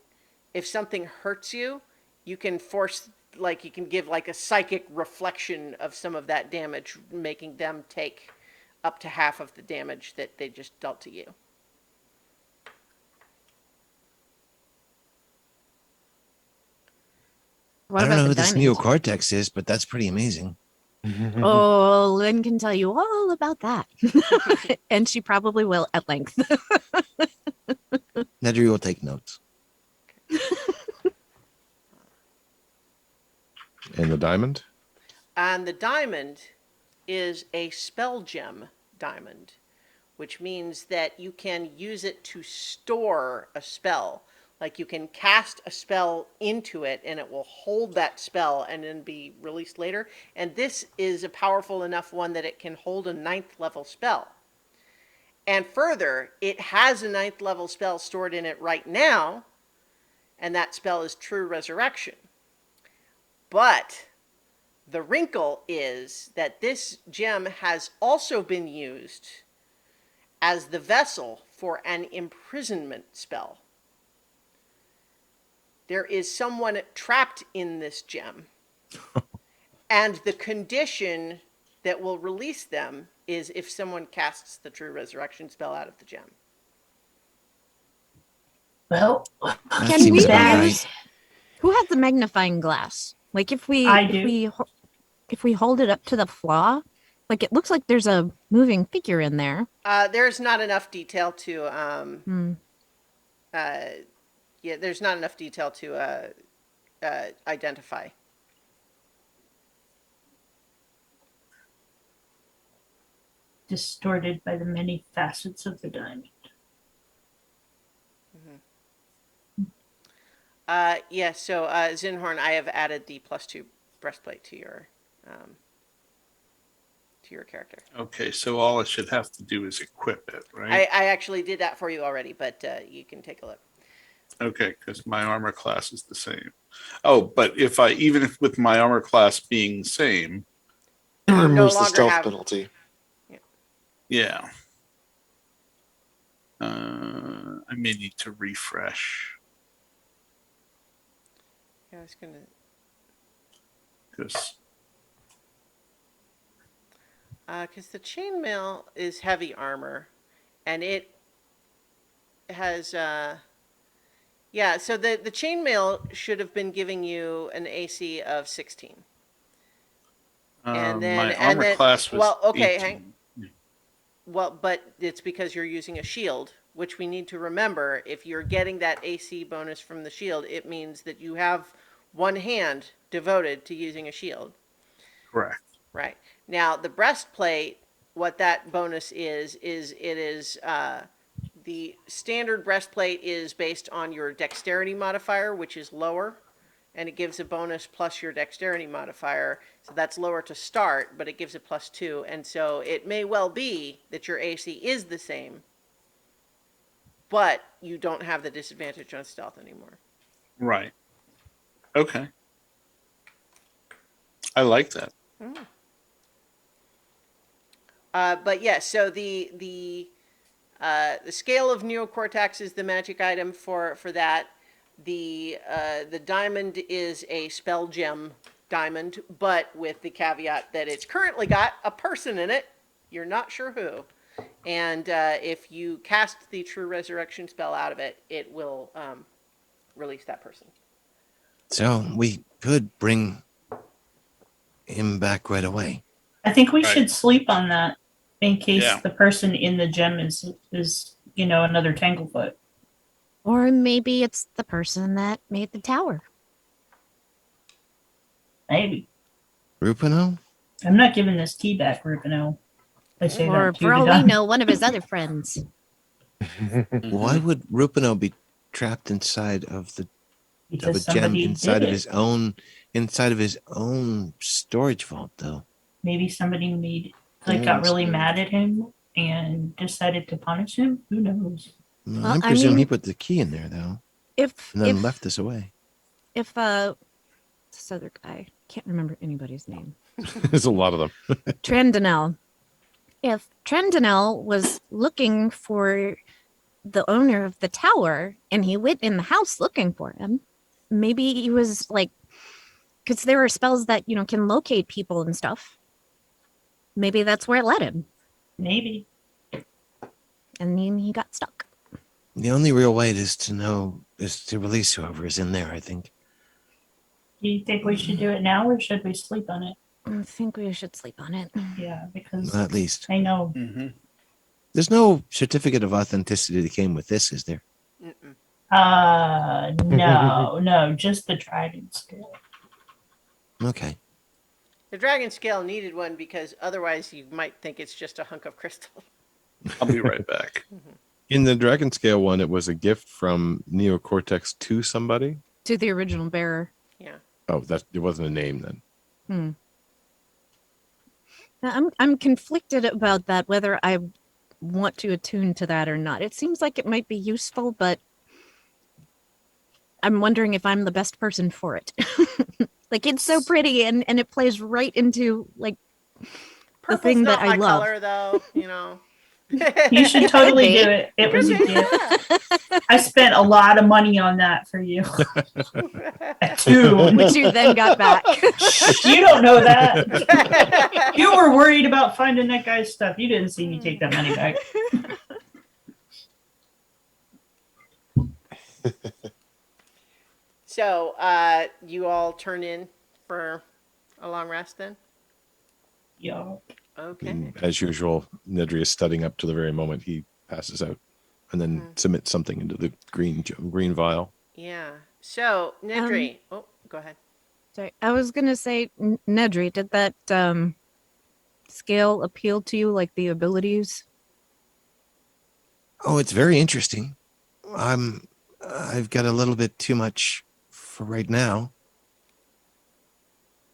if something hurts you, you can force, like you can give like a psychic reflection of some of that damage, making them take up to half of the damage that they just dealt to you. What I don't know about who the this diamond? neocortex is, but that's pretty amazing. Oh, Lynn can tell you all about that. And she probably will at length. Nedry will take notes. And the diamond? And the diamond is a spell gem diamond, which means that you can use it to store a spell. Like you can cast a spell into it and it will hold that spell and then be released later. And this is a powerful enough one that it can hold a 9th level spell. And further, it has a 9th level spell stored in it right now, and that spell is True Resurrection. But the wrinkle is that this gem has also been used as the vessel for an imprisonment spell. There is someone trapped in this gem, and the condition that will release them is if someone casts the True Resurrection spell out of the gem. Well, That Can seems we about that- use- Who has the magnifying glass? Like if we I if do. we ho- if we hold it up to the flaw, like it looks like there's a moving figure in there. There's not enough detail to Hmm. there's not enough detail to identify. distorted by the many facets of the diamond. So Zinhorn, I have added the +2 breastplate to your character. Okay, so all I should have to do is equip it, right? I actually did that for you already, but you can take a look. Okay, because my armor class is the same. Oh, but even if with my armor class being the same, It no removes the longer stealth have- penalty. yeah. I may need to refresh Yeah, I was gonna. because Because the chainmail is heavy armor, and it has Yeah, so the chainmail should have been giving you an AC of 16. And My then armor class was well, okay, 18. well, but it's because you're using a shield, which we need to remember. If you're getting that AC bonus from the shield, it means that you have one hand devoted to using a shield. Correct. Right. Now, the breastplate, what that bonus is the standard breastplate is based on your dexterity modifier, which is lower, and it gives a bonus plus your dexterity modifier. So that's lower to start, but it gives a +2. And so it may well be that your AC is the same, but you don't have the disadvantage on stealth anymore. Right. Okay. I like that. But yes, so the scale of neocortex is the magic item for that. The diamond is a spell gem diamond, but with the caveat that it's currently got a person in it. You're not sure who. And if you cast the true resurrection spell out of it, it will release that person. So we could bring him back right away. I think we Right. should sleep on that in case Yeah. the person in the gem is another Tanglefoot. Or maybe it's the person that made the tower. Maybe. Rupino? I'm not giving this key back, Rupino. I say Or that to for all we Don. know, one of his other friends. Why would Rupino be trapped inside of a Because gem somebody inside did of it. his own storage vault though? Maybe somebody got really mad at him and decided to punish him. Who knows? Well, Well, I I presume he mean- put the key in there though, If and then if left us away. if this other guy, can't remember anybody's name. There's a lot of them. Trendinel. If Trendinel was looking for the owner of the tower and he went in the house looking for him, maybe he was like, because there are spells that, can locate people and stuff. Maybe that's where it led him. Maybe. And then he got stuck. The only real way is to release whoever is in there, I think. Do you think we should do it now or should we sleep on it? I think we should sleep on it. Yeah, because At least. I know. Mm-hmm. There's no certificate of authenticity that came with this, is there? Mm-mm. No, just the dragon scale. Okay. The dragon scale needed one because otherwise you might think it's just a hunk of crystal. I'll be right back. In the Dragon Scale one, it was a gift from Neocortex to somebody. To the original bearer. Yeah. Oh, it wasn't a name then. Now, I'm conflicted about that, whether I want to attune to that or not. It seems like it might be useful, but I'm wondering if I'm the best person for it. Like, it's so pretty and it plays right into like Purple's thing not that I my love. color, though. You know. You should totally be. do it. It was a gift. Yeah. I spent a lot of money on that for you. Two. which you then got back. You don't know that. You were worried about finding that guy's stuff. You didn't see me take that money back. So, you all turn in for a long rest then? Yo. Okay. And as usual, Nedry is studying up to the very moment he passes out, and then submits something into the green vial. Yeah. So, Nedry. Go ahead. Sorry, I was gonna say, Nedry, did that scale appeal to you, like the abilities? Oh, it's very interesting. I've got a little bit too much for right now.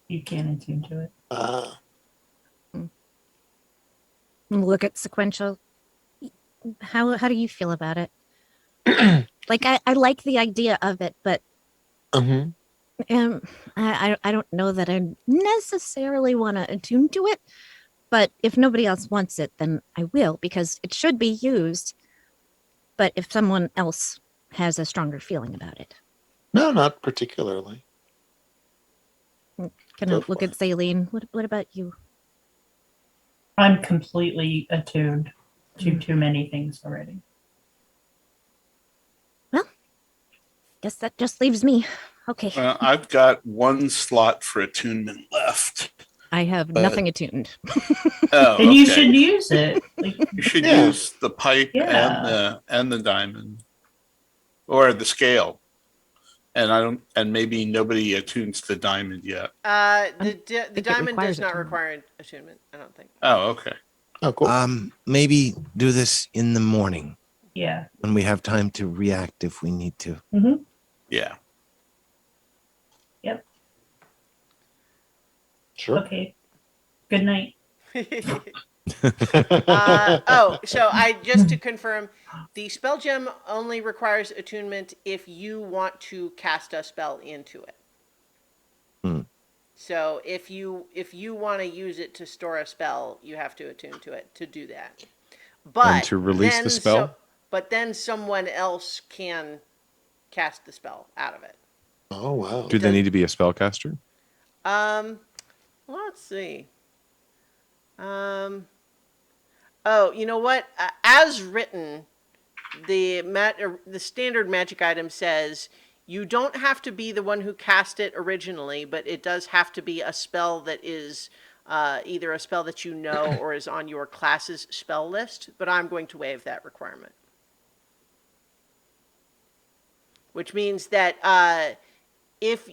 You can't attune to it. Look at sequential. How do you feel about it? Like, I like the idea of it, but I don't know that I necessarily want to attune to it. But if nobody else wants it, then I will, because it should be used. But if someone else has a stronger feeling about it, No, not particularly. can Go I look for at Zaleen? What about you? I'm completely attuned to too many things already. Guess that just leaves me. Okay. Well, I've got one slot for attunement left. I have but- nothing attuned. Oh, Then you okay. should use it. Like, You should Yeah. use the pipe Yeah. and the diamond, or the scale. And maybe nobody attunes the diamond yet. The it diamond requires does not attunement. require attunement. I don't think. Oh, okay. Oh, cool. Maybe do this in the morning yeah. when we have time to react if we need to. Yeah. Sure. Okay. Good night. So I just to confirm, the spell gem only requires attunement if you want to cast a spell into it. Hmm. So if you want to use it to store a spell, you have to attune to it to do that. But to release the then spell? but then someone else can cast the spell out of it. Oh, wow. Do they need to be a spellcaster? Let's see. Oh, you know what? As written, the standard magic item says you don't have to be the one who cast it originally, but it does have to be a spell that is either a spell that you know or is on your class's spell list. But I'm going to waive that requirement, which means that if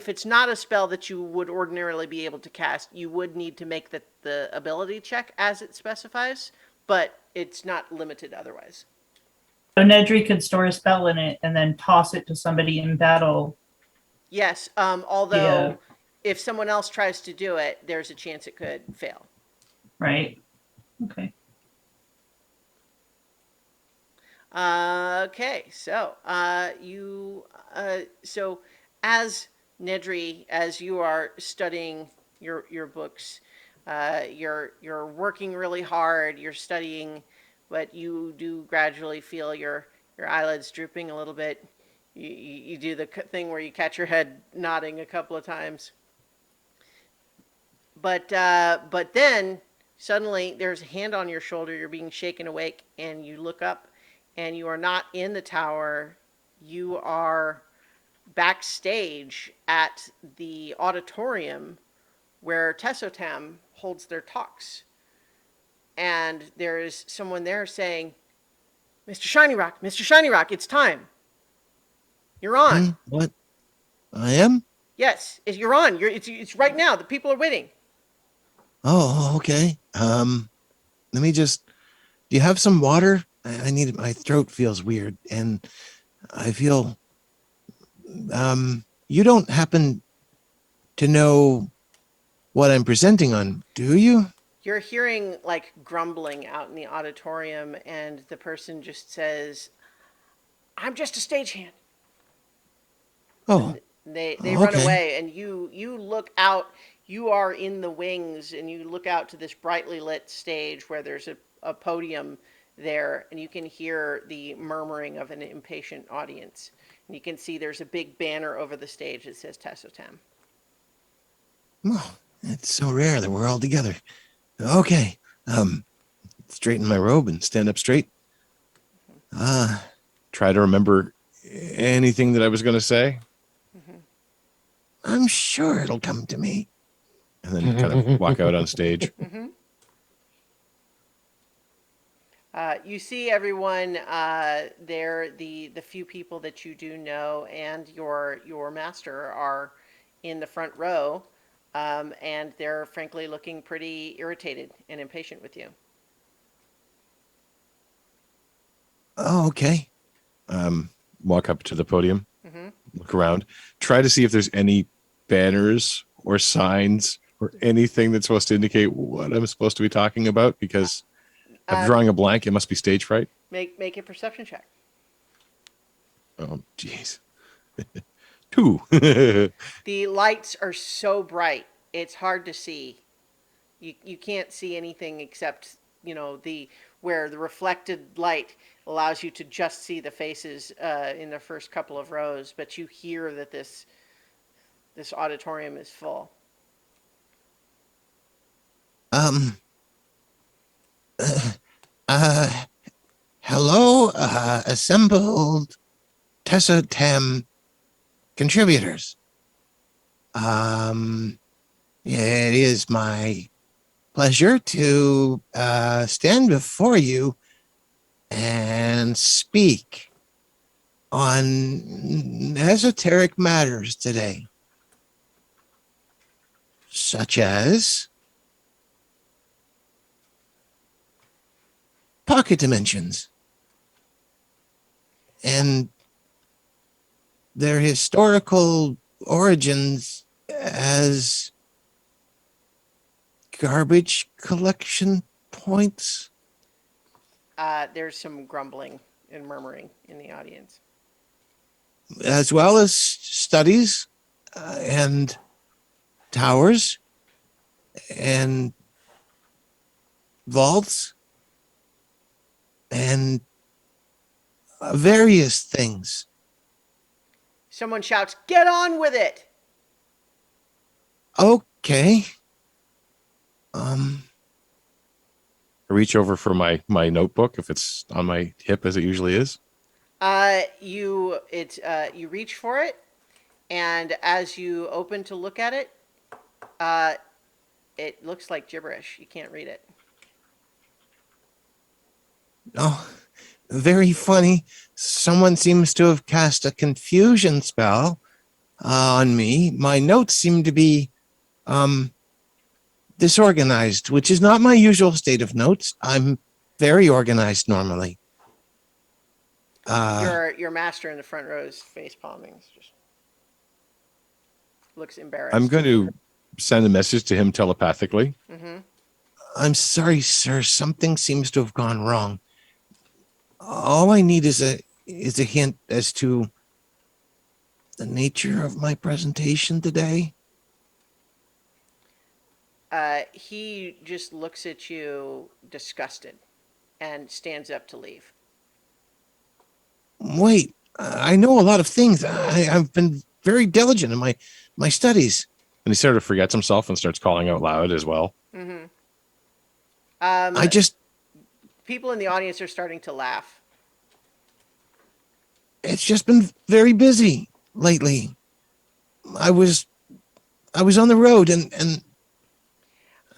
it's not a spell that you would ordinarily be able to cast, you would need to make the ability check as it specifies, but it's not limited otherwise. So Nedry could store a spell in it and then toss it to somebody in battle. Yes, although Yeah. if someone else tries to do it, there's a chance it could fail. Right. Okay. Okay, so so as Nedry, as you are studying your books, you're working really hard. You're studying, but you do gradually feel your eyelids drooping a little bit. You do the thing where you catch your head nodding a couple of times. But then suddenly there's a hand on your shoulder. You're being shaken awake, and you look up, and you are not in the tower. You are backstage at the auditorium where Tessotam holds their talks. And there is someone there saying, Mr. Shiny Rock, it's time. You're on. What? I am? Yes, you're on. It's right now. The people are waiting. Oh, okay. Let me just. Do you have some water? I need it. My throat feels weird, and I feel. You don't happen to know what I'm presenting on, do you? You're hearing like grumbling out in the auditorium, and the person just says, "I'm just a stagehand." Oh, They run okay. away, and you look out. You are in the wings, and you look out to this brightly lit stage where there's a podium there, and you can hear the murmuring of an impatient audience. And you can see there's a big banner over the stage that says Tessotam. Oh, it's so rare that we're all together. Okay. Straighten my robe and stand up straight. Try to remember anything that I was going to say, I'm sure it'll come to me. and then kind of walk out on stage. You see everyone there, the few people that you do know, and your master are in the front row, and they're frankly looking pretty irritated and impatient with you. Oh, okay. Walk up to the podium, look around, try to see if there's any banners or signs or anything that's supposed to indicate what I'm supposed to be talking about, because I'm drawing a blank. It must be stage fright. Make a perception check. Oh, jeez. 2. The lights are so bright, it's hard to see. You can't see anything except, where the reflected light allows you to just see the faces in the first couple of rows, but you hear that this auditorium is full. Hello, assembled Tessa Tam contributors. It is my pleasure to stand before you and speak on esoteric matters today, such as pocket dimensions and their historical origins as garbage collection points. There's some grumbling and murmuring in the audience. As well as studies and towers and vaults and various things. Someone shouts, "Get on with it!" Okay. I reach over for my notebook if it's on my hip as it usually is. You reach for it, and as you open to look at it, it looks like gibberish. You can't read it. Oh, very funny. Someone seems to have cast a confusion spell on me. My notes seem to be disorganized, which is not my usual state of notes. I'm very organized normally. Your master in the front row is face palming. Just looks embarrassed. I'm going to send a message to him telepathically. Mm-hmm. I'm sorry, sir. Something seems to have gone wrong. All I need is a hint as to the nature of my presentation today. He just looks at you disgusted and stands up to leave. Wait, I know a lot of things. I've been very diligent in my studies. And he sort of forgets himself and starts calling out loud as well. Mm-hmm. People in the audience are starting to laugh. It's just been very busy lately. I was on the road and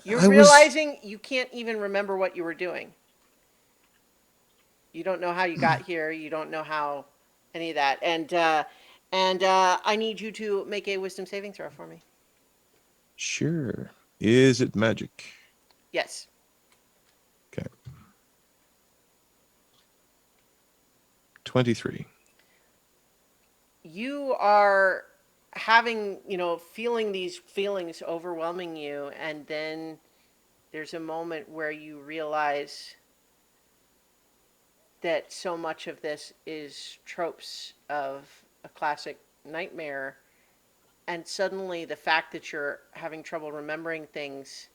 You're realizing you can't even remember what you were doing. You don't know how you got here. You don't know how any of that. And I need you to make a wisdom saving throw for me. Sure. Is it magic? Yes. Okay. 23. You are having, feeling these feelings overwhelming you, and then there's a moment where you realize that so much of this is tropes of a classic nightmare, and suddenly the fact that you're having trouble remembering things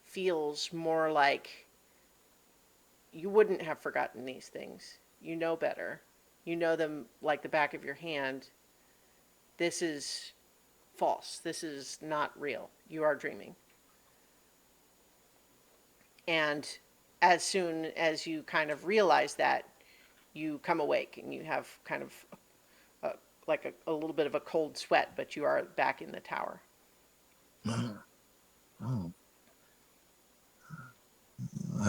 feels more like you wouldn't have forgotten these things. You know better. You know them like the back of your hand. This is false. This is not real. You are dreaming. And as soon as you kind of realize that, you come awake and you have kind of like a little bit of a cold sweat, but you are back in the tower. oh, I'm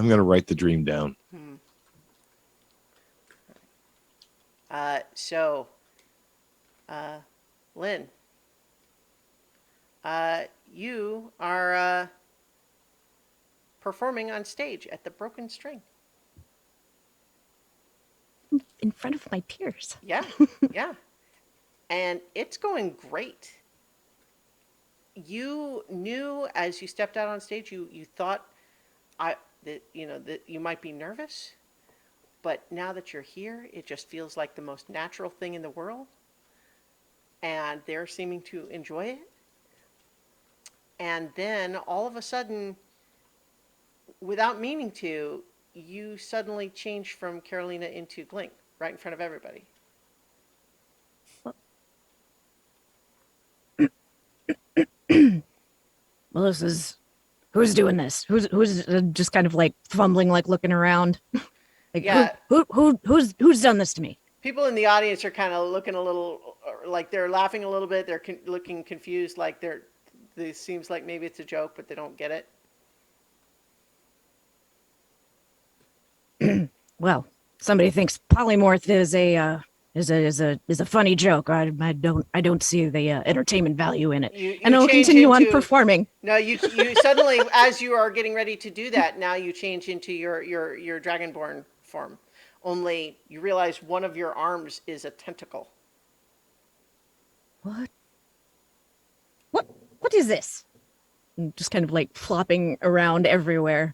going to write the dream down. Lynn, you are performing on stage at the Broken String. In front of my peers. Yeah, yeah. And it's going great. You knew as you stepped out on stage, you thought that you might be nervous, but now that you're here, it just feels like the most natural thing in the world. And they're seeming to enjoy it. And then all of a sudden, without meaning to, you suddenly change from Carolina into Glink right in front of everybody. Well, this is who's doing this? Who's just kind of like fumbling, like looking around. Like Yeah. who's done this to me? People in the audience are kind of looking a little like they're laughing a little bit. They're looking confused, like this seems like maybe it's a joke, but they don't get it. Well, somebody thinks polymorph is a funny joke. I don't see the entertainment value in it, You and I'll change continue on into- performing. No, you suddenly, as you are getting ready to do that, now you change into your dragonborn form. Only you realize one of your arms is a tentacle. What? What is this? I'm just kind of like flopping around everywhere.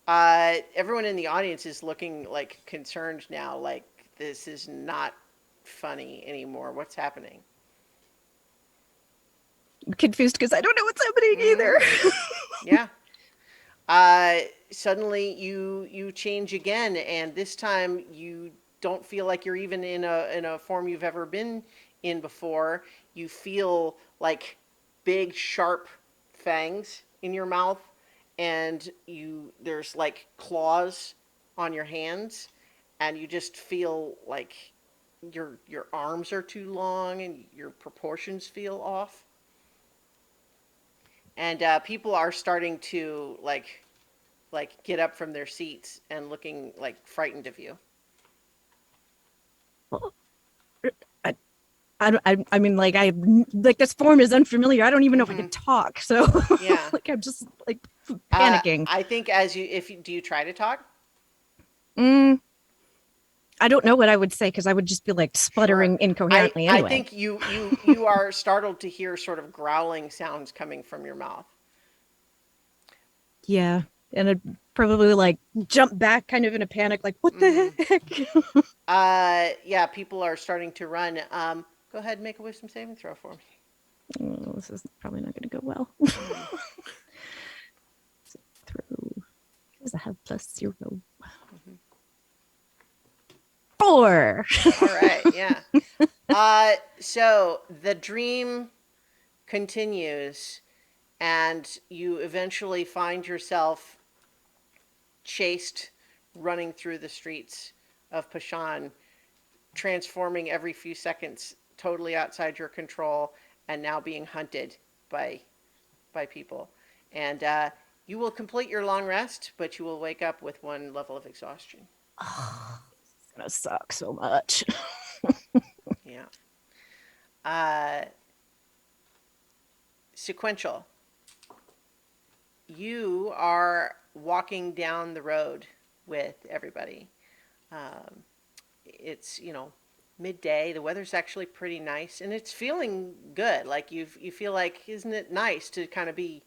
Everyone in the audience is looking like concerned now, like this is not funny anymore. What's happening? I'm confused because I don't know what's happening either. Yeah. Suddenly you change again, and this time you don't feel like you're even in a form you've ever been in before. You feel like big sharp fangs in your mouth, and there's like claws on your hands, and you just feel like your arms are too long and your proportions feel off. And people are starting to like get up from their seats and looking like frightened of you. I mean, like this form is unfamiliar. I don't even know if I can talk. So Yeah. like I'm just like panicking. I think do you try to talk? I don't know what I would say because I would just be like sputtering incoherently anyway. I think you are startled to hear sort of growling sounds coming from your mouth. Yeah. And I'd probably like jump back kind of in a panic, like, what the heck? Yeah, people are starting to run. Go ahead and make a wisdom saving throw for me. Oh, this is probably not going to go well. Throw. Because I have +0. 4. All right, yeah. So the dream continues, and you eventually find yourself chased, running through the streets of Pashan, transforming every few seconds, totally outside your control, and now being hunted by people. And you will complete your long rest, but you will wake up with 1 level of exhaustion. It's going to suck so much. Yeah. Sequential. You are walking down the road with everybody. It's midday. The weather's actually pretty nice, and it's feeling good. Like you feel like, isn't it nice to kind of be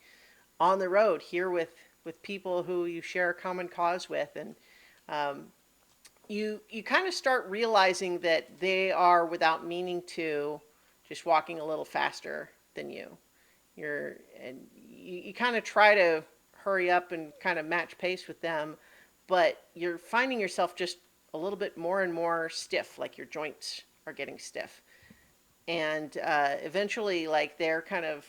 on the road here with people who you share a common cause with, and you kind of start realizing that they are, without meaning to, just walking a little faster than you. You kind of try to hurry up and kind of match pace with them, but you're finding yourself just a little bit more and more stiff, like your joints are getting stiff. And eventually, like, they're kind of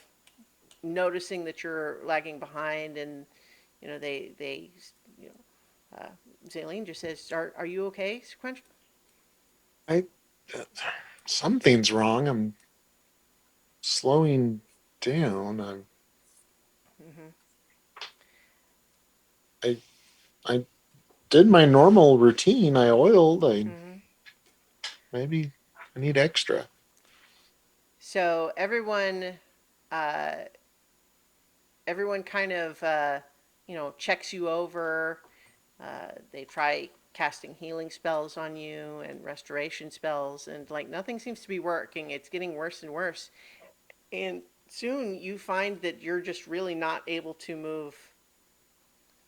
noticing that you're lagging behind, and Zaylene just says, "Are you okay, Sequential?" Something's wrong. I'm slowing down. I did my normal routine. I oiled. Maybe I need extra. So everyone kind of checks you over. They try casting healing spells on you and restoration spells, and like nothing seems to be working. It's getting worse and worse, and soon you find that you're just really not able to move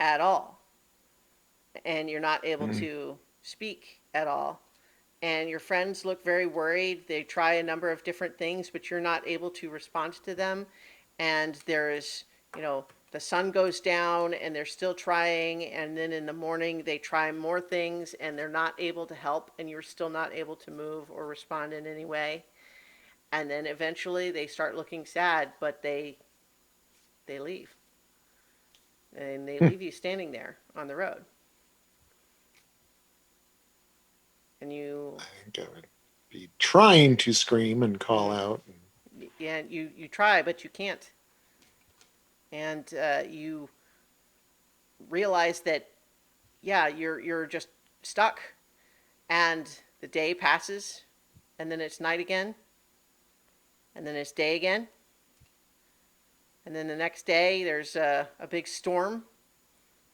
at all, and you're not able to speak at all. And your friends look very worried. They try a number of different things, but you're not able to respond to them. And there's, the sun goes down and they're still trying. And then in the morning, they try more things and they're not able to help. And you're still not able to move or respond in any way. And then eventually they start looking sad, but they leave. And they leave you standing there on the road. and you, I think I would be trying to scream and call out. yeah, you try, but you can't. And you realize that, yeah, you're just stuck. And the day passes, and then it's night again, and then it's day again. And then the next day, there's a big storm,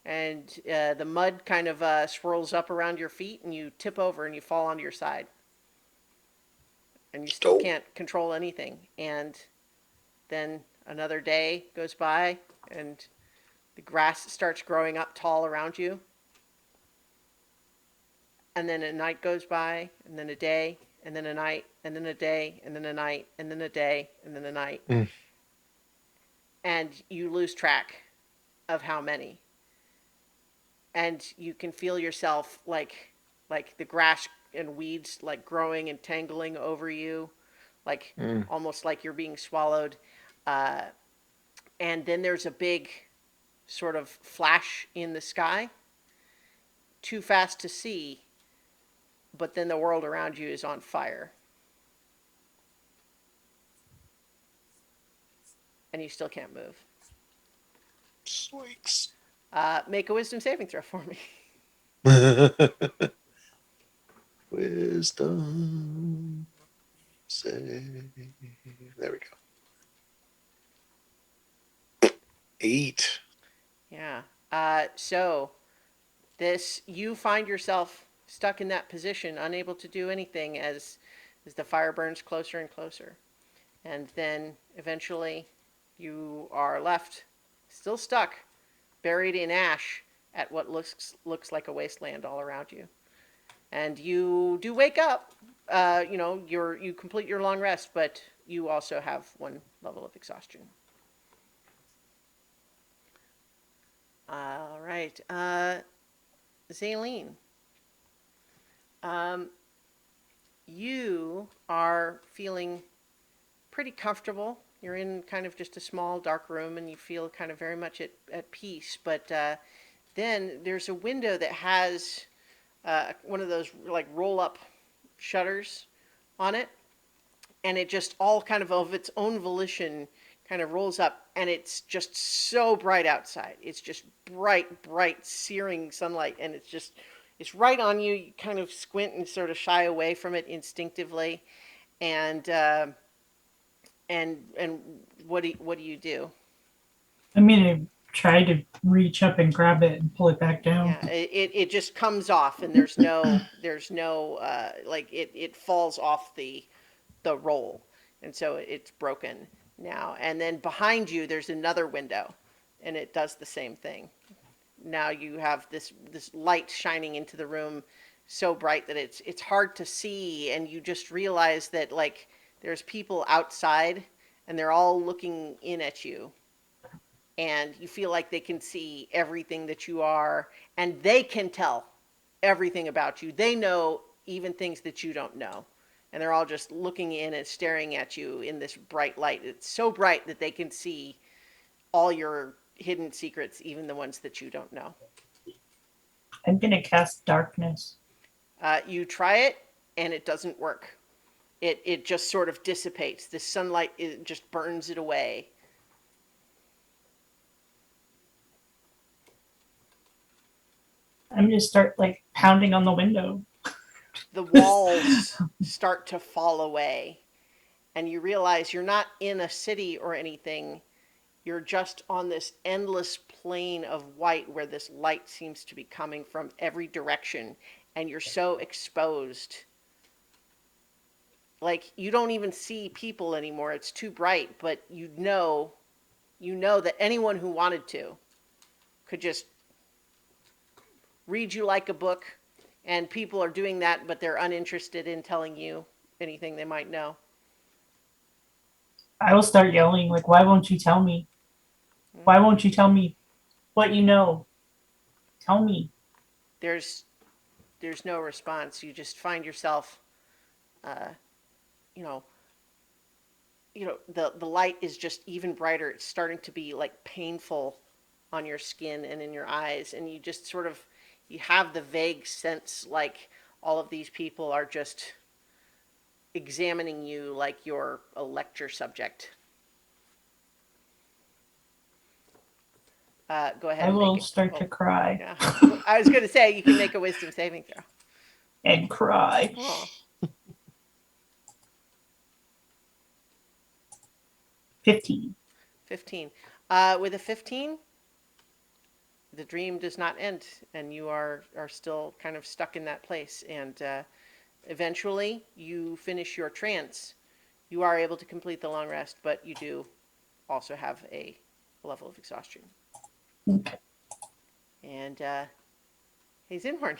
and the mud kind of swirls up around your feet, and you tip over and you fall onto your side. And you still can't control anything. And then another day goes by, and the grass starts growing up tall around you. And then a night goes by, and then a day, and then a night, and then a day, and then a night, and then a day, and then a night. Mm. And you lose track of how many. And you can feel yourself like the grass and weeds like growing and tangling over you, like almost like you're being swallowed. Uh, and then there's a big sort of flash in the sky, too fast to see, but then the world around you is on fire. And you still can't move. Swikes. Make a wisdom saving throw for me. Wisdom save. There we go. 8. Yeah. So you find yourself stuck in that position, unable to do anything as the fire burns closer and closer. And then eventually you are left still stuck, buried in ash at what looks like a wasteland all around you. And you do wake up. You complete your long rest, but you also have 1 level of exhaustion. All right. Zaylene. You are feeling pretty comfortable. You're in kind of just a small dark room and you feel kind of very much at peace. But then there's a window that has one of those like roll up shutters on it. And it just all kind of its own volition kind of rolls up, and it's just so bright outside. It's just bright, searing sunlight, and it's right on you. You kind of squint and sort of shy away from it instinctively, and what do you do? I'm gonna try to reach up and grab it and pull it back down. Yeah, it just comes off, and there's no like it falls off the roll, and so it's broken now. And then behind you there's another window, and it does the same thing. Now you have this light shining into the room so bright that it's hard to see, and you just realize that like there's people outside and they're all looking in at you, and you feel like they can see everything that you are, and they can tell everything about you. They know even things that you don't know. And they're all just looking in and staring at you in this bright light. It's so bright that they can see all your hidden secrets, even the ones that you don't know. I'm gonna cast darkness. You try it, and it doesn't work. It just sort of dissipates. The sunlight just burns it away. I'm gonna start like pounding on the window. The walls start to fall away, and you realize you're not in a city or anything. You're just on this endless plain of white where this light seems to be coming from every direction, and you're so exposed. Like you don't even see people anymore. It's too bright, but you know that anyone who wanted to could just read you like a book, and people are doing that, but they're uninterested in telling you anything they might know. I will start yelling like, "Why won't you tell me? Why won't you tell me what you know? Tell me." There's no response. You just find yourself, you know, the light is just even brighter. It's starting to be like painful on your skin and in your eyes, and you just sort of you have the vague sense like all of these people are just examining you like you're a lecture subject. Go ahead. I and will make it. start to cry Yeah. I was going to say you can make a wisdom saving throw. and cry. Oh. 15. 15. With a 15, the dream does not end, and you are still kind of stuck in that place. And eventually, you finish your trance. You are able to complete the long rest, but you do also have a level of exhaustion. Okay. And hey, Zinhorn,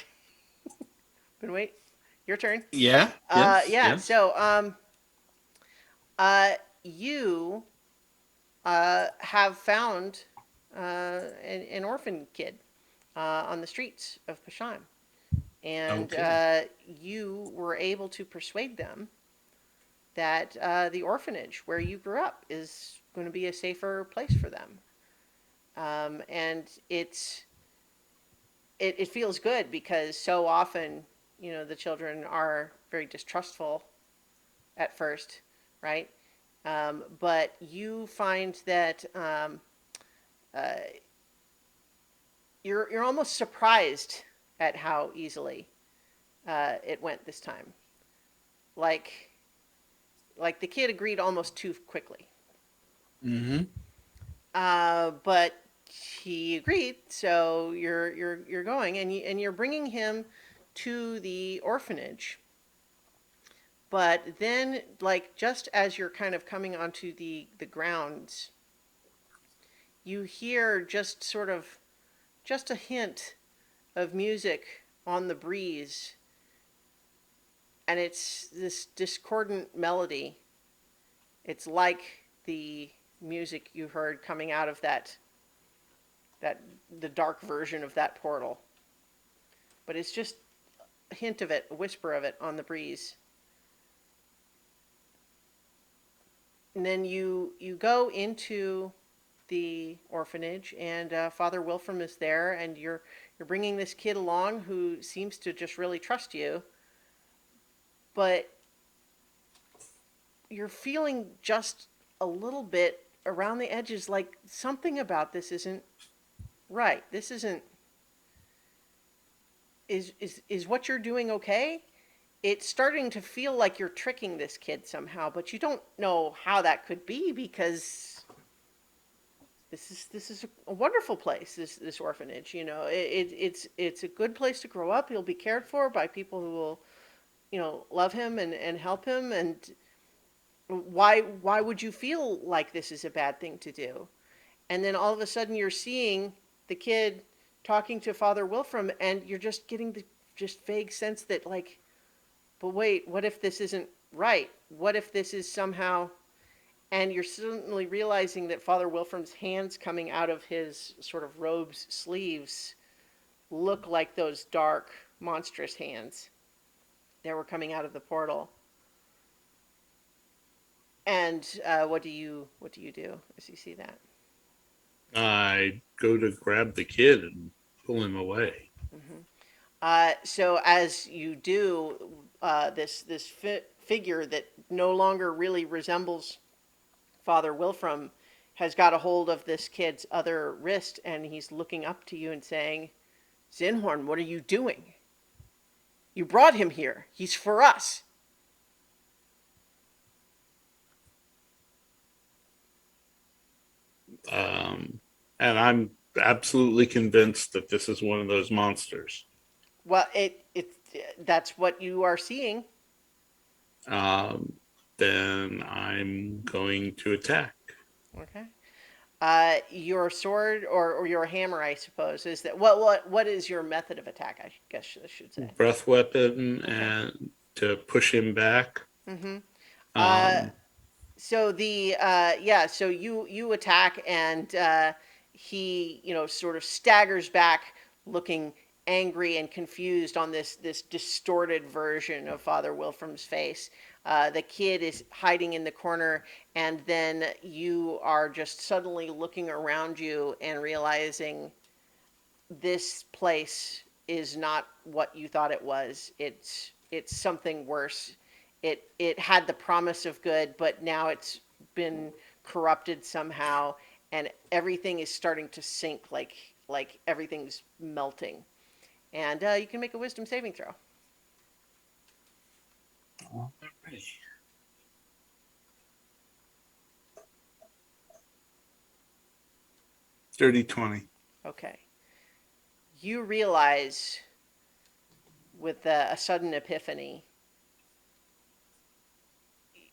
been wait. Your turn. Yeah. Yeah. Yes. So, you have found an orphan kid on the streets of Pashan, and Okay. you were able to persuade them that the orphanage where you grew up is going to be a safer place for them, and it feels good because so often, the children are very distrustful at first, right? But you find that uh, you're almost surprised at how easily it went this time. Like the kid agreed almost too quickly. Mm-hmm. But he agreed, so you're going and you're bringing him to the orphanage. But then, like, just as you're kind of coming onto the grounds, you hear just a hint of music on the breeze, and it's this discordant melody. It's like the music you heard coming out of that the dark version of that portal. But it's just a hint of it, a whisper of it on the breeze. And then you go into the orphanage, and Father Wilfram is there, and you're bringing this kid along who seems to just really trust you, but you're feeling just a little bit around the edges, like something about this isn't right. This isn't. Is what you're doing okay? It's starting to feel like you're tricking this kid somehow, but you don't know how that could be because this is a wonderful place. This orphanage, it's a good place to grow up. He'll be cared for by people who will, love him and help him. And why would you feel like this is a bad thing to do? And then all of a sudden you're seeing the kid talking to Father Wilfram, and you're just getting the just vague sense that, like, but wait, what if this isn't right? What if this is somehow, and you're suddenly realizing that Father Wilfram's hands coming out of his sort of robe's sleeves look like those dark, monstrous hands that were coming out of the portal. And what do you do as you see that? I go to grab the kid and pull him away. So as you do, this figure that no longer really resembles Father Wilfram has got a hold of this kid's other wrist, and he's looking up to you and saying, "Zinhorn, what are you doing? You brought him here. He's for us." And I'm absolutely convinced that this is one of those monsters. Well, that's what you are seeing. Then I'm going to attack. Okay. Your sword or your hammer, I suppose, is that what is your method of attack? I guess I should say. Breath weapon and to push him back. Mm-hmm. Um, So so you attack, and he sort of staggers back, looking angry and confused on this distorted version of Father Wilfram's face. The kid is hiding in the corner, and then you are just suddenly looking around you and realizing this place is not what you thought it was. It's something worse. It had the promise of good, but now it's been corrupted somehow, and everything is starting to sink, like everything's melting. And you can make a wisdom saving throw. Alrighty. Dirty 20. Okay. You realize with a sudden epiphany,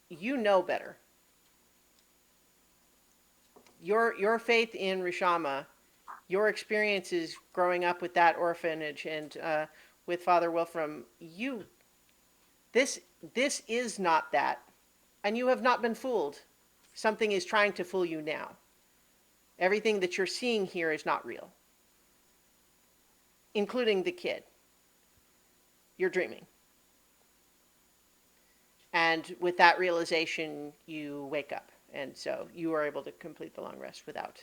you know better. Your faith in Rishama, your experiences growing up with that orphanage and with Father Wilfram, this is not that, and you have not been fooled. Something is trying to fool you now. Everything that you're seeing here is not real, including the kid. You're dreaming. And with that realization, you wake up. And so you are able to complete the long rest without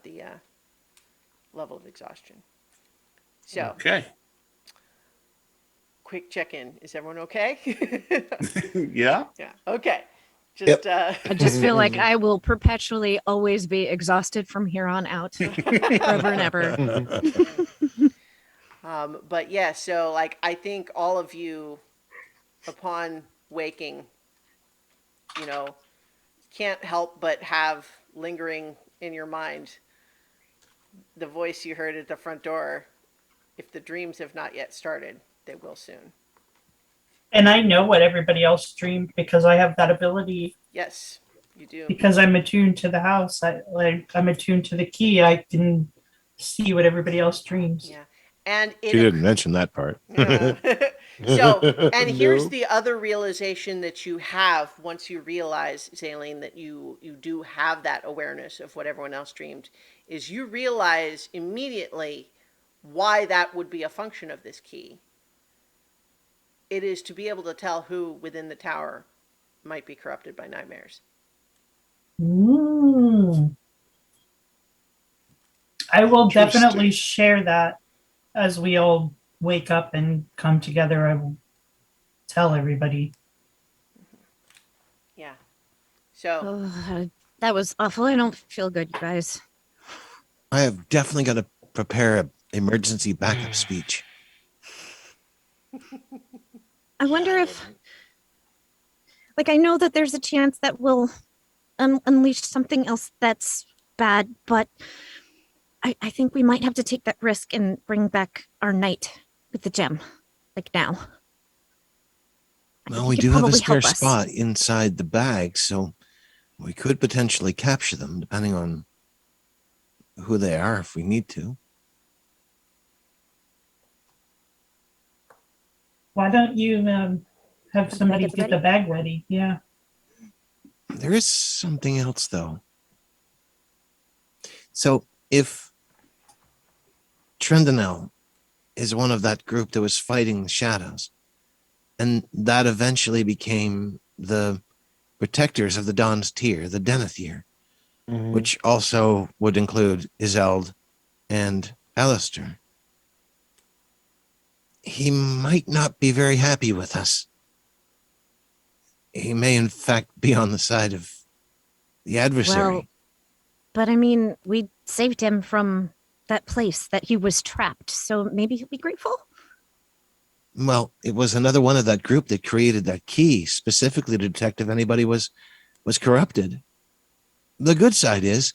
the level of exhaustion. So, Okay. quick check-in. Is everyone okay? Yeah. Yeah. Okay. Just I just feel like I will perpetually always be exhausted from here on out, forever and ever. but yeah, so like I think all of you upon waking, you know, can't help but have lingering in your mind the voice you heard at the front door. If the dreams have not yet started, they will soon. And I know what everybody else dreamed because I have that ability. Yes, you do. Because I'm attuned to the house. I'm attuned to the key. I can see what everybody else dreams. Yeah. And She didn't mention that part. Yeah. So, and here's No. the other realization that you have once you realize, Zaleen, that you do have that awareness of what everyone else dreamed, is you realize immediately why that would be a function of this key. It is to be able to tell who within the tower might be corrupted by nightmares. Mm. I will Interesting. definitely share that as we all wake up and come together. I will tell everybody. Yeah. So, Oh, that was awful. I don't feel good, you guys. I have definitely got to prepare an emergency backup speech. I wonder if, like, I know that there's a chance that we'll unleash something else that's bad, but I think we might have to take that risk and bring back our knight with the gem, like now. I Well, think we he could do have a probably spare help us. spot inside the bag, so we could potentially capture them, depending on who they are, if we need to. Why don't you have somebody get get the bag ready? Yeah. There is something else, though. So, if Trendanel is one of that group that was fighting the shadows, and that eventually became the protectors of the Dawn's Tier, the Denethir, which also would include Izeld and Alistair. He might not be very happy with us. He may, in fact, be on the side of the adversary. Well, but I mean, we saved him from that place that he was trapped, so maybe he'll be grateful. Well, it was another one of that group that created that key specifically to detect if anybody was corrupted. The good side is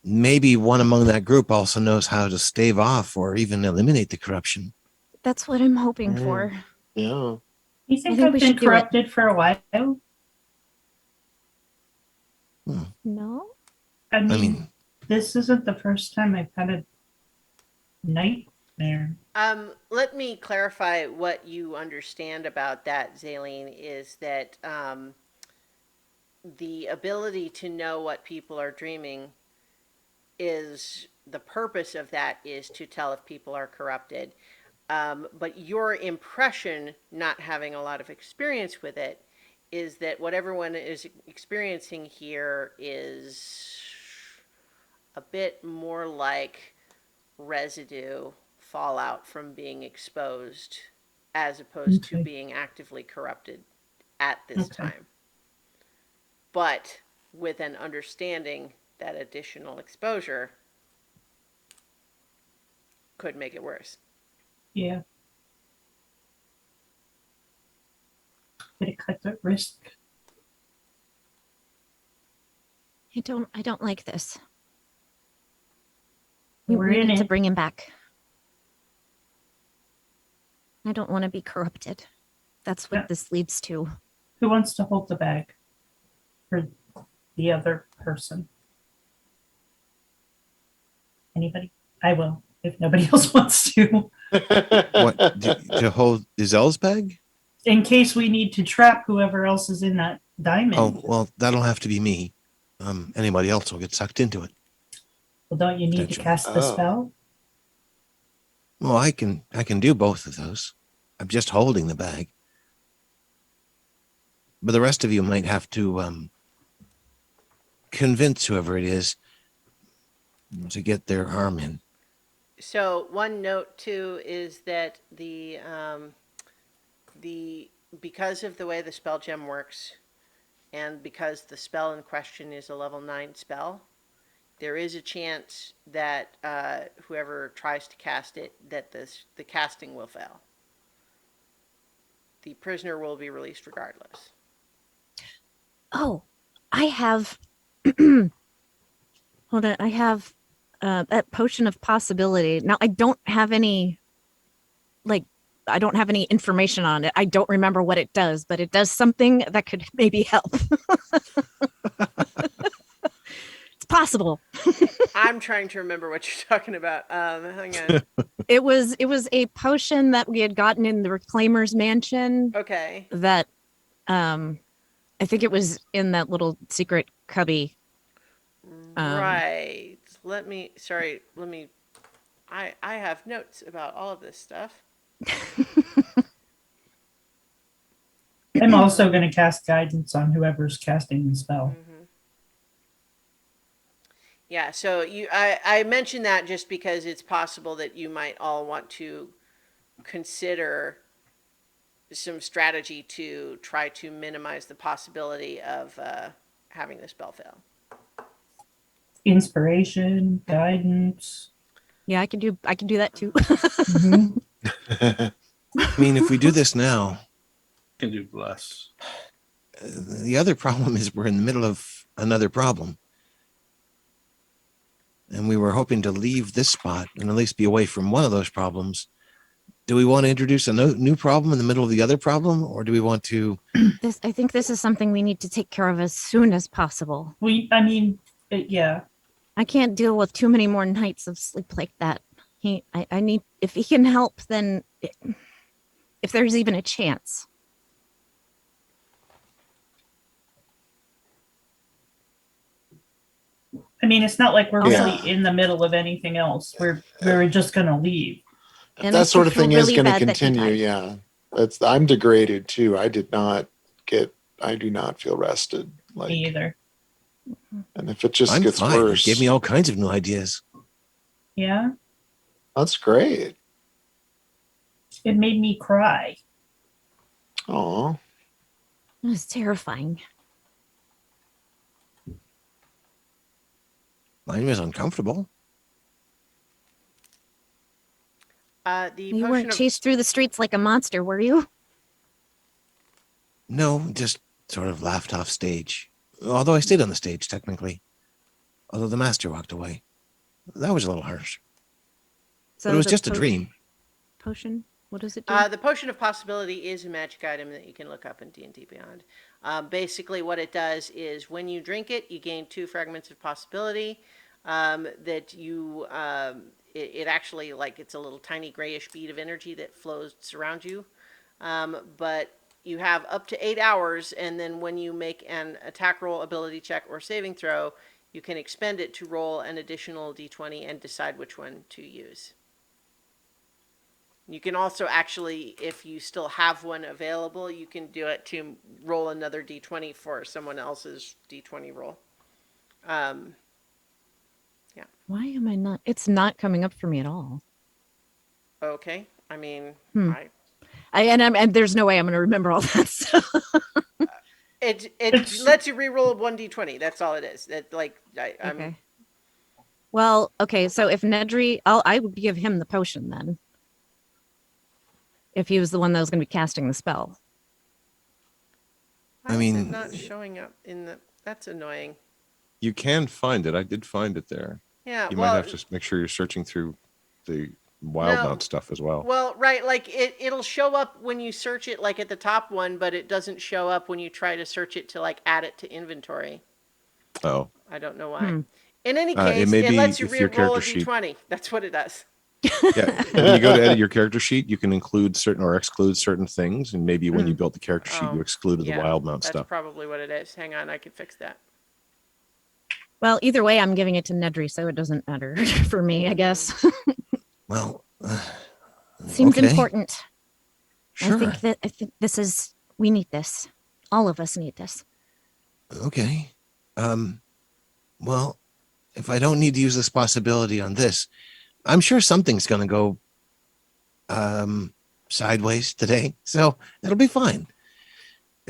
maybe one among that group also knows how to stave off or even eliminate the corruption. That's what I'm hoping for. Yeah. You think think I've we been should do it. corrupted for a while? No? I mean, I mean, this isn't the first time I've had a nightmare. let me clarify what you understand about that, Zaleen, is that the ability to know what people are dreaming is the purpose of that is to tell if people are corrupted. But your impression, not having a lot of experience with it, is that what everyone is experiencing here is a bit more like residue fallout from being exposed as opposed to Okay. being actively corrupted at this Okay. time. But with an understanding that additional exposure could make it worse. Yeah. Did it cut the risk? I don't like this. We We're in need to it. bring him back. I don't want to be corrupted. That's what Yeah. this leads to. Who wants to hold the bag for the other person? Anybody? I will, if nobody else wants to. What to hold Izelle's bag? In case we need to trap whoever else is in that diamond. Oh, well, that'll have to be me. Anybody else will get sucked into it. Well, don't you need to Potential. cast the Oh. spell? Well, I can do both of those. I'm just holding the bag. But the rest of you might have to convince whoever it is to get their arm in. So one note too is that the because of the way the spell gem works, and because the spell in question is a level 9 spell, there is a chance that whoever tries to cast it, that the casting will fail. The prisoner will be released regardless. Oh, I have. Hold on. I have that potion of possibility. Now, I don't have any, I don't have any information on it. I don't remember what it does, but it does something that could maybe help. It's possible. I'm trying to remember what you're talking about. Hang on. It was a potion that we had gotten in the Reclaimer's Mansion Okay. that I think it was in that little secret cubby. Right. I have notes about all of this stuff. I'm also going to cast guidance on whoever's casting the spell. Yeah, so I mentioned that just because it's possible that you might all want to consider some strategy to try to minimize the possibility of having the spell fail. Inspiration, guidance. Yeah, I can do that too. Mhm. I mean, if we do this now, Can do bless. the other problem is we're in the middle of another problem. And we were hoping to leave this spot and at least be away from one of those problems. Do we want to introduce a new problem in the middle of the other problem, or do we want to? I think this is something we need to take care of as soon as possible. Yeah. I can't deal with too many more nights of sleep like that. I need, if he can help, then if there's even a chance. I mean, it's not like we're Yeah. really in the middle of anything else. We're just going to leave. If And I that sort of feel thing is really going to bad that he continue, died. yeah. I'm degraded too. I do not feel rested. Like, Me either. and if it just I'm gets fine. worse, It gave me all kinds of new ideas. Yeah. that's great. It made me cry. Oh, It was terrifying. Mine was uncomfortable. The You potion weren't of chased through the streets like a monster, were you? No, just sort of laughed off stage. Although I stayed on the stage, technically. Although the master walked away. That was a little harsh. So But it was the just a dream. Potion? What does it do? the potion of possibility is a magic item that you can look up in D&D Beyond. Basically, what it does is when you drink it, you gain 2 fragments of possibility. That you, it actually, like, it's a little tiny grayish bead of energy that flows around you. But you have up to 8 hours, and then when you make an attack roll, ability check, or saving throw, you can expend it to roll an additional d20 and decide which one to use. You can also actually, if you still have one available, you can do it to roll another d20 for someone else's d20 roll. Why am I not? It's not coming up for me at all. Okay. I mean, Hmm. I And there's no way I'm going to remember all that stuff. it It's- lets you re-roll 1d20. That's all it is. That like I'm Okay. Well, okay. So if Nedry, I would give him the potion then. If he was the one that was going to be casting the spell. why I is it mean- not showing up in the? That's annoying. You can find it. I did find it there. Yeah. You well, might have to make sure you're searching through the wild No. mount stuff as well. Well, right, like it'll show up when you search it, like at the top one, but it doesn't show up when you try to search it to like add it to inventory. Oh, I don't know why. Hmm. In any It case, may it be lets you if your re-roll a character sheet- d20. That's what it does. yeah. When you go to edit your character sheet, you can include certain or exclude certain things, and maybe when you built the character sheet, Oh, you excluded yeah, the wild mount That's stuff. probably what it is. Hang on, I can fix that. Well, either way, I'm giving it to Nedry, so it doesn't matter for me, I guess. Well, Seems okay, important. Sure. I think we need this. All of us need this. Okay. Well, if I don't need to use this possibility on this, I'm sure something's going to go sideways today. So it'll be fine.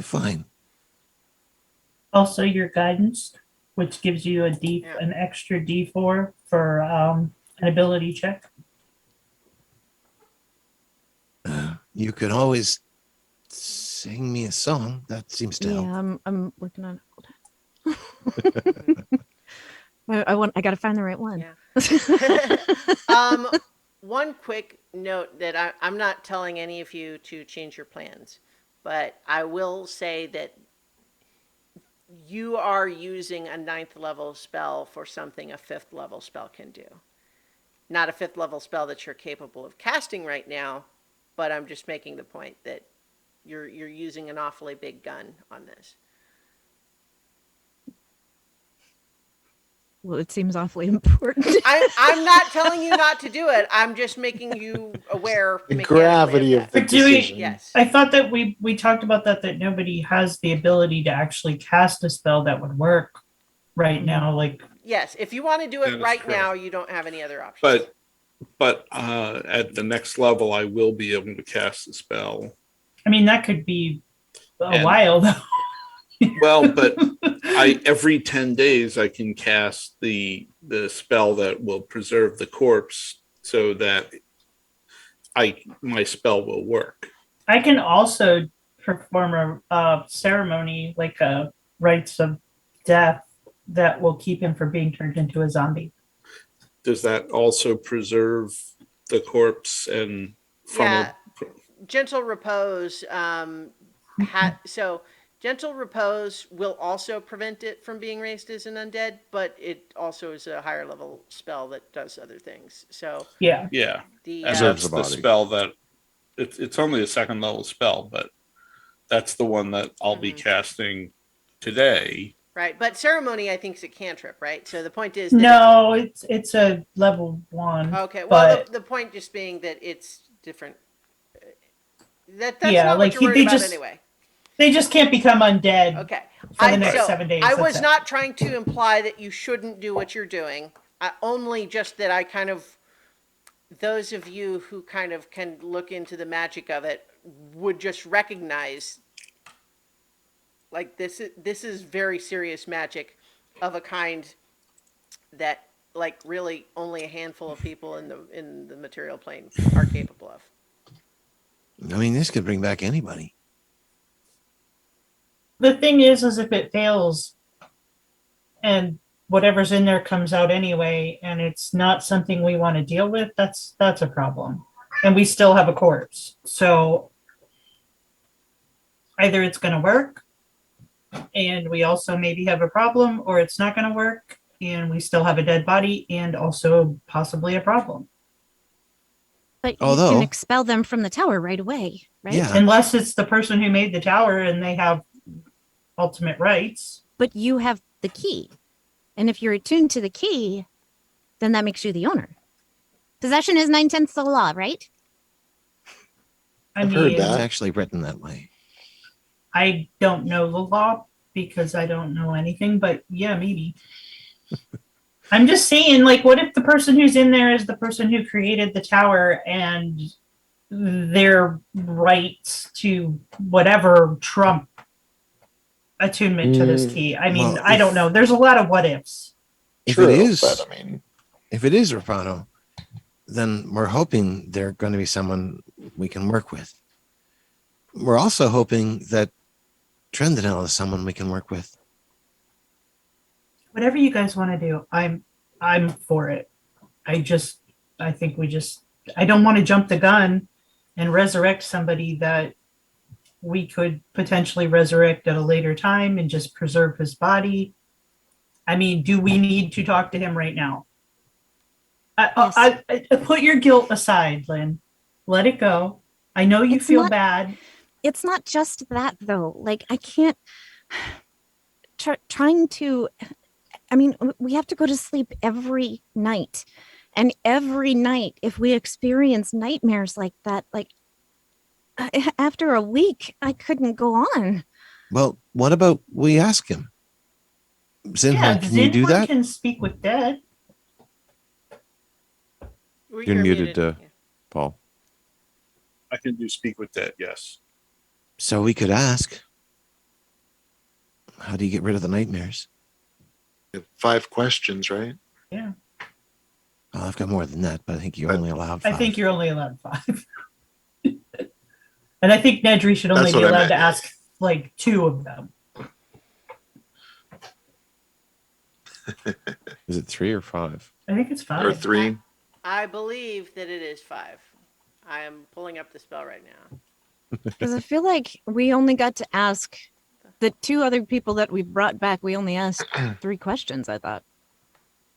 Fine. Also, your guidance, which gives you Yeah. an extra D4 for an ability check. You could always sing me a song. That seems to help. Yeah, I'm working on it. Hold on. I got to find the right one. Yeah. One quick note that I'm not telling any of you to change your plans, but I will say that you are using a 9th level spell for something a 5th level spell can do. Not a 5th level spell that you're capable of casting right now, but I'm just making the point that you're using an awfully big gun on this. Well, it seems awfully important. I'm not telling you not to do it. I'm just making you aware. The mechanically gravity of that. the But do we- decision. Yes. I thought that we talked about that nobody has the ability to actually cast a spell that would work right now. Like, Yes, if you want to do That it is right correct. now, you don't have any other options. But at the next level, I will be able to cast the spell. I mean, that could be a And- while though. Well, but every 10 days I can cast the spell that will preserve the corpse so that my spell will work. I can also perform a ceremony, like a rites of death, that will keep him from being turned into a zombie. Does that also preserve the corpse and from Yeah. Gentle repose. So gentle repose will also prevent it from being raised as an undead, but it also is a higher level spell that does other things. So Yeah. yeah, the and Preserves that's the the body. spell that it's only a 2nd level spell, but that's the one that I'll be casting today. right, but ceremony I think is a cantrip, right? So the point is that No, it's a level 1. okay. Well, but the point just being that it's different. That's Yeah, not like what you're they worried about just- anyway. they just can't become undead. Okay. For the next 7 days, I that's was it. not trying to imply that you shouldn't do what you're doing. Only just that I kind of, those of you who kind of can look into the magic of it would just recognize, like this is very serious magic of a kind that like really only a handful of people in the material plane are capable of. I mean, this could bring back anybody. The thing is if it fails and whatever's in there comes out anyway and it's not something we want to deal with, that's a problem. And we still have a corpse. So either it's going to work and we also maybe have a problem, or it's not going to work and we still have a dead body and also possibly a problem. But you Although- can expel them from the tower right away, right? Yeah. Unless it's the person who made the tower and they have ultimate rights. But you have the key. And if you're attuned to the key, then that makes you the owner. Possession is 9/10 of the law, right? I I've heard mean, that. It's actually written that way. I don't know the law because I don't know anything, but yeah, maybe. I'm just saying, like, what if the person who's in there is the person who created the tower and their rights to whatever trump attunement to this key? I mean, Well, I don't know. There's a lot of what ifs. If True, it is, but I mean, if it is Rapano, then we're hoping they're going to be someone we can work with. We're also hoping that Trendanel is someone we can work with. Whatever you guys want to do, I'm for it. I think I don't want to jump the gun and resurrect somebody that we could potentially resurrect at a later time and just preserve his body. I mean, do we need to talk to him right now? I put your guilt aside, Lynn. Let it go. I know you It's feel not- bad. It's not just that though. Like I can't trying to I mean, we have to go to sleep every night. And every night if we experience nightmares like that, like after a week, I couldn't go on. Well, what about we ask him? Zinhorn, Yeah, can you do Zinhorn that? can speak with dead. You're muted, Yeah. Paul. I can do speak with dead. Yes. So we could ask. How do you get rid of the nightmares? 5 questions, right? Yeah. Well, I've got more than that, but I think you're only allowed 5. I think you're only allowed 5. And I think Nedry should only That's be what I allowed meant, to yeah. ask like 2 of them. Is it 3 or 5? I think it's 5. Or 3? I believe that it is 5. I am pulling up the spell right now. Because I feel like we only got to ask the 2 other people that we brought back. We only asked 3 questions, I thought.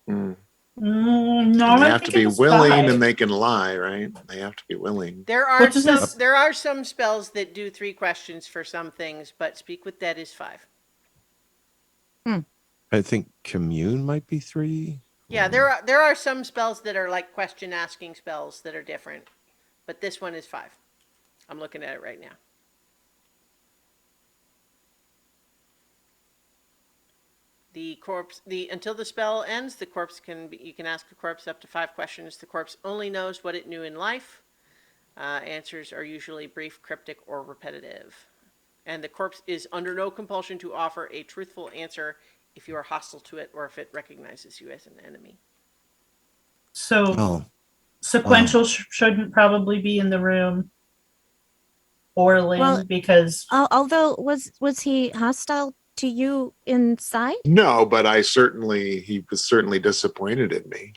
Mm. No, They I have to think be it was willing 5. and they can lie, right? They have to be willing. There are What does some this- there are some spells that do 3 questions for some things, but speak with dead is 5. I think commune might be 3. Yeah, there are some spells that are like question asking spells that are different, but this one is 5. I'm looking at it right now. The corpse, until the spell ends, the corpse you can ask the corpse up to 5 questions. The corpse only knows what it knew in life. Answers are usually brief, cryptic, or repetitive. And the corpse is under no compulsion to offer a truthful answer if you are hostile to it or if it recognizes you as an enemy. So Oh, sequential shouldn't probably be in the room. Or Lynn, Well, because Although, was he hostile to you inside? No, but he was certainly disappointed in me.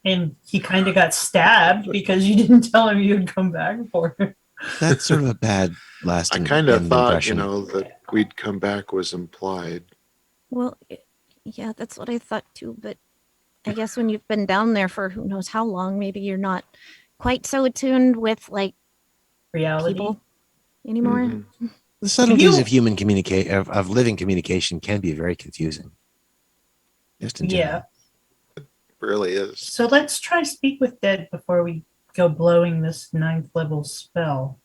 and he kind of got stabbed because you didn't tell him you'd come back for him. that's sort of a bad I lasting kind of end thought, impression. that we'd come back was implied. Well, yeah, that's what I thought too. But I guess when you've been down there for who knows how long, maybe you're not quite so attuned with like Reality. people anymore. Mhm. The subtleties You- of human communicate of living communication can be very confusing. Just in general. Yeah. Really is. So let's try speak with dead before we go blowing this 9th level spell.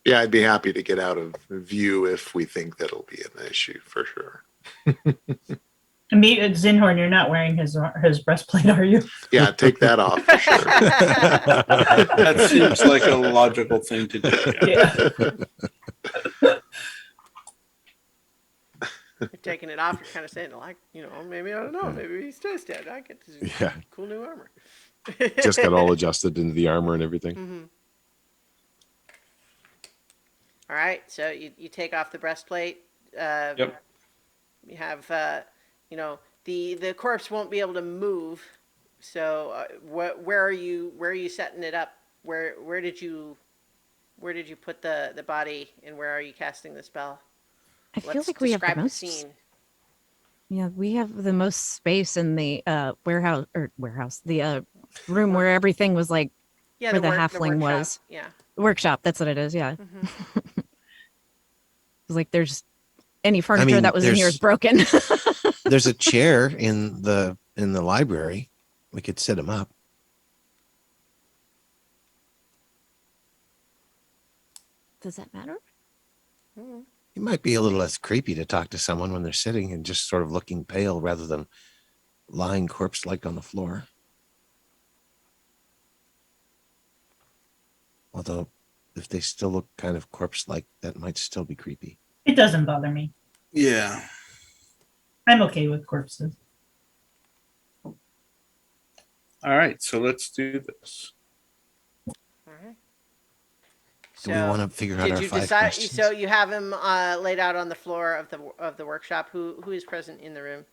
Yeah, I'd be happy to get out of view if we think that'll be an issue for sure. And maybe Zinhorn, you're not wearing his breastplate, are you? Yeah, take that off for sure. That seems like a logical thing to do. Yeah. Yeah. You're taking it off, you're kind of saying, like, maybe, I don't know, maybe he stays dead. I get this Yeah. cool new armor. Just got all adjusted into the armor and everything. Mm-hmm. All right, so you take off the breastplate. Yep. You have, the corpse won't be able to move. So, where are you setting it up? Where did you put the body, and where are you casting the spell? I feel Let's like we have the describe the most. scene. Yeah, we have the most space in the warehouse, the room where everything was like Yeah, where the work- halfling workshop. was. Yeah. workshop. That's what it is. Yeah. Mhm. It's like there's any furniture mean, that was in here is broken. There's a chair in the library. We could set him up. Does that matter? Mhm. It might be a little less creepy to talk to someone when they're sitting and just sort of looking pale rather than lying corpse-like on the floor. Although, if they still look kind of corpse-like, that might still be creepy. It doesn't bother me. Yeah. I'm okay with corpses. All right. So let's do this. All right. Do we want to figure out did our you 5 decide? questions? So you have him laid out on the floor of the workshop. Who is present in the room?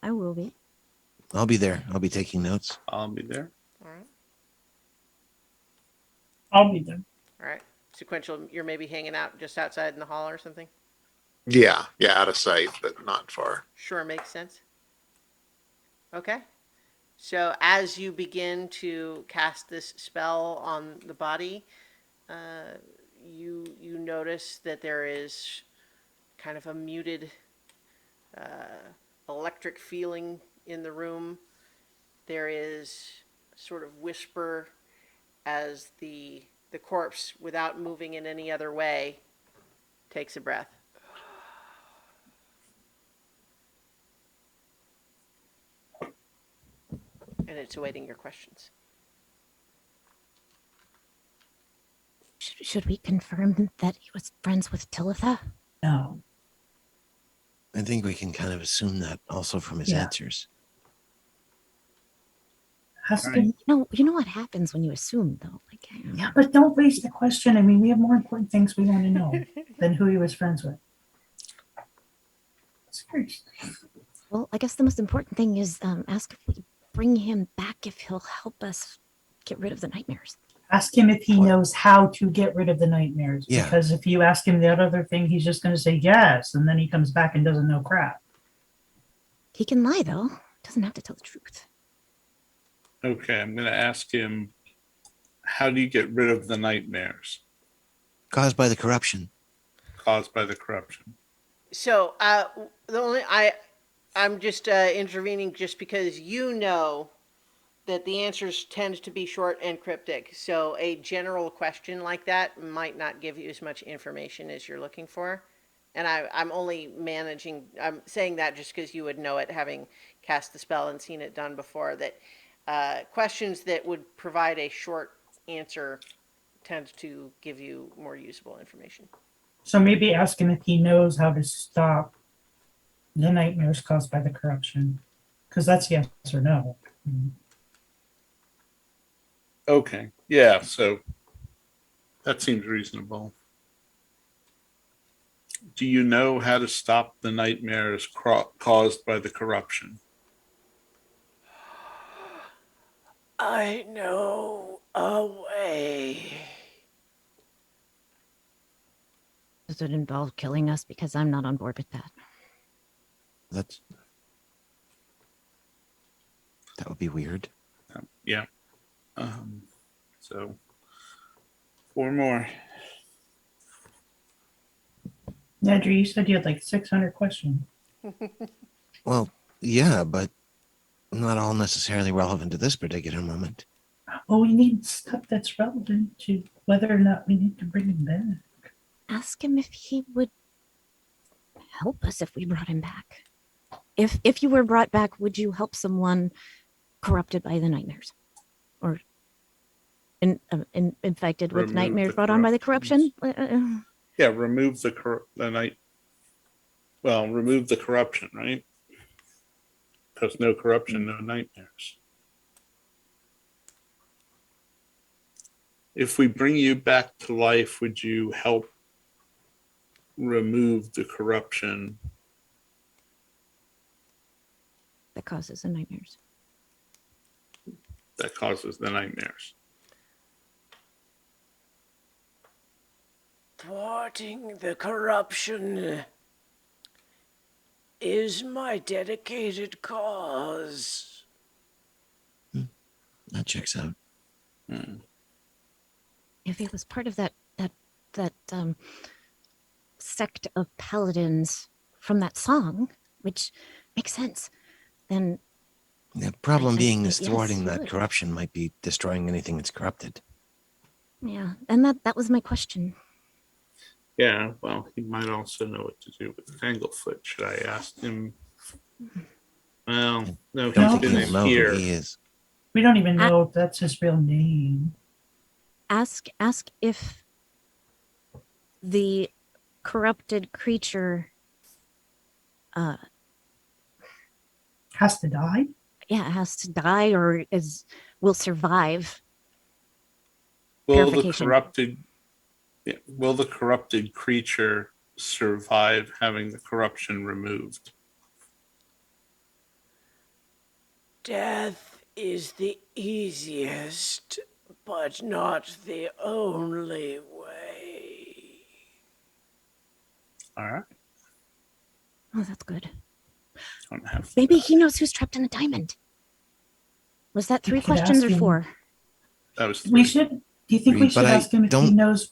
I will be. I'll be there. I'll be taking notes. I'll be there. All right. I'll be there. All right. Sequential. You're maybe hanging out just outside in the hall or something. Yeah, out of sight, but not far. Sure, makes sense. Okay. So as you begin to cast this spell on the body, you notice that there is kind of a muted electric feeling in the room. There is sort of whisper as the corpse, without moving in any other way, takes a breath. And it's awaiting your questions. Should we confirm that he was friends with Talitha? No. I think we can kind of assume that also from his Yeah. answers. Ask All him. You know what happens when you assume, though. Like, Yeah, but don't waste the question. I mean, we have more important things we want to know than who he was friends with. Seriously. well, I guess the most important thing is ask if we bring him back if he'll help us get rid of the nightmares. Ask him if he What? knows how to get rid of the nightmares. Yeah. Because if you ask him that other thing, he's just going to say yes, and then he comes back and doesn't know crap. He can lie, though. Doesn't have to tell the truth. Okay. I'm going to ask him, how do you get rid of the nightmares Caused by the corruption. caused by the corruption? So I'm just intervening just because you know that the answers tend to be short and cryptic. So a general question like that might not give you as much information as you're looking for. And I'm only I'm saying that just because you would know it, having cast the spell and seen it done before, that questions that would provide a short answer tend to give you more usable information. So maybe ask him if he knows how to stop the nightmares caused by the corruption. Because that's yes or no. Okay. Yeah. So that seems reasonable. Do you know how to stop the nightmares caused by the corruption? I know a way. Does it involve killing us? Because I'm not on board with that. That would be weird. Yeah. So 4 more. Nedry, you said you had like 600 questions. Well, yeah, but not all necessarily relevant to this particular moment. Oh, we need stuff that's relevant to whether or not we need to bring him back. Ask him if he would help us if we brought him back. If you were brought back, would you help someone corrupted by the nightmares, or infected with Remove nightmares the brought on by the corruption? Yeah, remove remove the corruption, right? Because no corruption, no nightmares. If we bring you back to life, would you help remove the corruption? That causes the nightmares. That causes the nightmares. Thwarting the corruption is my dedicated cause. That checks out. Hmm. If he was part of that sect of paladins from that song, which makes sense, then The problem I being think is yes, thwarting he that would. corruption might be destroying anything that's corrupted. yeah. And that was my question. Yeah, well, he might also know what to do with Tanglefoot. Should I ask him? Well, no, Don't No, think he's been he'll in know who here. he is. We don't even know if that's his real name. Ask if the corrupted creature Has to die? has to die or will survive Will the purification. will the corrupted creature survive having the corruption removed? Death is the easiest, but not the only way. All right. Oh, that's good. Don't have to Maybe die. he knows who's trapped in the diamond. Was that We 3 could questions ask or him. 4? That was We 3. should. Do you think we But should I ask him if he don't- knows?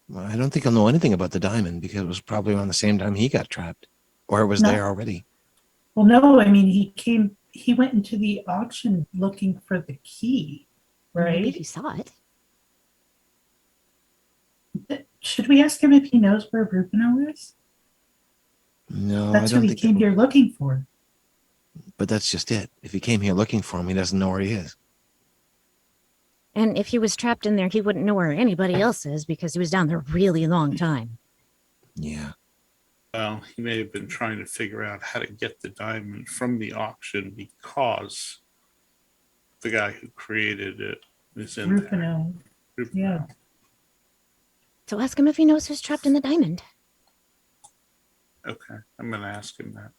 Well, I don't think he'll know anything about the diamond because it was probably around the same time he got trapped, or it was No. there already. Well, no. I mean, he went into the auction looking for the key, Maybe right? he saw it. Should we ask him if he knows where Rupino is? No, That's I who don't he think. came here looking for. But that's just it. If he came here looking for him, he doesn't know where he is. And if he was trapped in there, he wouldn't know where anybody else is because he was down there a really long time. Yeah. Well, he may have been trying to figure out how to get the diamond from the auction because the guy who created it is in there. Rupino. Yeah. So ask him if he knows who's trapped in the diamond. Okay, I'm going to ask him that.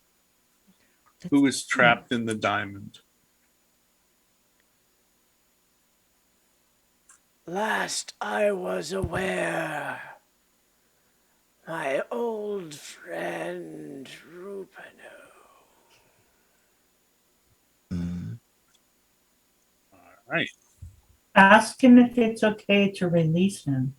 That's- Who is trapped in the diamond? Last I was aware, my old friend Rupino. Mm. All right. Ask him if it's okay to release him.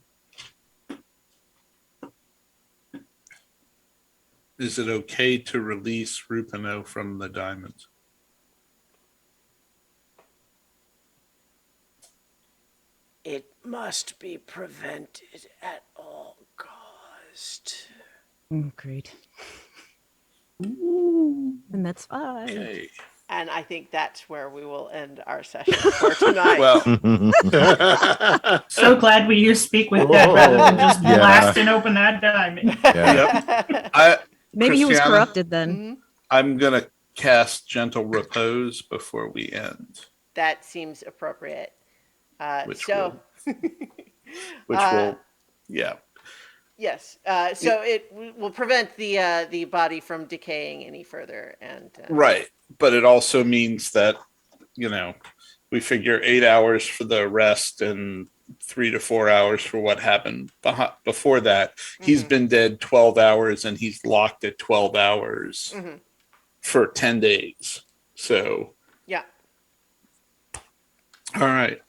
Is it okay to release Rupino from the diamond? It must be prevented at all cost. Oh, great. And that's fine. Okay. And I think that's where we will end our session for tonight. Well, So glad we used speak with dead rather than just Yeah. blast and open that diamond. Yeah. Maybe he was Christiana? corrupted then. Mhm. I'm going to cast Gentle Repose before we end, That seems appropriate. which So, will, yeah. yes. So it will prevent the body from decaying any further. And Right. But it also means that, we figure 8 hours for the rest and 3 to 4 hours for what happened before that. He's Mhm. been dead 12 hours and he's locked at 12 hours Mhm. for 10 days. So, Yeah. all right.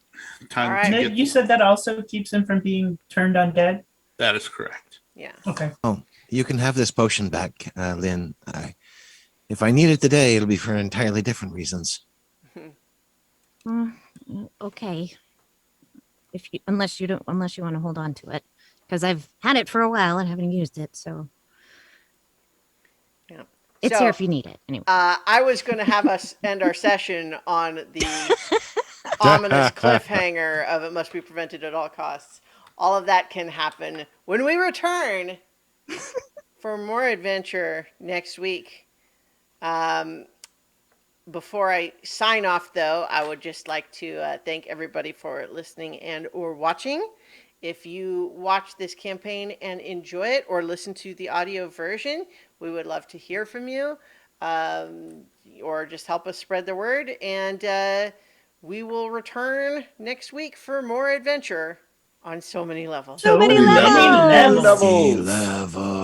Time All to right. get Nick, you said that also keeps him from being turned undead? that is correct. Yeah. Okay. You can have this potion back, Lynn. If I need it today, it'll be for entirely different reasons. Okay. Unless you want to hold on to it, because I've had it for a while and haven't used it, so Yeah. it's So, here if you need it. Anyway. I was going to have us end our session on the ominous cliffhanger of it must be prevented at all costs. All of that can happen when we return for more adventure next week. Before I sign off, though, I would just like to thank everybody for listening and or watching. If you watch this campaign and enjoy it or listen to the audio version, we would love to hear from you, or just help us spread the word. And we will return next week for more adventure on so many levels. So many many levels. levels. Sea level.